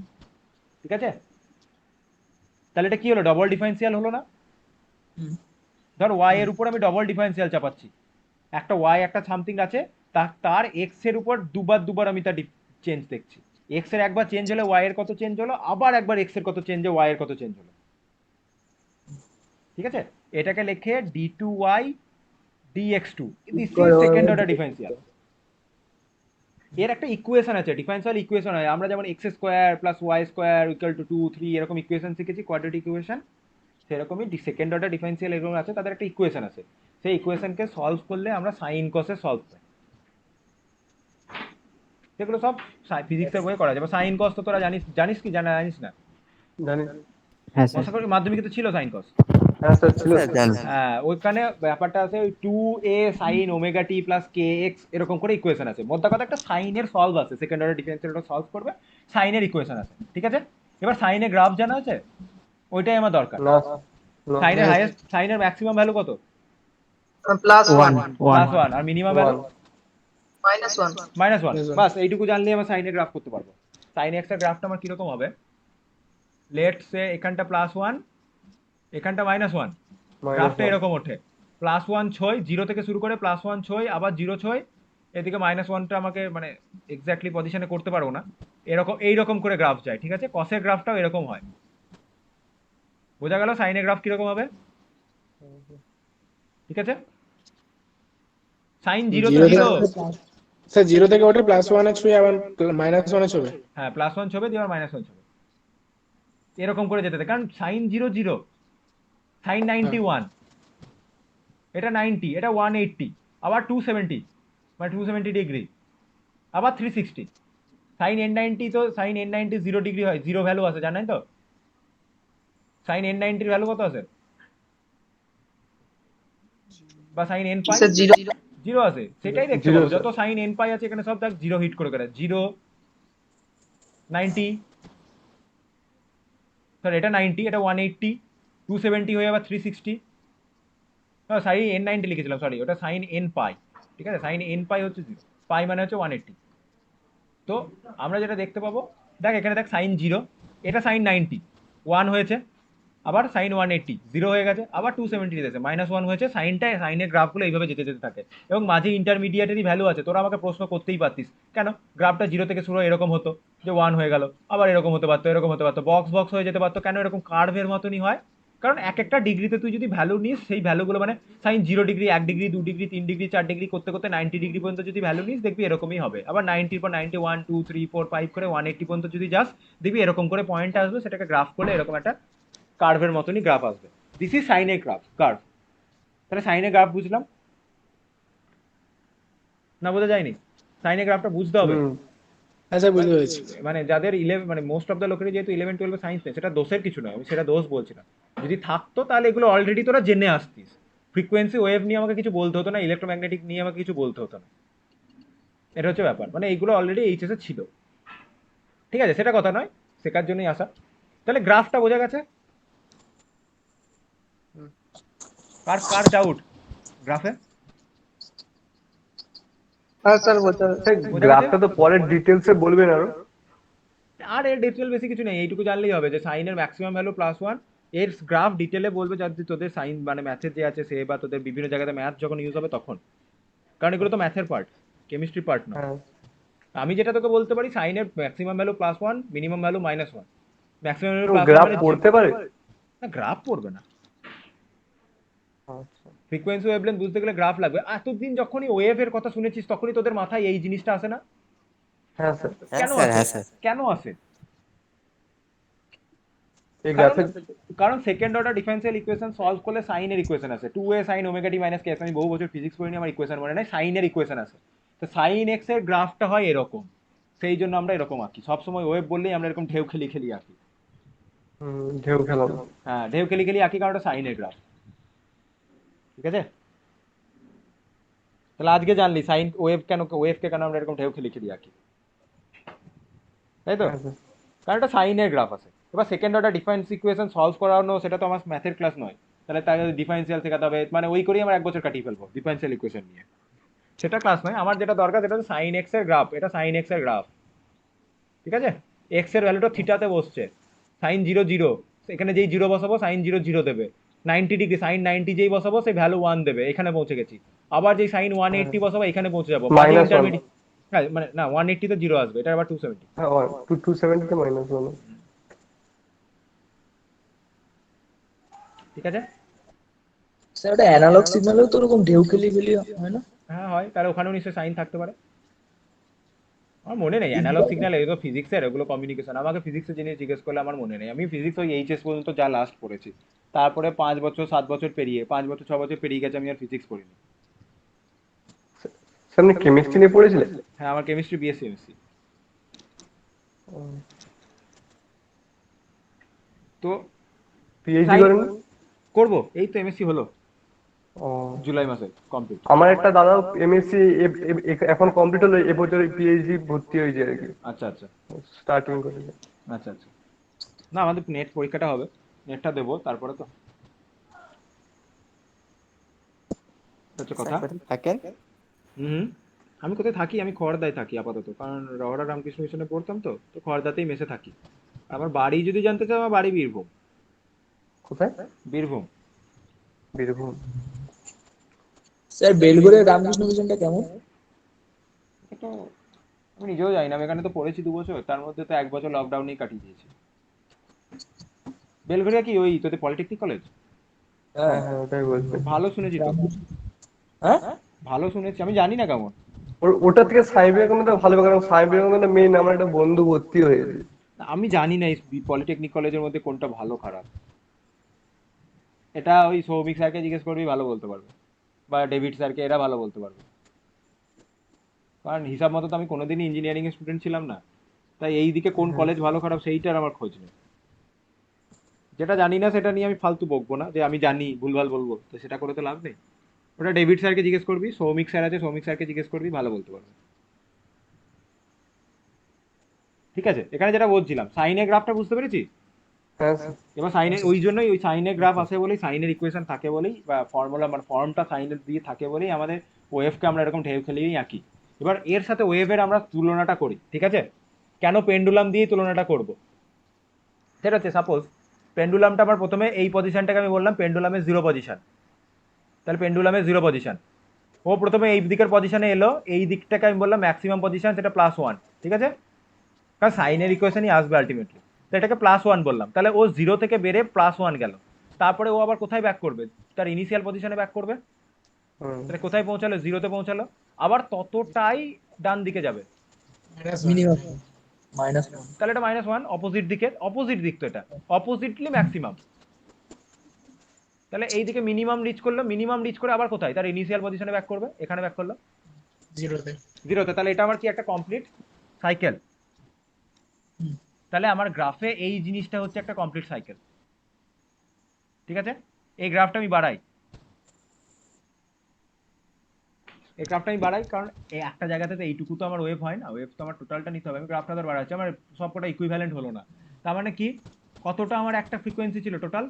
ঠিক আছে? তাহলে এটা কি হলো? ডবল ডিফারেন্সিয়াল হলো না? ধর ওয়াই এর উপর আমি ডবল ডিফারেন্সিয়াল চাপাচ্ছি, একটা ওয়াই একটা সামথিং আছে, তার এক্স এর উপর দুবার আমি তার চেঞ্জ দেখছি। এক্স এর একবার চেঞ্জ হলে ওয়াই এর কত চেঞ্জ হলো, আবার একবার এক্স এর কত চেঞ্জ হলো, ওয়াই এর কত চেঞ্জ হলো, ঠিক আছে? এটাকে লেখে d2y dx2, this is second order differential. এর একটা ইকুয়েশন আছে, ডিফারেন্সিয়াল ইকুয়েশন হয়, আমরা যেমন x square plus y square equal to 2 3 এরকম ইকুয়েশন শিখেছি, কোয়াড্রেটিক ইকুয়েশন, সেরকমই সেকেন্ড অর্ডার ডিফারেন্সিয়াল এরকম আছে, তাদের একটা ইকুয়েশন আছে, সেই ইকুয়েশনকে সলভ করলে আমরা সাইন কসে সলভ পাই। সেগুলো সব ফিজিক্সের বইয়ে করা যাবে। সাইন কস তো তোরা জানিস কি জানিস না? জানি। আশা করি মাধ্যমিকে তো ছিল সাইন কস। হ্যাঁ স্যার ছিল। হ্যাঁ, ওইখানে ব্যাপারটা আছে ওই 2a sin omega t plus kx এরকম করে ইকুয়েশন আছে। মোদ্দা কথা একটা সাইনের সলভ আছে, সেকেন্ড অর্ডার ডিফারেন্সিয়াল সলভ করবে, সাইনের ইকুয়েশন আছে, ঠিক আছে? এবার সাইনের গ্রাফ জানা আছে, ওইটাই আমার দরকার। না সাইনের হাইয়েস্ট, সাইনের ম্যাক্সিমাম ভ্যালু কত? +1 +1, আর মিনিমাম ভ্যালু -1 -1। বাস এইটুকু জানলে আমার সাইনের গ্রাফ করতে পারবো। সাইন এক্স এর গ্রাফটা আমার কিরকম হবে? লেটস সে এখানটা +1, এখানটা -1, গ্রাফটা এরকম ওঠে, +1 ছয়, 0 থেকে শুরু করে +1 ছয়, আবার 0 ছয়, এদিকে -1টা আমাকে মানে এক্স্যাক্টলি পজিশনে করতে পারবো না, এরকম এইরকম করে গ্রাফ যায়, ঠিক আছে? কসের গ্রাফটাও এরকম হয়, বোঝা গেল সাইনের গ্রাফ কিরকম হবে, ঠিক আছে? সাইন 0 তো 0, স্যার 0 থেকে ওঠে +1 এ ছুঁয়ে আবার -1 এ ছবে। হ্যাঁ +1 ছবে দিয়ে আবার -1 ছবে, এরকম করে যেতে থাকে, কারণ সাইন 0 0, সাইন 91, এটা 90, এটা 180, আবার 270 মানে 270 ডিগ্রি, আবার 360। সাইন n90 তো সাইন n90 0 ডিগ্রি হয়, 0 ভ্যালু আছে, জানেন তো? সাইন n90 এর ভ্যালু কত আছে? বা সাইন n পাই 0 আছে, সেটাই দেখতে পাবো, যত সাইন n পাই আছে এখানে সব দেখ 0 হিট করে করে, 0 90, স্যার এটা 90, এটা 180, 270 হয়ে আবার 360, সাইন n90 লিখেছিলাম, সরি ওটা সাইন n পাই, ঠিক আছে? সাইন n পাই হচ্ছে 0, পাই মানে হচ্ছে 180। তো আমরা যেটা দেখতে পাবো, দেখ এখানে দেখ সাইন 0, এটা সাইন 90, 1 হয়েছে, আবার সাইন 180, 0 হয়ে গেছে, আবার 270 দিয়েছে, -1 হয়েছে, সাইনের গ্রাফগুলো এইভাবে যেতে যেতে থাকে, এবং মাঝে ইন্টারমিডিয়েটেরই ভ্যালু আছে। তোরা আমাকে প্রশ্ন করতেই পারতিস, কেন গ্রাফটা 0 থেকে শুরু এরকম হতো যে 1 হয়ে গেল, আবার এরকম হতে পারতো, এরকম হতে পারতো, বক্স হয়ে যেতে পারতো, কেন এরকম কার্ভের মতনই হয়? কারণ এক একটা ডিগ্রিতে তুই যদি ভ্যালু নিস, সেই ভ্যালুগুলো মানে sine 0 degree, 1 degree, 2 degree, 3 degree, 4 degree করতে করতে 90 ডিগ্রি পর্যন্ত যদি ভ্যালু নিস, দেখবি এরকমই হবে। আবার 90 পর 91 2 3 4 5 করে 180 পর্যন্ত যদি যাস, দেখবি এরকম করে পয়েন্ট আসবে, সেটাকে গ্রাফ করলে এরকম একটা কার্ভের মতনই গ্রাফ আসবে। দিস ইজ সাইনের কার্ভ। তাহলে সাইনের গ্রাফ বুঝলাম না? বোঝা যায়নি? সাইনের গ্রাফটা বুঝতে হবে। আচ্ছা বুঝতে পেরেছি। মানে যাদের 11 মানে মোস্ট অফ দ্য লোকেরই যেহেতু 11-12 সায়েন্স নেই, সেটা দোষের কিছু নয়, আমি সেটা দোষ বলছি না। যদি থাকতো তাহলে এগুলো অলরেডি তোরা জেনে আসতিস। ফ্রিকোয়েন্সি ওয়েভ নিয়ে আমাকে কিছু বলতে হতো না, ইলেকট্রোম্যাগনেটিক নিয়ে আমাকে কিছু বলতে হতো না, এটা হচ্ছে ব্যাপার। মানে এইগুলো অলরেডি এইচএস এ ছিল, ঠিক আছে? সেটা কথা নয়, শেখার জন্যই আসা। তাহলে গ্রাফটা বোঝা গেছে? কার ডাউট গ্রাফে? হ্যাঁ স্যার বলতে গ্রাফটা তো পরে ডিটেলসে বলবেন আরো। আর এর ডিটেল বেশি কিছু নেই, এইটুকু জানলেই হবে যে সাইনের ম্যাক্সিমাম ভ্যালু +1, এর গ্রাফ ডিটেলে বলবে যদি তোদের সাইন মানে ম্যাথের যে আছে সে, বা তোদের বিভিন্ন জায়গাতে ম্যাথ যখন ইউজ হবে তখন, কারণ এগুলো তো ম্যাথের পার্ট। কেমিস্ট্রি পার্ট না। হ্যাঁ আমি যেটা তোকে বলতে পারি সাইনের maximum value +1, minimum value -1। Maximum value +1 graph মানে পড়তে পারে? না, গ্রাফ পড়বে না। আচ্ছা ফ্রিকোয়েন্সি ওয়েভলেন্থ বুঝতে গেলে গ্রাফ লাগবে। এতদিন যখনই ওয়েভ এর কথা শুনেছিস তখনই তোদের মাথায় এই জিনিসটা আসে না? হ্যাঁ স্যার, কেন আসে? কেন আসে? এই কারণ গ্রাফের কারণ second order differential equation solve করলে সাইনের ইকুয়েশন আছে 2a sin omega t minus ks। আমি বহু বছর ফিজিক্স পড়িনি, আমার ইকুয়েশন মনে নাই। সাইনের ইকুয়েশন আছে, তো সাইন এক্স এর গ্রাফটা হয় এরকম। সেই জন্য আমরা এরকম আঁকি সবসময়। ওয়েভ বললেই আমরা এরকম ঢেউ খেলি খেলি আঁকি। ঢেউ খেলাম। হ্যাঁ, ঢেউ খেলি খেলি আঁকি, কারণ ওটা সাইনের গ্রাফ। ঠিক আছে, তাহলে আজকে জানলি সাইন ওয়েভকে কেন আমরা এরকম ঢেউ খেলি খেলি আঁকি, তাই তো? হ্যাঁ স্যার। কারণ এটা সাইনের গ্রাফ আছে। এবার second order difference equation solve করানো, সেটা তো আমার ম্যাথের ক্লাস নয়। তাহলে তাকে ডিফারেন্সিয়াল শেখাতে হবে, মানে ওই করেই আমার 1 বছর কাটিয়ে ফেলবো ডিফারেন্সিয়াল ইকুয়েশন নিয়ে। সেটা ক্লাস নয়। আমার যেটা দরকার সেটা হচ্ছে সাইন এক্স এর গ্রাফ। এটা সাইন এক্স এর গ্রাফ, ঠিক আছে? এক্স এর ভ্যালুটা থিটাতে বসছে, সাইন 0 0, এখানে যেই 0 বসাবো সাইন 0 0 দেবে। 90 ডিগ্রি সাইন 90 যেই বসাবো সেই ভ্যালু 1 দেবে, এখানে পৌঁছে গেছি। আবার যেই সাইন 180 বসাবো এখানে পৌঁছে যাবো। -1 হ্যাঁ মানে না, 180 তো 0 আসবে, এটা আবার 270। হ্যাঁ 270 তে -1। ঠিক আছে, স্যার ওটা অ্যানালগ সিগন্যালেও তো ওরকম ঢেউ খেলি খেলি হয় না? হ্যাঁ হয়। তাহলে ওখানেও নিশ্চয়ই সাইন থাকতে পারে। আমার মনে নেই অ্যানালগ সিগন্যাল, এগুলো ফিজিক্সের, এগুলো কমিউনিকেশন। আমাকে ফিজিক্সের জিনিস জিজ্ঞেস করলে আমার মনে নেই। আমি ফিজিক্স ওই এইচএস পর্যন্ত যা লাস্ট পড়েছি, তারপরে 5 বছর 7 বছর পেরিয়ে, 5 বছর 6 বছর পেরিয়ে গেছে, আমি আর ফিজিক্স পড়িনি। স্যার আপনি কেমিস্ট্রি নিয়ে পড়েছিলেন? হ্যাঁ, আমার কেমিস্ট্রি বিএসসি এমএসসি। তো পিএইচডি করেন? করবো, এই তো এমএসসি হলো ও, জুলাই মাসে কমপ্লিট। আমার একটা দাদা এমএসসি এখন কমপ্লিট হলো, এবছর পিএইচডি ভর্তি হয়েছে আর কি, আচ্ছা আচ্ছা স্টার্টিং করেছে। আচ্ছা আচ্ছা। না, আমাদের নেট পরীক্ষাটা হবে, নেটটা দেবো তারপরে তো হচ্ছে কথা। থাকেন? হুম, আমি কোথায় থাকি? আমি খড়দায় থাকি আপাতত, কারণ রওরা রামকৃষ্ণ মিশনে পড়তাম, তো তো খড়দাতেই মেসে থাকি। আমার বাড়ি যদি জানতে চাও, আমার বাড়ি বীরভূম। কোথায়? বীরভূম। বীরভূম। স্যার বেলঘড়িয়া রামকৃষ্ণ মিশনটা কেমন? এটা তো আমি নিজেও জানি না। আমি এখানে তো পড়েছি 2 বছর, তার মধ্যে তো 1 বছর লকডাউনেই কাটিয়ে দিয়েছি। বেলঘরিয়া কি ওই তোদের পলিটেকনিক কলেজ? হ্যাঁ হ্যাঁ ওটাই বলছি। ভালো শুনেছি তো, হ্যাঁ ভালো শুনেছি। আমি জানি না কেমন। ওটা থেকে সাই বিবেকানন্দ ভালো, কারণ সাই বিবেকানন্দ মেইন আমার একটা বন্ধু ভর্তি হয়েছে। আমি জানি না এই পলিটেকনিক কলেজের মধ্যে কোনটা ভালো খারাপ। এটা ওই সৌমিক স্যারকে জিজ্ঞেস করবি, ভালো বলতে পারবে, বা ডেভিড স্যারকে, এরা ভালো বলতে পারবে। কারণ হিসাব মতো তো আমি কোনোদিনই ইঞ্জিনিয়ারিং এর স্টুডেন্ট ছিলাম না, তাই এই দিকে কোন কলেজ ভালো খারাপ সেইটার আমার খোঁজ নেই। যেটা জানি না সেটা নিয়ে আমি ফালতু বকবো না, যে আমি জানি ভুলভাল বলবো, তো সেটা করে তো লাভ নেই। ওটা ডেভিড স্যারকে জিজ্ঞেস করবি, সৌমিক স্যার আছে, সৌমিক স্যারকে জিজ্ঞেস করবি, ভালো বলতে পারবে। ঠিক আছে, এখানে যেটা বলছিলাম সাইনের গ্রাফটা বুঝতে পেরেছি। হ্যাঁ এবার সাইনের ওই জন্যই, ওই সাইনের গ্রাফ আসে বলেই, সাইনের ইকুয়েশন থাকে বলেই, বা ফর্মুলা মানে ফর্মটা সাইনের দিয়ে থাকে বলেই আমাদের ওয়েভকে আমরা এরকম ঢেউ খেলেই আঁকি। এবার এর সাথে ওয়েভের আমরা তুলনাটা করি, ঠিক আছে? কেন পেন্ডুলাম দিয়ে তুলনাটা করব? সেটা হচ্ছে সাপোজ পেন্ডুলামটা আমার প্রথমে এই পজিশনটাকে আমি বললাম পেন্ডুলামের 0 পজিশন। তাহলে পেন্ডুলামের 0 পজিশন, ও প্রথমে এই দিকের পজিশনে এলো, এই দিকটাকে আমি বললাম ম্যাক্সিমাম পজিশন, সেটা +1, ঠিক আছে? কারণ সাইনের ইকুয়েশনই আসবে আলটিমেটলি। তো এটাকে +1 বললাম, তাহলে ও 0 থেকে বেড়ে +1 গেল। তারপরে ও আবার কোথায় ব্যাক করবে? তার ইনিশিয়াল পজিশনে ব্যাক করবে। তাহলে কোথায় পৌঁছালো? 0-তে পৌঁছালো। আবার ততটাই ডান দিকে যাবে, মিনিমাম -1। তাহলে এটা -1। অপোজিট দিকের, অপোজিট দিক তো এটা, অপোজিটলি ম্যাক্সিমাম। তাহলে এই দিকে মিনিমাম রিচ করলো, মিনিমাম রিচ করে আবার কোথায়? তার ইনিশিয়াল পজিশনে ব্যাক করবে, এখানে ব্যাক করলো 0-তে। তাহলে এটা আমার কি একটা কমপ্লিট সাইকেল। তাহলে আমার গ্রাফে এই জিনিসটা হচ্ছে একটা কমপ্লিট সাইকেল, ঠিক আছে? এই গ্রাফটা আমি বাড়াই, এই গ্রাফটা আমি বাড়াই, কারণ এই একটা জায়গাতে তো এইটুকু তো আমার ওয়েভ হয় না, ওয়েভ তো আমার টোটালটা নিতে হবে। আমি গ্রাফটা ধর বাড়াচ্ছি, আমার সবকটা ইকুইভ্যালেন্ট হলো না। তার মানে কি, কতটা আমার একটা ফ্রিকোয়েন্সি ছিল টোটাল?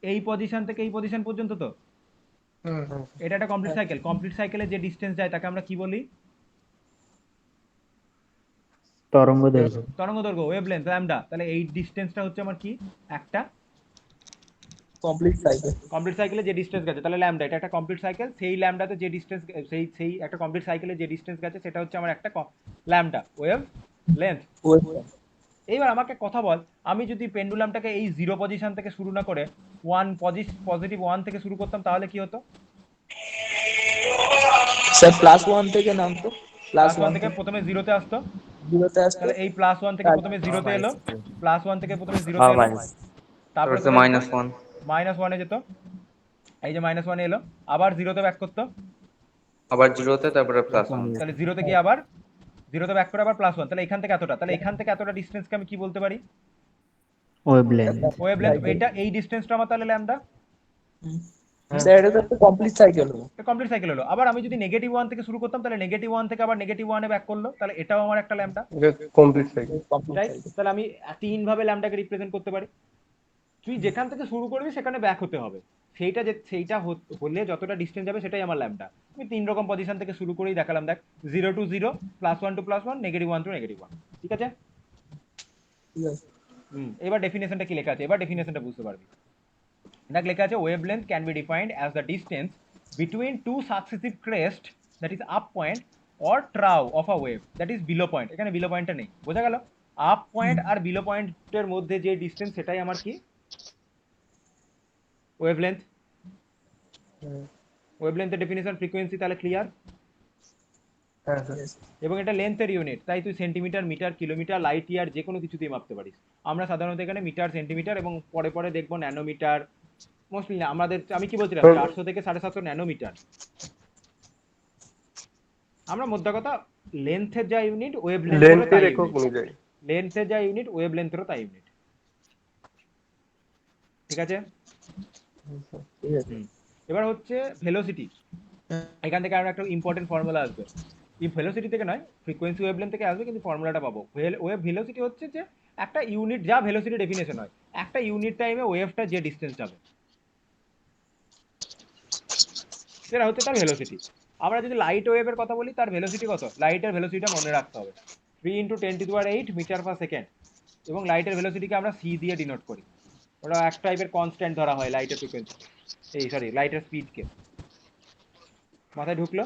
এই পজিশন থেকে এই পজিশন পর্যন্ত তো। এটা একটা কমপ্লিট সাইকেল। কমপ্লিট সাইকেলে যে ডিসটেন্স যায় তাকে আমরা কি বলি? তরঙ্গ দৈর্ঘ্য, ওয়েভলেন্থ, ল্যামডা। তাহলে এই ডিসটেন্সটা হচ্ছে আমার কি? একটা কমপ্লিট সাইকেল। কমপ্লিট সাইকেলে যে ডিস্টেন্স গেছে তাহলে ল্যামডা, এটা একটা কমপ্লিট সাইকেল, সেই ল্যামডাতে যে ডিস্টেন্স, সেই একটা কমপ্লিট সাইকেলে যে ডিস্টেন্স গেছে সেটা হচ্ছে আমার একটা ল্যামডা ওয়েভ লেন্থ। এইবার আমাকে কথা বল, আমি যদি পেন্ডুলামটাকে এই 0 পজিশন থেকে শুরু না করে পজিটিভ 1 থেকে শুরু করতাম তাহলে কি হতো? স্যার +1 থেকে নামতো, প্লাস ওয়ান +1 থেকে প্রথমে 0-তে আসতো, 0-তে আসতো, তাহলে এই +1 থেকে প্রথমে 0-তে এলো, +1 থেকে প্রথমে 0-তে এলো, তারপরে -1 -1-এ যেত, এই যে -1-এ এলো, আবার 0-তে ব্যাক করতো, আবার 0-তে তারপরে +1 তাহলে 0-তে গিয়ে আবার 0-তে ব্যাক করে আবার +1, তাহলে এখান থেকে এতটা, তাহলে এখান থেকে এতটা ডিস্টেন্সকে আমি কি বলতে পারি? ওয়েভলেন্থ। ওয়েভলেন্থ। এটা এই ডিস্টেন্সটা আমার তাহলে ল্যামডা, স্যার এটা তো একটা কমপ্লিট সাইকেল হলো। এটা কমপ্লিট সাইকেল হলো। আবার আমি যদি -1 থেকে শুরু করতাম তাহলে -1 থেকে আবার -1-এ ব্যাক করলো, তাহলে এটাও আমার একটা ল্যামডা, কমপ্লিট সাইকেল। রাইট? তাহলে আমি 3 ভাবে ল্যামডাকে রিপ্রেজেন্ট করতে পারি। তুই যেখান থেকে শুরু করবি সেখানে ব্যাক হতে হবে, সেইটা হলে যতটা ডিস্টেন্স যাবে সেটাই আমার ল্যামডা। আমি 3 রকম পজিশন থেকে শুরু করেই দেখালাম, দেখ 0 to 0, +1 to +1, -1 to -1, ঠিক আছে? এবার ডেফিনেশনটা কি লেখা আছে, এবার ডেফিনেশনটা বুঝতে পারবি। দেখ লেখা আছে wavelength can be defined as the distance between two successive crest that is up point or trough of a wave that is below point. এখানে বিলো পয়েন্টটা নেই, বোঝা গেল? আপ পয়েন্ট আর বিলো পয়েন্টের মধ্যে যে ডিস্টেন্স সেটাই আমার কি ওয়েভলেন্থ। ওয়েভলেন্থের ডেফিনিশন ফ্রিকোয়েন্সি, তাহলে ক্লিয়ার? হ্যাঁ স্যার। এবং এটা লেন্থের ইউনিট, তাই তুই centimetre, metre, kilometre, light year যে কোনো কিছুতেই মাপতে পারিস। আমরা সাধারণত এখানে মিটার, সেন্টিমিটার এবং পরে পরে দেখবো ন্যানোমিটার, মোস্টলি না আমাদের, আমি কি বলছিলাম 400 থেকে 750 ন্যানোমিটার। আমরা মোদ্দা কথা লেন্থের যা ইউনিট ওয়েভ লেন্থের একক অনুযায়ী, লেন্থের যা ইউনিট ওয়েভ লেন্থেরও তাই ইউনিট, ঠিক আছে? এবার হচ্ছে ভেলোসিটি। এখান থেকে আরো একটা ইম্পর্টেন্ট ফর্মুলা আসবে, এই ভেলোসিটি থেকে নয়, ফ্রিকোয়েন্সি ওয়েভলেন্থ থেকে আসবে, কিন্তু ফর্মুলাটা পাবো। ওয়েভ ভেলোসিটি হচ্ছে যে একটা ইউনিট, যা ভেলোসিটি ডেফিনেশন হয়, একটা ইউনিট টাইমে ওয়েভটা যে ডিস্টেন্স যাবে সেটা হচ্ছে তার ভেলোসিটি। আমরা যদি লাইট ওয়েভের কথা বলি, তার ভেলোসিটি কত? লাইটের ভেলোসিটিটা মনে রাখতে হবে 3 × 10⁸ মিটার পার সেকেন্ড, এবং লাইটের ভেলোসিটিকে আমরা সি দিয়ে ডিনোট করি। ওটা এক টাইপের কনস্ট্যান্ট ধরা হয় লাইটের ফ্রিকোয়েন্সি, লাইটের স্পিডকে। মাথায় ঢুকলো?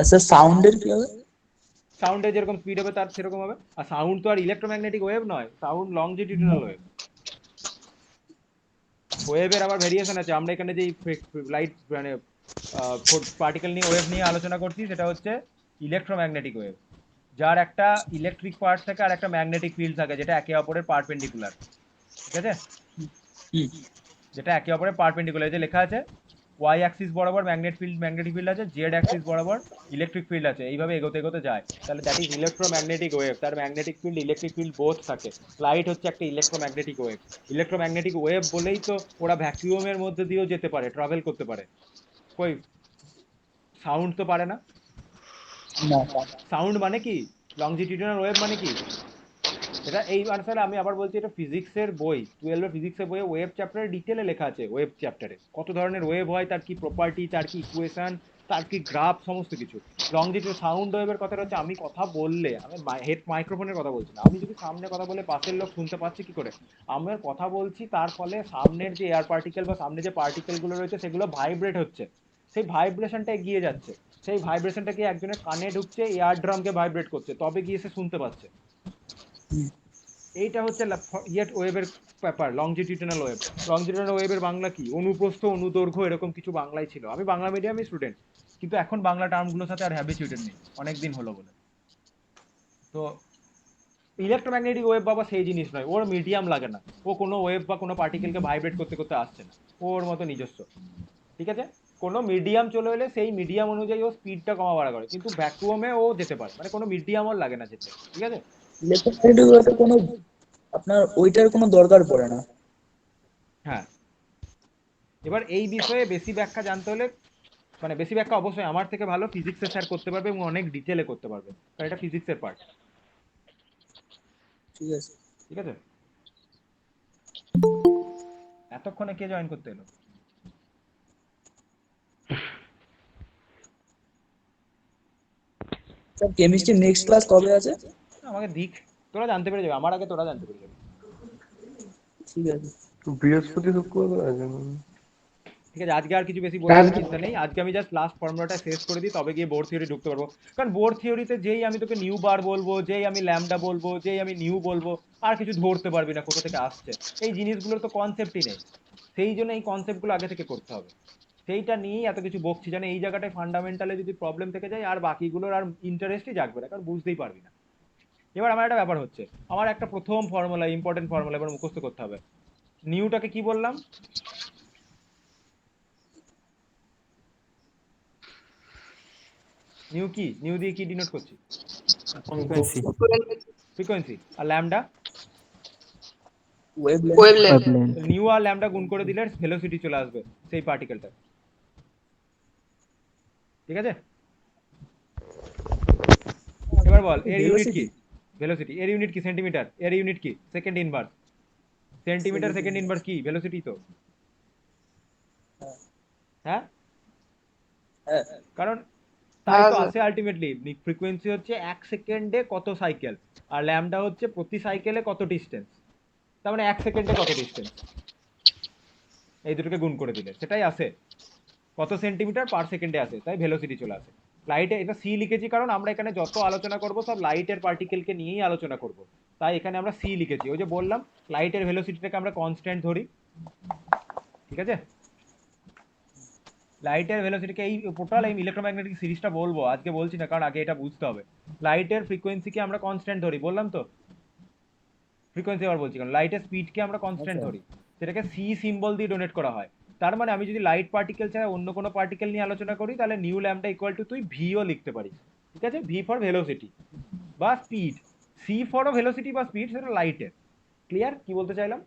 আচ্ছা সাউন্ডের কি হবে? সাউন্ডের যেরকম স্পিড হবে তার সেরকম হবে। আর সাউন্ড তো আর ইলেকট্রোম্যাগনেটিক ওয়েভ নয়, সাউন্ড লংজিটিউডিনাল ওয়েভ। ওয়েভের আবার ভেরিয়েশন আছে। আমরা এখানে যে লাইট মানে পার্টিকেল নিয়ে ওয়েভ নিয়ে আলোচনা করছি সেটা হচ্ছে ইলেকট্রোম্যাগনেটিক ওয়েভ, যার একটা ইলেকট্রিক পার্ট থাকে আর একটা ম্যাগনেটিক ফিল্ড থাকে, যেটা একে অপরের পারপেন্ডিকুলার, ঠিক আছে? যেটা একে অপরের পারপেন্ডিকুলার, যে লেখা আছে ওয়াই অ্যাক্সিস বরাবর ম্যাগনেটিক ফিল্ড আছে, জেড অ্যাক্সিস বরাবর ইলেকট্রিক ফিল্ড আছে, এইভাবে এগোতে এগোতে যায়, তাহলে দ্যাট ইজ ইলেকট্রোম্যাগনেটিক ওয়েভ। তার magnetic field, electric field both থাকে। লাইট হচ্ছে একটা ইলেকট্রোম্যাগনেটিক ওয়েভ। ইলেকট্রোম্যাগনেটিক ওয়েভ বলেই তো ওরা ভ্যাকুয়ামের মধ্যে দিয়েও যেতে পারে, ট্রাভেল করতে পারে। কই সাউন্ড তো পারে না। সাউন্ড মানে কি? লংজিটিউডিনাল ওয়েভ মানে কি? এটা এই আনসারে আমি আবার বলছি, এটা ফিজিক্সের বই, 12 ফিজিক্সের বইয়ে ওয়েভ চ্যাপ্টারে ডিটেলে লেখা আছে। ওয়েভ চ্যাপ্টারে কত ধরনের ওয়েভ হয়, তার কি প্রপার্টি, তার কি ইকুয়েশন, তার কি গ্রাফ, সমস্ত কিছু। লংজিটিউড সাউন্ড ওয়েভের কথাটা হচ্ছে আমি কথা বললে, আমি হেড মাইক্রোফোনের কথা বলছি না, আমি যদি সামনে কথা বলে পাশের লোক শুনতে পাচ্ছে কি করে? আমার কথা বলছি, তার ফলে সামনের যে এয়ার পার্টিকেল বা সামনে যে পার্টিকেলগুলো রয়েছে সেগুলো ভাইব্রেট হচ্ছে, সেই ভাইব্রেশনটা এগিয়ে যাচ্ছে, সেই ভাইব্রেশনটা গিয়ে একজনের কানে ঢুকছে, এয়ার ড্রামকে ভাইব্রেট করছে, তবে গিয়ে সে শুনতে পাচ্ছে। এইটা হচ্ছে ওয়েভের ব্যাপার, লংজিটিউডিনাল ওয়েভ। লংজিটিউডিনাল ওয়েভের বাংলা কি? অনুপ্রস্থ, অনুদৈর্ঘ্য, এরকম কিছু বাংলায় ছিল। আমি বাংলা মিডিয়ামের স্টুডেন্ট, কিন্তু এখন বাংলা টার্মগুলোর সাথে আর হ্যাবিচুয়েটেড নেই, অনেকদিন হলো বলে। তো ইলেকট্রোম্যাগনেটিক ওয়েভ বাবা সেই জিনিস নয়, ওর মিডিয়াম লাগে না, ও কোনো ওয়েভ বা কোনো পার্টিকেলকে ভাইব্রেট করতে করতে আসছে না, ওর মতো নিজস্ব, ঠিক আছে? কোনো মিডিয়াম চলে এলে সেই মিডিয়াম অনুযায়ী ও স্পিডটা কমা বাড়া করে, কিন্তু ভ্যাকুয়ামে ও যেতে পারে, মানে কোনো মিডিয়াম ওর লাগে না যেতে, ঠিক আছে? ইলেকট্রোম্যাগনেটিক ওয়েভে কোনো আপনার ওইটার কোনো দরকার পড়ে না। হ্যাঁ, এবার এই বিষয়ে বেশি ব্যাখ্যা জানতে হলে, মানে বেশি ব্যাখ্যা অবশ্যই আমার থেকে ভালো ফিজিক্সের স্যার করতে পারবে এবং অনেক ডিটেলে করতে পারবে, কারণ এটা ফিজিক্সের পার্ট, ঠিক আছে। ঠিক আছে? এতক্ষণে কে জয়েন করতে এলো? স্যার কেমিস্ট্রি নেক্সট ক্লাস কবে আছে? আমাকে দিক, তোরা জানতে পেরে যাবে, আমার আগে তোরা জানতে পেরে যাবে। ঠিক আছে। বৃহস্পতি শুক্র ঠিক আছে, আজকে আর কিছু বেশি বলতে আজকে চিন্তা নেই, আজকে আমি জাস্ট লাস্ট ফর্মুলাটা শেষ করে দিই, তবে গিয়ে বোর থিওরি ঢুকতে পারবো। কারণ বোর থিওরিতে যেই আমি তোকে নিউ বার বলবো, যেই আমি ল্যামডা বলবো, যেই আমি নিউ বলবো, আর কিছু ধরতে পারবি না কোথা থেকে আসছে। এই জিনিসগুলোর তো কনসেপ্টই নেই, সেই জন্য এই কনসেপ্টগুলো আগে থেকে করতে হবে। সেইটা নিয়েই এত কিছু বকছি, জানে এই জায়গাটায় ফান্ডামেন্টালে যদি প্রবলেম থেকে যায় আর বাকিগুলোর আর ইন্টারেস্টই জাগবে না, কারণ বুঝতেই পারবি না। এবার আমার একটা ব্যাপার হচ্ছে, আমার একটা প্রথম ফর্মুলা, ইম্পর্টেন্ট ফর্মুলা এবার মুখস্থ করতে হবে। নিউটাকে কি বললাম? নিউ কি, নিউ দিয়ে কি ডিনোট করছি? ফ্রিকোয়েন্সি। আর ল্যামডা? ওয়েভলেন্থ। নিউ আর ল্যামডা গুণ করে দিলে ভেলোসিটি চলে আসবে সেই পার্টিকেলটা, ঠিক আছে? এবার বল এর ইউনিট কি? ভেলোসিটি। এর ইউনিট কি? সেন্টিমিটার। এর ইউনিট কি? Second inverse. Centimetre second inverse কি? ভেলোসিটি তো। হ্যাঁ, কারণ তাই তো আসে আলটিমেটলি। ফ্রিকোয়েন্সি হচ্ছে এক সেকেন্ডে কত সাইকেল, আর ল্যামডা হচ্ছে প্রতি সাইকেলে কত ডিস্টেন্স। তার মানে এক সেকেন্ডে কত ডিস্টেন্স, এই দুটোকে গুণ করে দিলে সেটাই আসে কত সেন্টিমিটার পার সেকেন্ডে আসে, তাই ভেলোসিটি চলে আসে। লাইটে এটা সি লিখেছি কারণ আমরা এখানে যত আলোচনা করব সব লাইটের পার্টিকেলকে নিয়েই আলোচনা করব, তাই এখানে আমরা সি লিখেছি। ওই যে বললাম লাইটের ভেলোসিটিটাকে আমরা কনস্ট্যান্ট ধরি, ঠিক আছে? লাইটের ভেলোসিটিকে এই টোটাল এই ইলেকট্রোম্যাগনেটিক সিরিজটা বলবো, আজকে বলছি না কারণ আগে এটা বুঝতে হবে। লাইটের ফ্রিকোয়েন্সিকে আমরা কনস্ট্যান্ট ধরি, বললাম তো ফ্রিকোয়েন্সি আবার বলছি কারণ লাইটের স্পিডকে আমরা কনস্ট্যান্ট ধরি, সেটাকে সি সিম্বল দিয়ে ডোনেট করা হয়। তার মানে আমি যদি লাইট পার্টিকেল ছাড়া অন্য কোনো পার্টিকেল নিয়ে আলোচনা করি তাহলে নিউ ল্যামডা ইকুয়াল টু তুই ভিও লিখতে পারিস, ঠিক আছে? ভি ফর ভেলোসিটি বা স্পিড, সি ফর ভেলোসিটি বা স্পিড, সেটা লাইটের। ক্লিয়ার কি বলতে চাইলাম?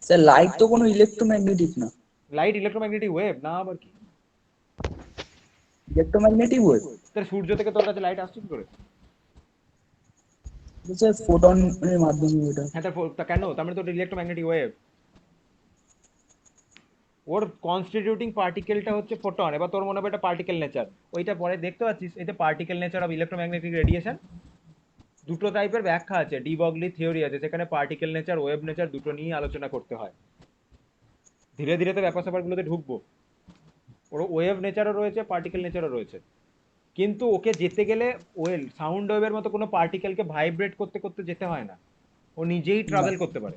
স্যার লাইট তো কোনো ইলেকট্রোম্যাগনেটিক না। লাইট ইলেকট্রোম্যাগনেটিক ওয়েভ না, আবার কি? ইলেকট্রোম্যাগনেটিক ওয়েভ তাহলে সূর্য থেকে তোর কাছে লাইট আসছে কি করে? স্যার ফোটনের মাধ্যমে ওটা। হ্যাঁ, তা কেন? তার মানে তো ইলেকট্রোম্যাগনেটিক ওয়েভ, ওর কনস্টিটিউটিং পার্টিকেলটা হচ্ছে ফোটন। এবার তোর মনে হবে এটা পার্টিকেল নেচার, ওইটা পরে দেখতে পাচ্ছিস, এতে particle nature of electromagnetic radiation দুটো টাইপের ব্যাখ্যা আছে, ডি বগলি থিওরি আছে, সেখানে পার্টিকেল নেচার ওয়েভ নেচার দুটো নিয়ে আলোচনা করতে হয়। ধীরে ধীরে তো ব্যাপার স্যাপারগুলোতে ঢুকবো। ওর ওয়েভ নেচারও রয়েছে, পার্টিকেল নেচারও রয়েছে, কিন্তু ওকে যেতে গেলে ওয়েল সাউন্ড ওয়েভের মতো কোনো পার্টিকেলকে ভাইব্রেট করতে করতে যেতে হয় না, ও নিজেই ট্রাভেল করতে পারে।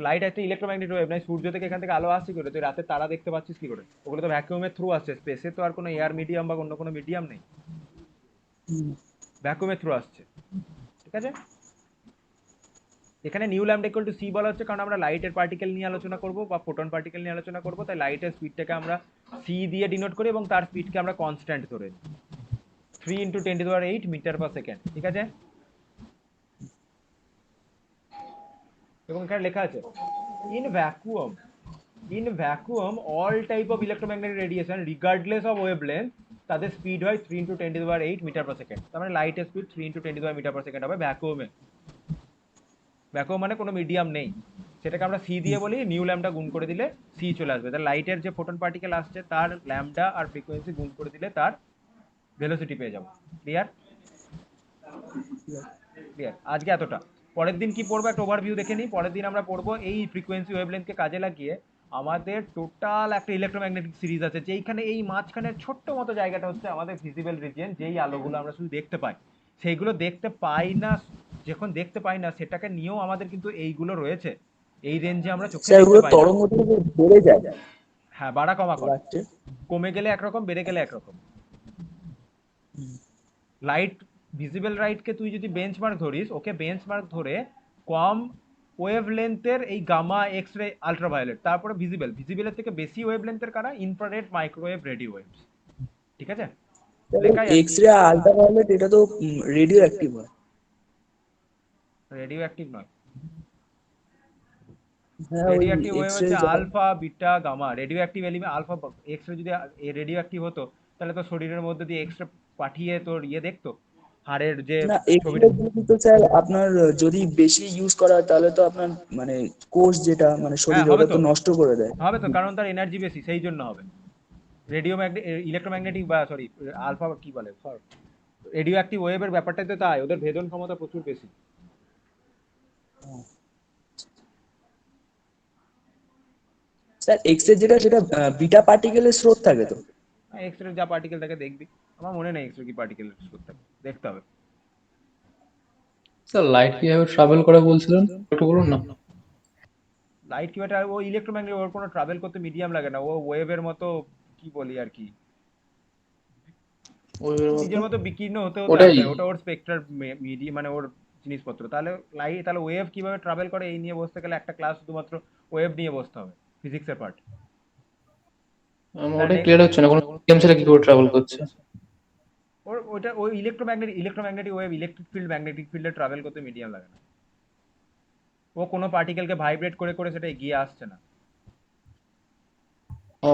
লাইট একটা ইলেকট্রোম্যাগনেটিক ওয়েভ, নাই সূর্য থেকে এখান থেকে আলো আসছে কি করে? তুই রাতে তারা দেখতে পাচ্ছিস কি করে? ওগুলো তো ভ্যাকুয়ামের থ্রু আসছে, স্পেসে তো আর কোনো এয়ার মিডিয়াম বা অন্য কোনো মিডিয়াম নেই, ভ্যাকুয়ামের থ্রু আসছে, ঠিক আছে? এখানে nu lambda equal to C বলা হচ্ছে কারণ আমরা লাইটের পার্টিকেল নিয়ে আলোচনা করব বা ফোটন পার্টিকেল নিয়ে আলোচনা করব, তাই লাইটের স্পিডটাকে আমরা সি দিয়ে ডিনোট করি এবং তার স্পিডকে আমরা কনস্ট্যান্ট ধরে নিই 3 × 10⁸ মিটার পার সেকেন্ড, ঠিক আছে? এবং এখানে লেখা আছে in vacuum all type of electromagnetic radiation regardless of wavelength তাদের স্পিড হয় 3 × 10⁸ মিটার পার সেকেন্ড। তার মানে লাইটের স্পিড 3 × 10⁸ মিটার পার সেকেন্ড হবে ভ্যাকুয়ামে। ভ্যাকুয়াম মানে কোনো মিডিয়াম নেই, সেটাকে আমরা সি দিয়ে বলি, নিউ ল্যামডা গুণ করে দিলে সি চলে আসবে। তাহলে লাইটের যে ফোটন পার্টিকেল আসছে তার ল্যামডা আর ফ্রিকোয়েন্সি গুণ করে দিলে তার ভেলোসিটি পেয়ে যাবো। ক্লিয়ার? ক্লিয়ার। আজকে এতটা। পরের দিন কি পড়বো একটা ওভারভিউ দেখে নিই। পরের দিন আমরা পড়বো এই ফ্রিকোয়েন্সি ওয়েভলেন্থকে কাজে লাগিয়ে আমাদের টোটাল একটা ইলেকট্রোম্যাগনেটিক সিরিজ আছে, যেইখানে এই মাঝখানের ছোট্ট মতো জায়গাটা হচ্ছে আমাদের ভিজিবল রিজিয়ন, যেই আলোগুলো আমরা শুধু দেখতে পাই, সেইগুলো দেখতে পাই না, যখন দেখতে পাই না সেটাকে নিয়েও আমাদের কিন্তু এইগুলো রয়েছে, এই রেঞ্জে আমরা চোখে স্যার দেখতে ওগুলো পাই না। তরঙ্গটা বেড়ে যায়। হ্যাঁ, বাড়া কমা করে, কমে গেলে একরকম, বেড়ে গেলে একরকম। লাইট ভিজিবল লাইটকে তুই যদি বেঞ্চমার্ক ধরিস, ওকে বেঞ্চমার্ক ধরে কম ওয়েভ লেন্থের এই গামা এক্স রে আলট্রাভায়োলেট, তারপরে ভিজিবলের থেকে বেশি ওয়েভ লেন্থের কারা ইনফ্রারেড মাইক্রোওয়েভ রেডিও ওয়েভস, ঠিক আছে? এক্স রে আল্ট্রাভায়োলেট এটা তো রেডিও অ্যাক্টিভ হয়। রেডিও অ্যাক্টিভ নয়, হ্যাঁ ওই radioactive wave X ray হচ্ছে alpha beta gamma. Radioactive element alpha X ray যদি রেডিও অ্যাক্টিভ হতো তাহলে তো শরীরের মধ্যে দিয়ে এক্স রে পাঠিয়ে তোর ইয়ে দেখতো, হাড়ের যে না এক্স ছবিটা। রে তো স্যার আপনার যদি বেশি ইউজ করা হয় তাহলে তো আপনার মানে কোষ যেটা মানে হ্যাঁ, শরীরে হবে ওটা তো, তো নষ্ট করে দেয়। হবে তো, কারণ তার এনার্জি বেশি, সেই জন্য হবে। রেডিও ইলেকট্রোম্যাগনেটিক বা সরি আলফা কি বলে, রেডিও অ্যাক্টিভ ওয়েভের ব্যাপারটাই তো তাই, ওদের ভেদন ক্ষমতা প্রচুর বেশি। স্যার এক্স এর যেটা সেটা বিটা পার্টিকেলের স্রোত থাকে তো। এক্স রে যা পার্টিকেল থাকে দেখবি, আমার মনে নেই এক্স রে কি পার্টিকেল করতে হবে, দেখতে হবে। স্যার লাইট কিভাবে ট্রাভেল করে বলছিলেন একটু বলুন না। লাইট কিভাবে ও ইলেকট্রোম্যাগনেটিক, ওর কোনো ট্রাভেল করতে মিডিয়াম লাগে না, ও ওয়েভের মতো কি বলি আর কি, নিজের মতো বিকীর্ণ হতে হতে ওটাই। আসে, ওটা ওর স্পেকট্রাল মিডিয়াম মানে ওর জিনিসপত্র। তাহলে তাহলে ওয়েভ কিভাবে ট্রাভেল করে এই নিয়ে বসতে গেলে একটা ক্লাস শুধুমাত্র ওয়েভ নিয়ে বসতে হবে, ফিজিক্সের পার্ট। আমার ওটাই ক্লিয়ার হচ্ছে না, কোনো গেম ছেড়ে কি করে ট্রাভেল করছে। ওর ওটা ওই electromagnetic wave, electric field magnetic ফিল্ডে ট্রাভেল করতে মিডিয়াম লাগে না, ও কোনো পার্টিকেলকে ভাইব্রেট করে করে সেটা এগিয়ে আসছে না। ও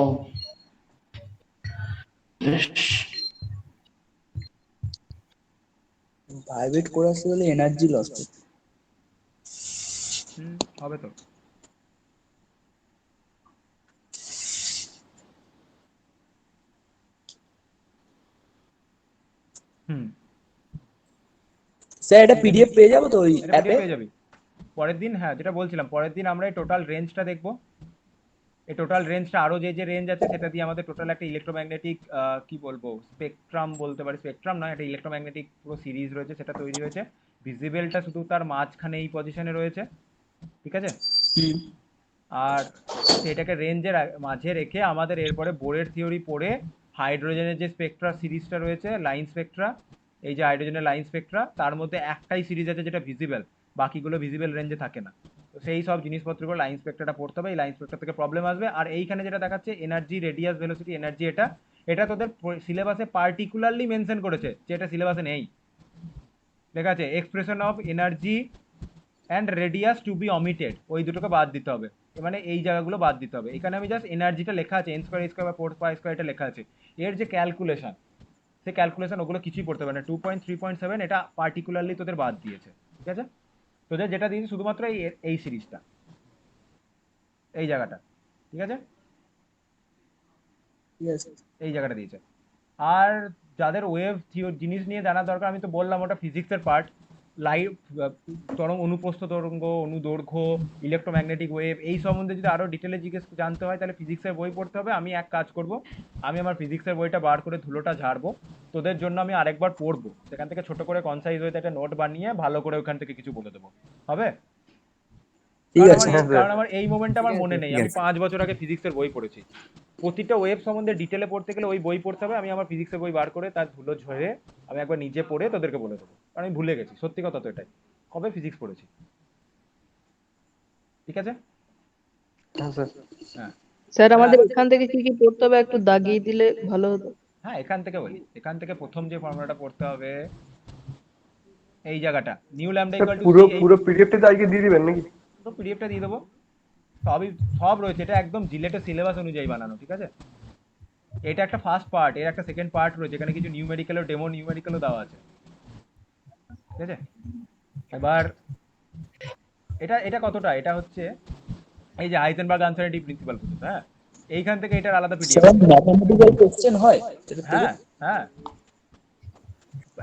ভাইব্রেট করে আসতে গেলে এনার্জি লস হয়। হবে তো। স্যার এটা পিডিএফ পেয়ে যাবো তো ওই এটা অ্যাপে? পেয়ে যাবি পরের দিন। হ্যাঁ, যেটা বলছিলাম, পরের দিন আমরা এই টোটাল রেঞ্জটা দেখবো। এই টোটাল রেঞ্জটা আরো যে যে রেঞ্জ আছে সেটা দিয়ে আমাদের টোটাল একটা ইলেকট্রোম্যাগনেটিক কি বলবো স্পেকট্রাম বলতে পারি, স্পেকট্রাম নয়, একটা ইলেকট্রোম্যাগনেটিক পুরো সিরিজ রয়েছে, সেটা তৈরি হয়েছে। ভিজিবলটা শুধু তার মাঝখানে এই পজিশনে রয়েছে, ঠিক আছে? আর সেটাকে রেঞ্জের মাঝে রেখে আমাদের এরপরে বোরের থিওরি পড়ে হাইড্রোজেনের যে স্পেকট্রা সিরিজটা রয়েছে, লাইন স্পেকট্রা, এই যে হাইড্রোজেনের লাইন স্পেকট্রা, তার মধ্যে একটাই সিরিজ আছে যেটা ভিজিবল, বাকিগুলো ভিজিবল রেঞ্জে থাকে না। তো সেই সব জিনিসপত্রগুলো লাইন স্পেকট্রাটা পড়তে হবে, এই লাইন স্পেকট্রা থেকে প্রবলেম আসবে। আর এইখানে যেটা দেখাচ্ছে এনার্জি, রেডিয়াস, ভেলোসিটি, এনার্জি, এটা এটা তোদের সিলেবাসে পার্টিকুলারলি মেনশন করেছে, যে এটা সিলেবাসে নেই। লেখা আছে expression of energy and radius to be omitted, ওই দুটোকে বাদ দিতে হবে, মানে এই জায়গাগুলো বাদ দিতে হবে। এখানে আমি জাস্ট এনার্জিটা লেখা আছে, এন স্কোয়ার, এ স্কোয়ার বা 4 পাই স্কোয়ার, এটা লেখা আছে। এর যে ক্যালকুলেশন, সেই ক্যালকুলেশন ওগুলো কিছুই পড়তে হবে না। 2.3.7 এটা পার্টিকুলারলি তোদের বাদ দিয়েছে, ঠিক আছে? তোদের যেটা দিয়েছে শুধুমাত্র এই সিরিজটা, এই জায়গাটা, ঠিক আছে? এই জায়গাটা দিয়েছে। আর যাদের ওয়েভ জিনিস নিয়ে জানার দরকার, আমি তো বললাম ওটা ফিজিক্সের পার্ট। লাইভ তরঙ্গ, অনুপ্রস্থ তরঙ্গ, অনুদৈর্ঘ্য, ইলেকট্রোম্যাগনেটিক ওয়েভ, এই সম্বন্ধে যদি আরো ডিটেলে জানতে হয় তাহলে ফিজিক্সের বই পড়তে হবে। আমি এক কাজ করব, আমি আমার ফিজিক্সের বইটা বার করে ধুলোটা ঝাড়বো, তোদের জন্য আমি আরেকবার পড়বো, সেখান থেকে ছোট করে কনসাইজ হয়ে একটা নোট বানিয়ে ভালো করে ওখান থেকে কিছু বলে দেবো, হবে? কারণ আমার এই মোমেন্টটা আমার মনে নেই, আমি 5 বছর আগে ফিজিক্সের বই পড়েছি। প্রতিটা ওয়েভ সম্বন্ধে ডিটেলে পড়তে গেলে ওই বই পড়তে হবে। আমি আমার ফিজিক্সের বই বার করে তার ধুলো ঝরে আমি একবার নিজে পড়ে তোদেরকে বলে দেবো, কারণ আমি ভুলে গেছি, সত্যি কথা তো এটাই, কবে ফিজিক্স পড়েছি, ঠিক আছে? হ্যাঁ স্যার আমাদের এখান থেকে কি কি পড়তে হবে একটু দাগিয়ে দিলে ভালো হতো। হ্যাঁ, এখান থেকে বলি, এখান থেকে প্রথম যে ফর্মুলাটা পড়তে হবে, এই জায়গাটা নিউ ল্যামডা ইকুয়াল টু পুরো পুরো পিডিএফটা আজকে দিয়ে দিবেন নাকি? তো পিডিএফটা দিয়ে দেবো, সবই সব রয়েছে, এটা একদম জিলেটের সিলেবাস অনুযায়ী বানানো, ঠিক আছে? এটা একটা ফার্স্ট পার্ট, এর একটা সেকেন্ড পার্ট রয়েছে, এখানে কিছু নিউমেরিক্যাল ও ডেমো নিউমেরিক্যালও দেওয়া আছে, ঠিক আছে? এবার এটা এটা কতটা, এটা হচ্ছে এই যে হাইজেনবার্গ আনসারনিটি প্রিন্সিপাল পর্যন্ত। হ্যাঁ, এইখান থেকে এটার আলাদা পিডিএফ। ম্যাথমেটিক্যাল কোশ্চেন হয়? হ্যাঁ হ্যাঁ,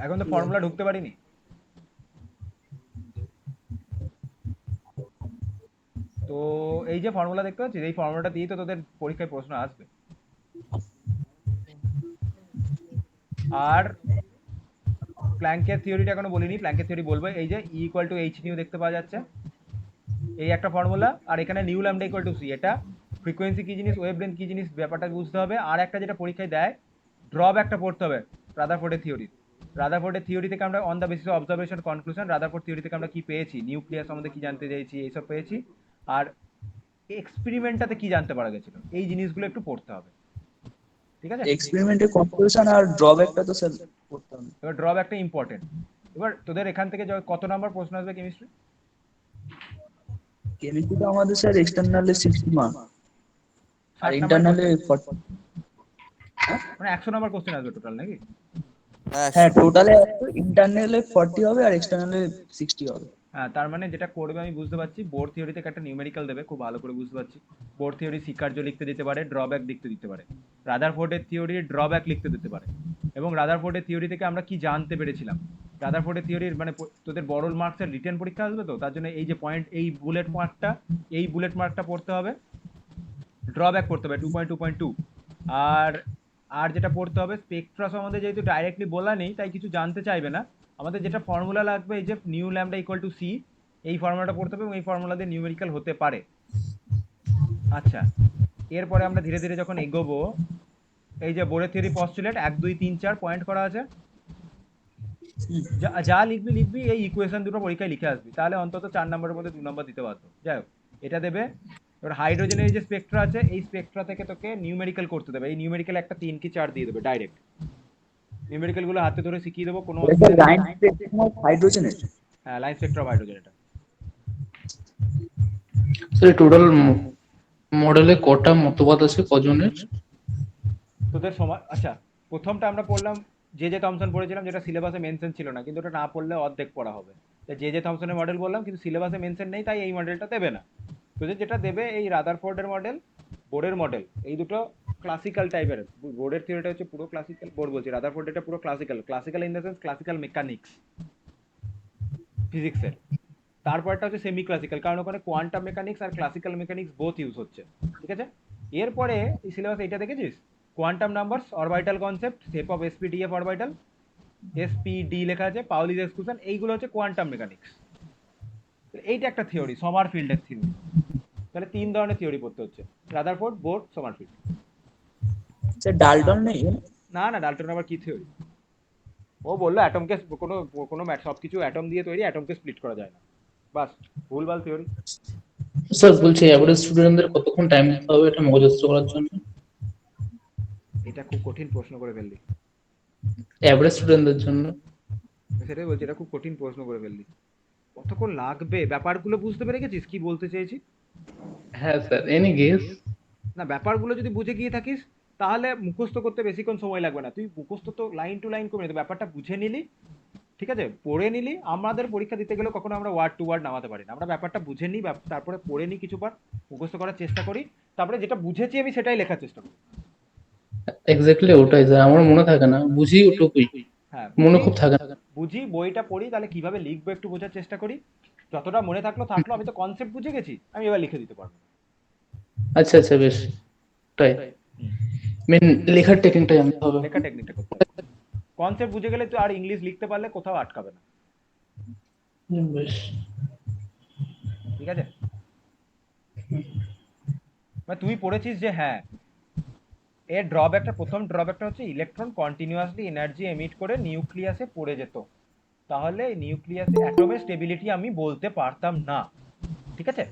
এখন তো ফর্মুলা ঢুকতে পারিনি। তো এই যে ফর্মুলা দেখতে পাচ্ছিস, এই ফর্মুলাটা দিয়েই তো তোদের পরীক্ষায় প্রশ্ন আসবে। আর প্ল্যাঙ্কের থিওরিটা এখনো বলিনি, প্ল্যাঙ্কের থিওরি বলবো। এই যে E equal to H nu দেখতে পাওয়া যাচ্ছে, এই একটা ফর্মুলা। আর এখানে nu lambda equal to C, এটা ফ্রিকোয়েন্সি কি জিনিস, ওয়েভলেন্থ কি জিনিস, ব্যাপারটা বুঝতে হবে। আর একটা যেটা পরীক্ষায় দেয়, ড্রপ একটা পড়তে হবে রাদারফোর্ডের থিওরি। রাদারফোর্ডের থিওরি থেকে আমরা on the basis of observation conclusion, Rutherford theory থেকে আমরা কি পেয়েছি, নিউক্লিয়াস সম্বন্ধে কি জানতে চাইছি, এইসব পেয়েছি। আর এক্সপেরিমেন্টটাতে কি জানতে পারা গেছিল, এই জিনিসগুলো একটু পড়তে হবে, ঠিক আছে? এক্সপেরিমেন্টের কনক্লুশন আর ড্রব্যাকটা তো স্যার করতে হবে। এবার ড্রব্যাকটা ইম্পর্টেন্ট। এবার তোদের এখান থেকে কত নাম্বার প্রশ্ন আসবে কেমিস্ট্রি? কেমিস্ট্রিটা আমাদের স্যার এক্সটারনালে 60 মার্ক আর 60 নাম্বার ইন্টারনালে 40। মানে 100 নাম্বার কোশ্চেন আসবে টোটাল নাকি? হ্যাঁ, টোটালে ইন্টারনালে 40 হবে আর এক্সটারনালে 60 হবে। হ্যাঁ, তার মানে যেটা করবে আমি বুঝতে পারছি, বোর থিওরি থেকে একটা নিউমেরিক্যাল দেবে, খুব ভালো করে বুঝতে পারছি। বোর থিওরি স্বীকার্য লিখতে দিতে পারে, ড্রব্যাক লিখতে দিতে পারে। রাদারফোর্ডের থিওরি ড্রব্যাক লিখতে দিতে পারে। এবং রাদারফোর্ডের থিওরি থেকে আমরা কি জানতে পেরেছিলাম, রাদারফোর্ডের থিওরির মানে তোদের বড় মার্কসের রিটেন পরীক্ষা আসবে তো, তার জন্য এই যে পয়েন্ট, এই বুলেট মার্কটা পড়তে হবে। ড্রব্যাক করতে হবে 2.2.2। আর আর যেটা পড়তে হবে স্পেকট্রা সম্বন্ধে, যেহেতু ডাইরেক্টলি বলা নেই তাই কিছু জানতে চাইবে না। আমাদের যেটা ফর্মুলা লাগবে এই যে nu lambda equal to C, এই ফর্মুলাটা পড়তে হবে এবং এই ফর্মুলা দিয়ে নিউমেরিক্যাল হতে পারে। আচ্ছা, এরপরে আমরা ধীরে ধীরে যখন এগোবো, এই যে বোরের থিওরি পস্টুলেট 1 2 3 4 পয়েন্ট করা আছে, যা লিখবি লিখবি এই ইকুয়েশন দুটো পরীক্ষায় লিখে আসবি, তাহলে অন্তত 4 নম্বরের মধ্যে 2 নম্বর দিতে পারতো। যাই হোক, এটা দেবে। এবার হাইড্রোজেনের যে স্পেকট্রা আছে, এই স্পেকট্রা থেকে তোকে নিউমেরিক্যাল করতে দেবে। এই নিউমেরিক্যাল একটা 3 কি 4 দিয়ে দেবে ডাইরেক্ট। নিউমেরিক্যাল গুলো হাতে ধরে শিখিয়ে দেবো, কোনো লাইন স্পেকট্রাম অফ হাইড্রোজেনের। হ্যাঁ, লাইন স্পেকট্রা অফ হাইড্রোজেন। এটা স্যার টোটাল মডেলে কটা মতবাদ আছে, কজনের? তোদের সময়, আচ্ছা প্রথমটা আমরা পড়লাম জে থমসন পড়েছিলাম, যেটা সিলেবাসে মেনশন ছিল না, কিন্তু ওটা না পড়লে অর্ধেক পড়া হবে। জে থমসনের মডেল বললাম, কিন্তু সিলেবাসে মেনশন নেই, তাই এই মডেলটা দেবে না। তোদের যেটা দেবে এই রাদারফোর্ডের মডেল, বোরের মডেল, এই দুটো ক্লাসিক্যাল টাইপের। বোর্ডের থিওরিটা হচ্ছে পুরো ক্লাসিক্যাল, বোর্ড বলছি, রাদারফোর্ডেরটা পুরো classical. Classical in the sense classical mechanics ফিজিক্সের। তারপরটা হচ্ছে সেমি ক্লাসিক্যাল, কারণ ওখানে কোয়ান্টাম মেকানিক্স আর ক্লাসিক্যাল মেকানিক্স বোথ ইউজ হচ্ছে। ঠিক আছে, এরপরে এই সিলেবাস এইটা দেখেছিস, quantum numbers, orbital concept, shape of SPDF orbital, SPD লেখা আছে, পাউলিস এক্সক্লুশন, এইগুলো হচ্ছে কোয়ান্টাম মেকানিক্স। এইটা একটা থিওরি, সমারফিল্ডের থিওরি। তাহলে 3 ধরনের থিওরি পড়তে হচ্ছে, Rutherford, Bohr, Sommerfeld. Sir Dalton নেই? না না, ডাল্টন আবার কি থিওরি? ও বললো অ্যাটমকে কোনো কোনো সবকিছু অ্যাটম দিয়ে তৈরি, অ্যাটমকে স্প্লিট করা যায় না, বাস ভুলভাল থিওরি। স্যার বলছি এভারেজ স্টুডেন্টদের কতক্ষণ টাইম দিতে হবে এটা মুখস্থ করার জন্য? এটা খুব কঠিন প্রশ্ন করে ফেললি। এভারেজ স্টুডেন্টদের জন্য সেটাই বলছি, এটা খুব কঠিন প্রশ্ন করে ফেললি। কতক্ষণ লাগবে? ব্যাপারগুলো বুঝতে পেরে গেছিস কি বলতে চেয়েছি? হ্যাঁ স্যার, এনি গেস? না, ব্যাপারগুলো যদি বুঝে গিয়ে থাকিস তাহলে মুখস্থ করতে বেশিক্ষণ সময় লাগবে না। তুই মুখস্থ তো লাইন টু লাইন করে নিতে, ব্যাপারটা বুঝে নিলি, ঠিক আছে, পড়ে নিলি। আমাদের পরীক্ষা দিতে গেলে কখনো আমরা ওয়ার্ড টু ওয়ার্ড নামাতে পারি না, আমরা ব্যাপারটা বুঝে নিই, তারপরে পড়ে নিই কিছুবার, মুখস্থ করার চেষ্টা করি, তারপরে যেটা বুঝেছি আমি সেটাই লেখার চেষ্টা করি। এক্স্যাক্টলি ওটাই স্যার, আমার মনে থাকে না, বুঝি ওটুকুই, হ্যাঁ, মনে খুব থাকে না। বুঝি, বইটা পড়ি, তাহলে কিভাবে লিখবো একটু বোঝার চেষ্টা করি, যতটা মনে থাকলো থাকলো, আমি তো কনসেপ্ট বুঝে গেছি, আমি এবার লিখে দিতে পারবো। আচ্ছা আচ্ছা, বেশ, তাই মেন লেখার টেকনিকটা জানতে হবে। লেখা টেকনিকটা করতে হবে, কনসেপ্ট বুঝে গেলে তুই আর ইংলিশ লিখতে পারলে কোথাও আটকাবে না। বেশ, ঠিক আছে, মানে তুই পড়েছিস যে হ্যাঁ এর ড্রব্যাকটা, প্রথম ড্রব্যাকটা হচ্ছে ইলেকট্রন কন্টিনিউয়াসলি এনার্জি এমিট করে নিউক্লিয়াসে পড়ে যেত, তাহলে নিউক্লিয়াসে অ্যাটমের স্টেবিলিটি আমি বলতে পারতাম না। ঠিক আছে,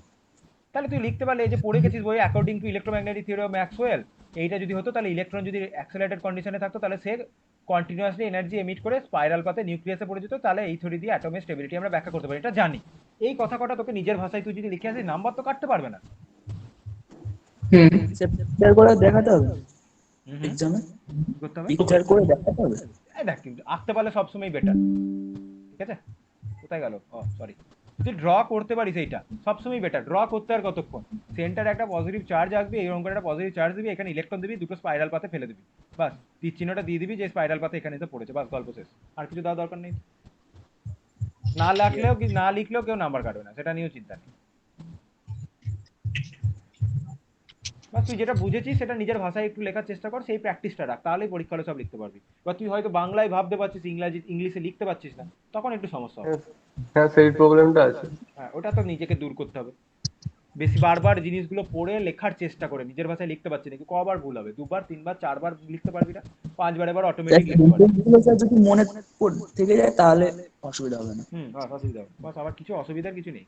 তাহলে তুই লিখতে পারলে, এই যে পড়ে গেছিস বই according to electromagnetic theory of Maxwell, এইটা যদি হতো তাহলে ইলেকট্রন যদি অ্যাক্সেলারেটেড কন্ডিশনে থাকতো তাহলে সে কন্টিনিউয়াসলি এনার্জি এমিট করে স্পাইরাল পাথে নিউক্লিয়াসে পড়ে যেত, তাহলে এই থিওরি দিয়ে অ্যাটমের স্টেবিলিটি আমরা ব্যাখ্যা করতে পারি, এটা জানি। এই কথা কটা তোকে নিজের ভাষায় তুই যদি লিখে আসিস, নাম্বার তো কাটতে পারবে না। পিকচার করে দেখাতে হবে এক্সামে, কি করতে হবে? পিকচার করে দেখাতে হবে। দেখ, কিন্তু আঁকতে পারলে সবসময় বেটার। ঠিক আছে, কোথায় গেল? ও সরি, তুই ড্র করতে পারিস, এইটা সবসময় বেটার। ড্র করতে আর কতক্ষণ? সেন্টারে একটা পজিটিভ চার্জ আসবে, এরকম করে একটা পজিটিভ চার্জ দিবি, এখানে ইলেকট্রন দিবি, দুটো স্পাইরাল পাথে ফেলে দিবি, বাস তীর চিহ্নটা দিয়ে দিবি যে স্পাইরাল পাথে এখানে এসে পড়েছে, বাস গল্প শেষ। আর কিছু দেওয়ার দরকার নেই। না লিখলেও কেউ নাম্বার কাটবে না, সেটা নিয়েও চিন্তা নেই। বাস তুই যেটা বুঝেছিস সেটা নিজের ভাষায় একটু লেখার চেষ্টা কর, সেই প্র্যাকটিসটা রাখ, তাহলেই পরীক্ষা হলে সব লিখতে পারবি। বা তুই হয়তো বাংলায় ভাবতে পারছিস, ইংলিশে লিখতে পারছিস না, তখন একটু সমস্যা হবে। হ্যাঁ, সেই প্রবলেমটা আছে। হ্যাঁ, ওটা তো নিজেকে দূর করতে হবে। বেশি বারবার জিনিসগুলো পড়ে লেখার চেষ্টা করে, নিজের ভাষায় লিখতে পারছি নাকি, কবার ভুল হবে? 2 বার 3 বার 4 বার লিখতে পারবি না, 5 বার এবার অটোমেটিক লিখতে পারবি। যদি মনে থেকে যায় তাহলে অসুবিধা হবে না। বাস অসুবিধা হবে, বাস আবার কিছু অসুবিধার কিছু নেই।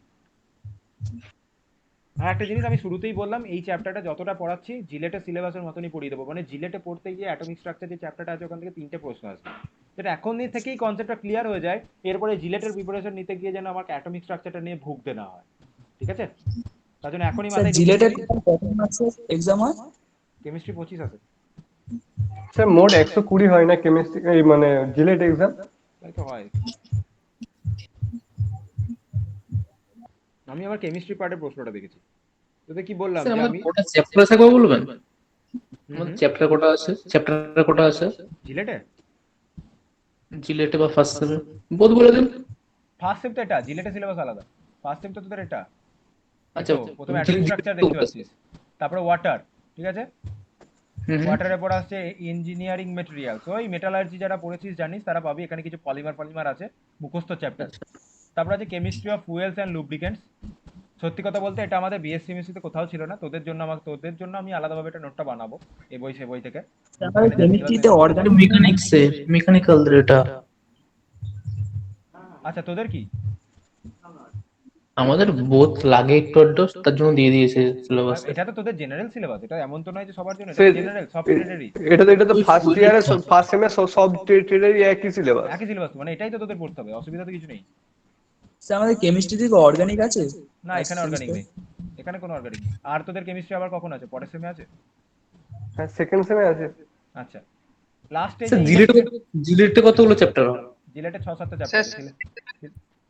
আর একটা জিনিস আমি শুরুতেই বললাম, এই চ্যাপ্টারটা যতটা পড়াচ্ছি জিলেটের সিলেবাসের মতনই পড়িয়ে দেবো, মানে জিলেটে পড়তে গিয়ে অ্যাটমিক স্ট্রাকচার যে চ্যাপ্টারটা আছে ওখান থেকে 3টে প্রশ্ন আসবে, যেটা এখন দিন থেকেই কনসেপ্টটা ক্লিয়ার হয়ে যায়, এরপরে জিলেটের প্রিপারেশন নিতে গিয়ে যেন আমাকে অ্যাটমিক স্ট্রাকচারটা নিয়ে ভুগতে না হয়। ঠিক আছে, তার জন্য এখনই মাথায় জিলেটের কত মার্কস এক্সাম হয়? কেমিস্ট্রি 25 আছে। স্যার মোট 120 হয় না কেমিস্ট্রি, এই মানে জিলেট এক্সাম? তাই তো হয়। আমি আমার কেমিস্ট্রি পার্টের প্রশ্নটা দেখেছি, তোদের কি বললাম স্যার যে আমাদের আমি কোটা চ্যাপ্টার আছে একবার বলবেন? আমাদের চ্যাপ্টার কোটা আছে জিলেটে জিলেটে বা ফার্স্ট সেমে, বোধ বলে দিন। ফার্স্ট সেম তো এটা, জিলেটের সিলেবাস আলাদা। ফার্স্ট সেম তো তোদের এটা, আচ্ছা, প্রথমে অ্যাটমিক স্ট্রাকচার দেখতে পাচ্ছিস, তারপরে ওয়াটার, ঠিক আছে। হুম হুম। ওয়াটারের পর আসছে ইঞ্জিনিয়ারিং মেটেরিয়ালস, ওই মেটালার্জি যারা পড়েছিস জানিস তারা পাবি, এখানে কিছু পলিমার আছে, মুখস্থ চ্যাপ্টার। আচ্ছা তারপর আছে chemistry of fuels and lubricants. সত্যি কথা বলতে এটা আমাদের বিএসসি মিএসসিতে কোথাও ছিল না, তোদের জন্য আমি আলাদাভাবে একটা নোটটা বানাবো এই বই সে বই থেকে। আমাদের এখানে যে কেমিস্ট্রিতে সিলেবাস অর্গানিক মেকানিক্সের মেকানিক্যাল এটা আচ্ছা তোদের কি? আমাদের বোধ লাগে একটু আধটু, তার জন্য দিয়ে দিয়েছে সিলেবাসে। এটা তো তোদের জেনারেল সিলেবাস, এটা এমন তো নয় যে সবার জন্য, সে এটা জেনারেল সব ট্রেডেরই এটা তো ফার্স্ট ইয়ারে ফার্স্ট সেমে সব ট্রেডেরই একই সিলেবাস। একই সিলেবাস, মানে এটাই তো তোদের পড়তে হবে, অসুবিধা তো কিছু নেই। স্যার আমাদের কেমিস্ট্রি থেকে অর্গানিক আছে? না এখানে অর্গানিক নেই, এখানে কোনো অর্গানিক নেই। আর তোদের কেমিস্ট্রি আবার কখন আছে, পরের সেমে আছে? হ্যাঁ সেকেন্ড সেমে আছে। আচ্ছা লাস্টে স্যার জিলেটে কতগুলো চ্যাপ্টার হয়? জিলেটে 6-7টা স্যার চ্যাপ্টার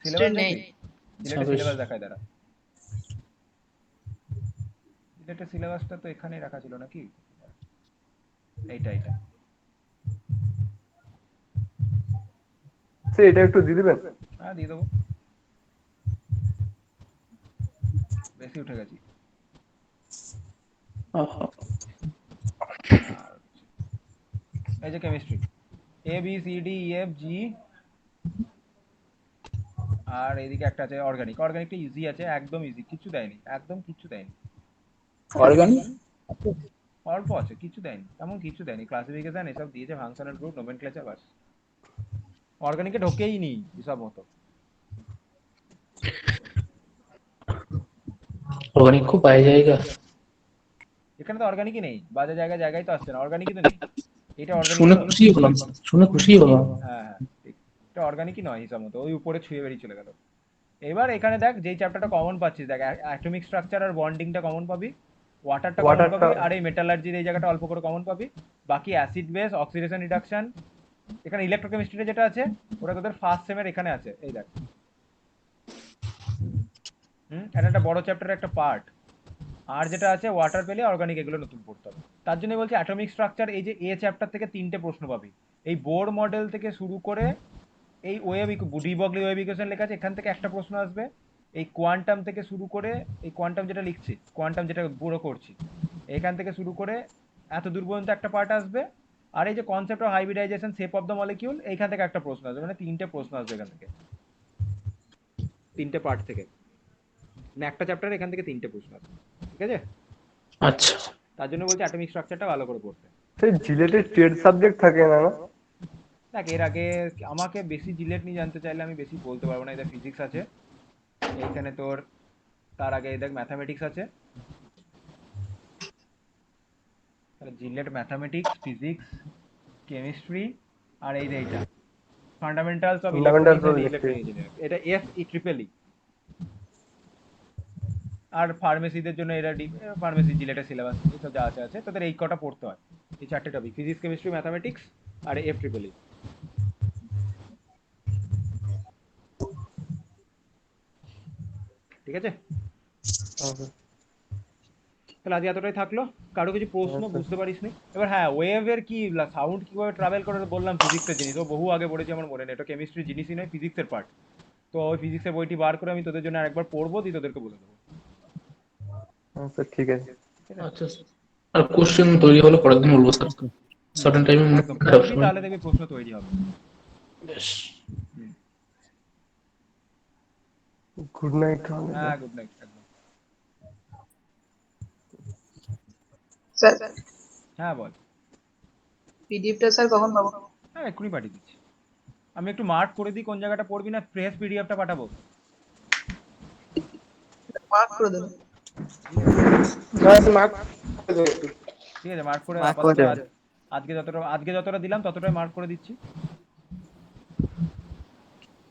সিলেবাস নেই। নেই। জিলেটে বেশ। সিলেবাস দেখায় দাঁড়া, জিলেটের সিলেবাসটা তো এখানেই রাখা ছিল নাকি, এইটা এটা একটু দিয়ে দিবেন। হ্যাঁ দিয়ে দেবো, বেশি উঠে গেছি। আহা। আর এই যে কেমিস্ট্রি ABCDEFG, আর এদিকে একটা আছে অর্গানিকটা ইজি আছে, একদম ইজি, কিছু দেয়নি, একদম কিছু দেয়নি, অর্গানিক অল্প আছে, কিছু দেয়নি, এমন কিছু দেয়নি, ক্লাসিফিকেশন এসব দিয়েছে, ফাংশনাল গ্রুপ, নোমেনক্লেচার, বাস। অর্গানিকে ঢোকেই নি হিসাব মতো। অর্গানিক খুব বাজে জায়গা। এখানে তো অর্গানিকই নেই, বাজে জায়গায় তো আসছে না, অর্গানিকই তো নেই, এটা অর্গানিক শুনে খুশি হলাম, শুনে খুশি হলাম। হ্যাঁ ঠিক, এটা অর্গানিকই নয় হিসাব মতো, ওই উপরে ছুঁয়ে বেরিয়ে চলে গেল। এবার এখানে দেখ যেই চ্যাপ্টারটা কমন পাচ্ছিস, দেখ অ্যাটমিক স্ট্রাকচার আর বন্ডিংটা কমন পাবি, ওয়াটারটা কমন পাবি, আর এই মেটালার্জির এই জায়গাটা অল্প করে কমন পাবি, বাকি অ্যাসিড বেস, অক্সিডেশন রিডাকশন, এখানে ইলেকট্রোকেমিস্ট্রিতে যেটা আছে ওটা তোদের ফার্স্ট সেমের এখানে আছে, এই দেখ। এটা একটা বড় চ্যাপ্টারের একটা পার্ট। আর যেটা আছে ওয়াটার পেলে অর্গানিক, এগুলো নতুন পড়তে হবে। তার জন্য বলছি অ্যাটমিক স্ট্রাকচার, এই যে এ চ্যাপ্টার থেকে 3টে প্রশ্ন পাবি, এই বোর মডেল থেকে শুরু করে এই ওয়েভ ডি বগলি ওয়েভ ইকুয়েশন লেখা আছে, এখান থেকে একটা প্রশ্ন আসবে। এই কোয়ান্টাম থেকে শুরু করে, এই কোয়ান্টাম যেটা লিখছি, কোয়ান্টাম যেটা বুড়ো করছি, এখান থেকে শুরু করে এত দূর পর্যন্ত একটা পার্ট আসবে। আর এই যে concept of hybridization, shape of the molecule, এইখান থেকে একটা প্রশ্ন আসবে, মানে 3টে প্রশ্ন আসবে এখান থেকে, 3টে পার্ট থেকে, মানে একটা চ্যাপ্টারে এখান থেকে 3টে প্রশ্ন আসবে, ঠিক আছে? আচ্ছা তার জন্য বলছি অ্যাটমিক স্ট্রাকচারটা ভালো করে পড়তে। সেই জিলেটের ট্রেড সাবজেক্ট থাকে না না? দেখ এর আগে আমাকে বেশি জিলেট নিয়ে জানতে চাইলে আমি বেশি বলতে পারবো না, এদের ফিজিক্স আছে এইখানে তোর, তার আগে দেখ ম্যাথামেটিক্স আছে, তাহলে জিলেট ম্যাথামেটিক্স, ফিজিক্স, কেমিস্ট্রি, আর এই যে এইটা fundamentals of Fundamentals electronics of and electric Electric. Engineering, এটা FE আর ফার্মেসিদের জন্য এরা ফার্মেসি জিলেটের সিলেবাস এসব যা আছে তাদের এই কটা পড়তে হয়, এই 4টে টপিক, ফিজিক্স, কেমিস্ট্রি, ম্যাথামেটিক্স আর FE। ঠিক আছে, তাহলে আজ এতটাই থাকলো। কারো কিছু প্রশ্ন বুঝতে পারিস নি? এবার হ্যাঁ, ওয়েভের কি সাউন্ড কিভাবে ট্রাভেল করে বললাম, ফিজিক্সের জিনিস, ও বহু আগে পড়েছি আমার মনে নেই, এটা কেমিস্ট্রি জিনিসই নয়, ফিজিক্সের পার্ট। তো ওই ফিজিক্সের বইটি বার করে আমি তোদের জন্য আরেকবার পড়বো, দিয়ে তোদেরকে বলে দেবো। আচ্ছা ঠিক আছে। আচ্ছা আর কোশ্চেন তৈরি হলে পরের দিন বলবো স্যার, সার্টেন টাইমে একদম খারাপ পড়বি, সময়। তাহলে দেখবি প্রশ্ন তৈরি হবে। বেশ গুড নাইট। হ্যাঁ গুড নাইট, একদম। স্যার হ্যাঁ বল। পিডিএফটা স্যার কখন পাবো? হ্যাঁ এক্ষুনি পাঠিয়ে দিচ্ছি। আমি একটু মার্ক করে দিই কোন জায়গাটা পড়বি, না ফ্রেশ পিডিএফটা পাঠাবো? মার্ক করে দেবেন। ঠিক আছে, মার্ক করে Mark আপাতত করে দেবেন। আজকে যতটা দিলাম ততটাই মার্ক করে দিচ্ছি,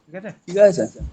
ঠিক আছে? ঠিক আছে স্যার।